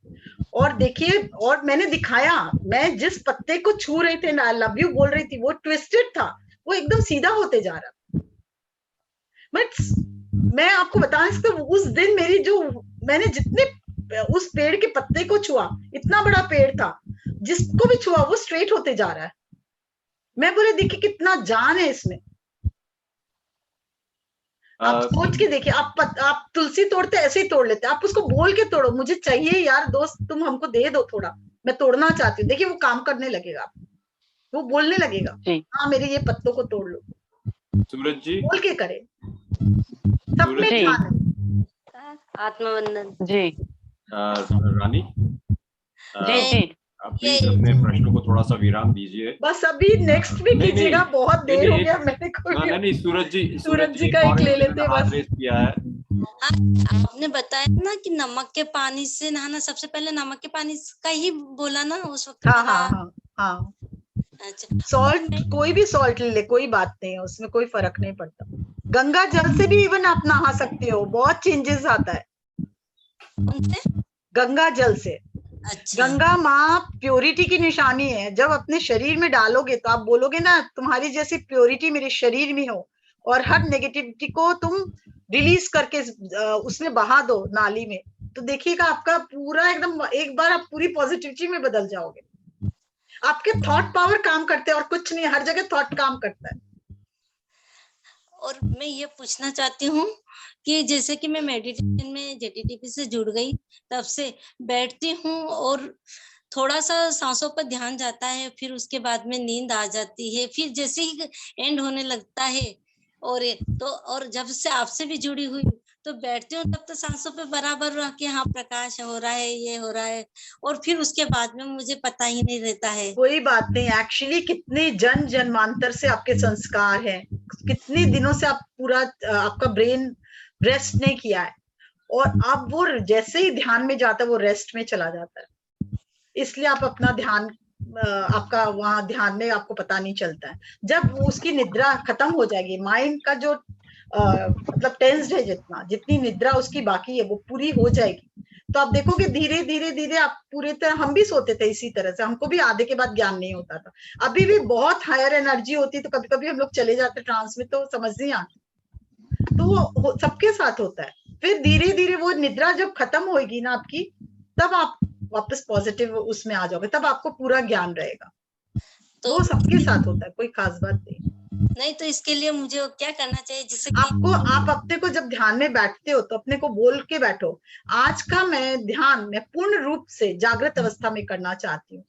और देखिए, और मैंने दिखाया, मैं जिस पत्ते को छू रही थी ना, आई लव यू बोल रही थी, वो ट्विस्टेड था, वो एकदम सीधा होते जा रहा। बट मैं आपको बता सकती हूँ, उस दिन मेरी जो, मैंने जितने उस पेड़ के पत्ते को छुआ, इतना बड़ा पेड़ था, जिसको भी छुआ वो स्ट्रेट होते जा रहा है। मैं बोले देखिए कितना जान है इसमें। आप सोच के देखिए, आप तुलसी तोड़ते ऐसे ही तोड़ लेते, आप उसको बोल के तोड़ो, मुझे चाहिए यार दोस्त, तुम हमको दे दो थोड़ा, मैं तोड़ना चाहती हूँ। देखिए वो काम करने लगेगा, वो बोलने लगेगा, हाँ मेरे ये पत्तों को तोड़ लो, सूरज जी, बोल के करे, सब में जी ध्यान है। आत्मवंदन। जी रानी जी जी प्लीज अपने प्रश्नों को थोड़ा सा विराम दीजिए। बस अभी नेक्स्ट भी नहीं, कीजिएगा, नहीं, बहुत देर हो नहीं, गया। मैंने कोई नहीं, नहीं, सूरज जी का एक ले लेते हाथ बस। रेस किया है। आपने बताया ना कि नमक के पानी से नहाना, सबसे पहले नमक के पानी का ही बोला ना उस वक्त? हाँ हाँ हाँ हाँ, अच्छा, सॉल्ट, कोई भी सॉल्ट ले ले, कोई बात नहीं है, उसमें कोई फर्क नहीं पड़ता। गंगा जल से भी इवन आप नहा सकते हो, बहुत चेंजेस आता है उनसे? गंगा जल से। अच्छा, गंगा माँ प्योरिटी की निशानी है। जब अपने शरीर में डालोगे तो आप बोलोगे ना, तुम्हारी जैसी प्योरिटी मेरे शरीर में हो, और हर नेगेटिविटी को तुम रिलीज करके उसमें बहा दो नाली में, तो देखिएगा आपका पूरा एकदम, एक बार आप पूरी पॉजिटिविटी में बदल जाओगे। आपके थॉट पावर काम करते हैं और कुछ नहीं, हर जगह थॉट काम करता है। और मैं ये पूछना चाहती हूँ कि जैसे कि मैं मेडिटेशन में जेटीटीपी से जुड़ गई, तब से बैठती हूँ और थोड़ा सा सांसों पर ध्यान जाता है, फिर उसके बाद में नींद आ जाती है, फिर जैसे ही एंड होने लगता है, और जब से आपसे भी जुड़ी हुई तो बैठती हूँ तब तो सांसों पे बराबर रह के हाँ प्रकाश हो रहा है, ये हो रहा है, और फिर उसके बाद में मुझे पता ही नहीं रहता है। कोई बात नहीं, एक्चुअली कितने जन्मांतर से आपके संस्कार हैं, कितने दिनों से आप पूरा आपका ब्रेन रेस्ट नहीं किया है, और अब वो जैसे ही ध्यान में जाता है वो रेस्ट में चला जाता है। इसलिए आप अपना ध्यान, आपका वहां ध्यान में आपको पता नहीं चलता है। जब उसकी निद्रा खत्म हो जाएगी, माइंड का जो मतलब टेंस्ड है, जितनी निद्रा उसकी बाकी है वो पूरी हो जाएगी, तो आप देखोगे धीरे धीरे धीरे आप पूरी तरह, हम भी सोते थे इसी तरह से, हमको भी आधे के बाद ज्ञान नहीं होता था। अभी भी बहुत हायर एनर्जी होती, तो कभी कभी हम लोग चले जाते ट्रांस में, तो समझ नहीं आती। तो वो सबके साथ होता है। फिर धीरे धीरे वो निद्रा जब खत्म होगी ना आपकी, तब आप वापस पॉजिटिव उसमें आ जाओगे, तब आपको पूरा ज्ञान रहेगा। तो वो सबके साथ होता है, कोई खास बात नहीं। नहीं तो इसके लिए मुझे क्या करना चाहिए? जिससे आप अपने को जब ध्यान में बैठते हो तो अपने को बोल के बैठो, आज का मैं ध्यान मैं पूर्ण रूप से जागृत अवस्था में करना चाहती हूँ।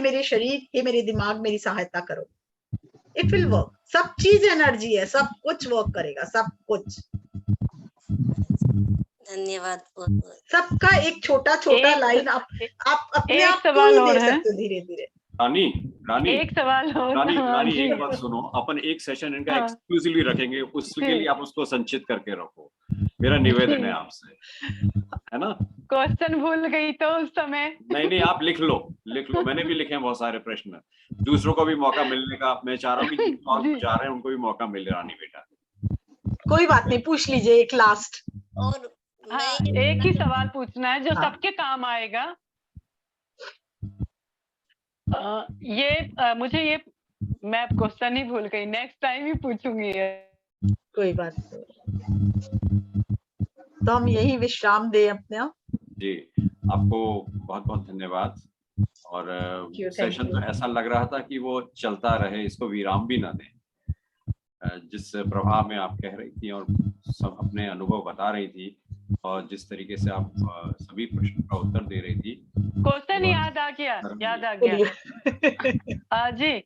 मेरे शरीर, हे मेरे दिमाग, मेरी सहायता करो। It will work. सब चीज एनर्जी है, सब कुछ वर्क करेगा, सब कुछ। धन्यवाद। सबका एक छोटा छोटा लाइन आप अपने आप को सवाल ही और दे है। सकते हो धीरे धीरे। रानी एक सवाल और। रानी एक बात सुनो, अपन एक सेशन इनका एक्सक्लूसिवली रखेंगे, उसके लिए आप उसको संचित करके रखो, मेरा निवेदन है आपसे, है ना? क्वेश्चन भूल गई तो उस समय। नहीं, आप लिख लो, मैंने भी लिखे हैं बहुत सारे प्रश्न, दूसरों को भी मौका मिलने का मैं चाह रहा हूँ कि और जा रहे हैं उनको भी मौका मिले। रानी बेटा कोई बात नहीं, पूछ लीजिए एक लास्ट। और एक ही सवाल पूछना है जो सबके काम आएगा। मुझे ये, मैं क्वेश्चन ही भूल गई, नेक्स्ट टाइम ही पूछूंगी। कोई बात नहीं, तो हम यही विश्राम दें अपने आप। जी, आपको बहुत बहुत धन्यवाद। और सेशन तो ऐसा लग रहा था कि वो चलता रहे, इसको विराम भी ना दें। जिस प्रभाव में आप कह रही थी और सब अपने अनुभव बता रही थी, और जिस तरीके से आप सभी प्रश्नों का उत्तर दे रही थी, क्वेश्चन याद आ गया। जी,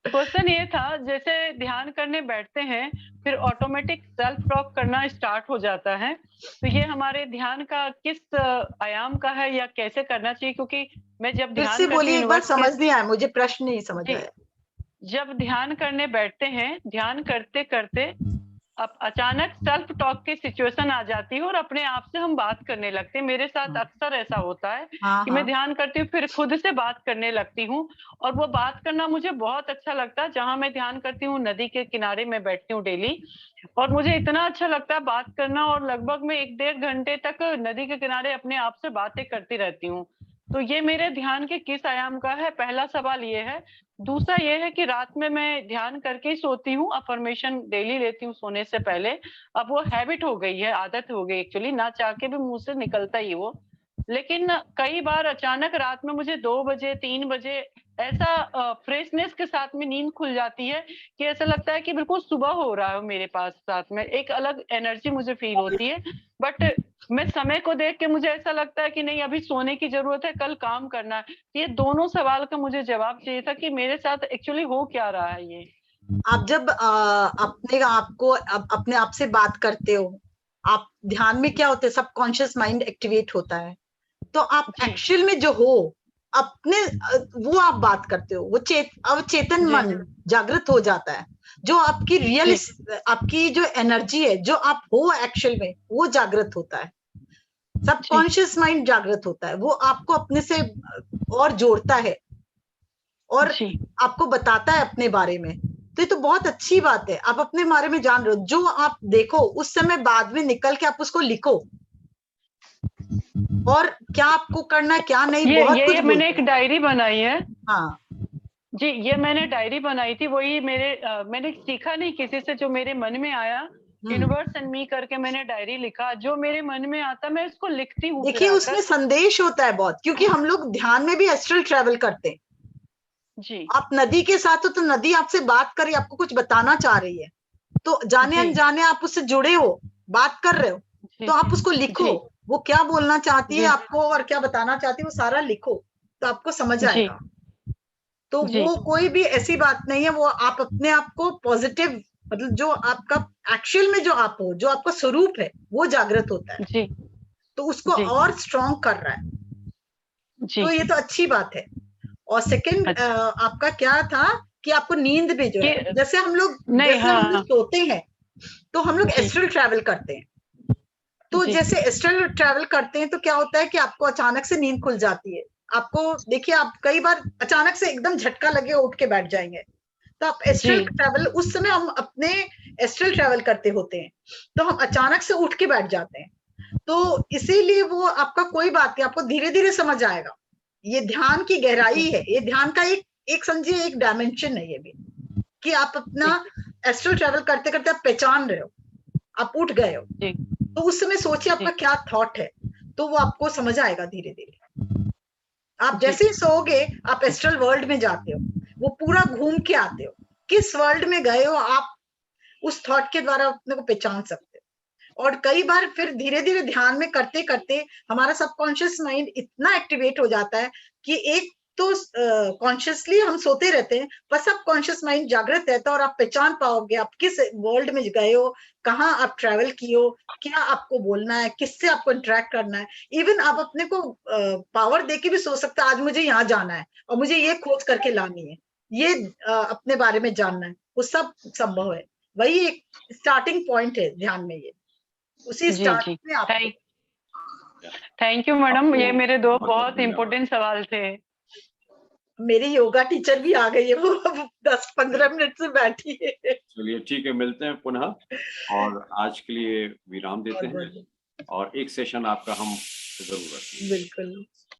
क्वेश्चन ये था, जैसे ध्यान करने बैठते हैं फिर ऑटोमेटिक सेल्फ टॉक करना स्टार्ट हो जाता है, तो ये हमारे ध्यान का किस आयाम का है या कैसे करना चाहिए? क्योंकि मैं जब ध्यान करती बोलिए, एक बार समझ नहीं आया मुझे, प्रश्न नहीं समझ आया। जब ध्यान करने बैठते हैं, ध्यान करते करते अब अचानक सेल्फ टॉक की सिचुएशन आ जाती है और अपने आप से हम बात करने लगते हैं। मेरे साथ अक्सर ऐसा होता है कि मैं ध्यान करती हूँ फिर खुद से बात करने लगती हूँ, और वो बात करना मुझे बहुत अच्छा लगता है। जहां मैं ध्यान करती हूँ, नदी के किनारे में बैठती हूँ डेली, और मुझे इतना अच्छा लगता है बात करना, और लगभग मैं 1-1.5 घंटे तक नदी के किनारे अपने आप से बातें करती रहती हूँ। तो ये मेरे ध्यान के किस आयाम का है? पहला सवाल ये है। दूसरा ये है कि रात में मैं ध्यान करके ही सोती हूँ, अफर्मेशन डेली लेती हूँ सोने से पहले। अब वो हैबिट हो गई है, आदत हो गई एक्चुअली, ना चाह के भी मुंह से निकलता ही वो। लेकिन कई बार अचानक रात में मुझे 2 बजे 3 बजे ऐसा फ्रेशनेस के साथ में नींद खुल जाती है कि ऐसा लगता है कि बिल्कुल सुबह हो रहा है मेरे पास, साथ में एक अलग एनर्जी मुझे फील होती है। बट मैं समय को देख के मुझे ऐसा लगता है कि नहीं, अभी सोने की जरूरत है, कल काम करना है। ये दोनों सवाल का मुझे जवाब चाहिए था कि मेरे साथ एक्चुअली हो क्या रहा है। ये आप जब अपने आप से बात करते हो आप ध्यान में क्या होता है, सबकॉन्शियस माइंड एक्टिवेट होता है, तो आप एक्चुअल में जो हो अपने वो आप बात करते हो, वो अवचेतन मन जागृत हो जाता है, जो आपकी रियल आपकी जो एनर्जी है, जो आप हो एक्चुअल में, वो जागृत होता है। सबकॉन्शियस माइंड जागृत होता है, वो आपको अपने से और जोड़ता है और आपको बताता है अपने बारे में। तो ये तो बहुत अच्छी बात है, आप अपने बारे में जान रहे हो, जो आप देखो उस समय बाद में निकल के आप उसको लिखो, और क्या आपको करना है क्या नहीं, बहुत कुछ मैंने एक डायरी बनाई है। हाँ जी, ये मैंने डायरी बनाई थी, वही मैंने सीखा नहीं किसी से, जो मेरे मन में आया, यूनिवर्स एंड मी करके मैंने डायरी लिखा, जो मेरे मन में आता मैं उसको लिखती हूँ। देखिए उसमें संदेश होता है बहुत, क्योंकि हम लोग ध्यान में भी एस्ट्रल ट्रैवल करते हैं जी। आप नदी के साथ हो तो नदी आपसे बात कर रही है, आपको कुछ बताना चाह रही है, तो जाने अनजाने आप उससे जुड़े हो, बात कर रहे हो, तो आप उसको लिखो, वो क्या बोलना चाहती है आपको और क्या बताना चाहती है, वो सारा लिखो, तो आपको समझ आएगा। तो वो कोई भी ऐसी बात नहीं है, वो आप अपने आप को पॉजिटिव, मतलब जो आपका एक्चुअल में जो आप हो, जो आपका स्वरूप है, वो जागृत होता है, तो उसको और स्ट्रॉन्ग कर रहा है। तो ये तो अच्छी बात है। और सेकंड आपका क्या था कि आपको नींद भी जो है, जैसे हम लोग सोते हैं तो हम लोग एस्ट्रल ट्रैवल करते हैं, तो जैसे एस्ट्रल ट्रैवल करते हैं तो क्या होता है कि आपको अचानक से नींद खुल जाती है। आपको देखिए, आप कई बार अचानक से एकदम झटका लगे उठ के बैठ जाएंगे, तो आप एस्ट्रल ट्रैवल, उस समय हम अपने एस्ट्रल ट्रैवल करते होते हैं, तो हम अचानक से उठ के बैठ जाते हैं, तो इसीलिए वो आपका कोई बात नहीं, आपको धीरे धीरे समझ आएगा। ये ध्यान की गहराई है, ये ध्यान का एक समझिए एक डायमेंशन है ये भी, कि आप अपना एस्ट्रल ट्रैवल करते करते आप पहचान रहे हो, आप उठ गए हो, तो उस समय सोचिए आपका क्या थॉट है, तो वो आपको समझ आएगा धीरे धीरे। आप जैसे ही सोओगे आप एस्ट्रल वर्ल्ड में जाते हो, वो पूरा घूम के आते हो, किस वर्ल्ड में गए हो आप उस थॉट के द्वारा अपने को पहचान सकते हो। और कई बार फिर धीरे धीरे ध्यान में करते करते हमारा सबकॉन्शियस माइंड इतना एक्टिवेट हो जाता है कि एक तो कॉन्शियसली हम सोते रहते हैं, पर सबकॉन्शियस माइंड जागृत रहता है और आप पहचान पाओगे आप किस वर्ल्ड में गए हो, कहाँ आप ट्रैवल किए हो, क्या आपको बोलना है, किससे आपको इंटरेक्ट करना है। इवन आप अपने को पावर देके भी सोच सकते हैं, आज मुझे यहाँ जाना है और मुझे ये खोज करके लानी है, ये अपने बारे में जानना है, वो सब संभव है। वही एक स्टार्टिंग पॉइंट है ध्यान में, ये उसी स्टार्ट में आपको। थैंक यू मैडम, ये मेरे दो बहुत इम्पोर्टेंट सवाल थे। मेरी योगा टीचर भी आ गई है, वो 10-15 मिनट से बैठी है। चलिए ठीक है, मिलते हैं पुनः, और आज के लिए विराम देते हैं, और एक सेशन आपका हम जरूर रखेंगे। बिल्कुल।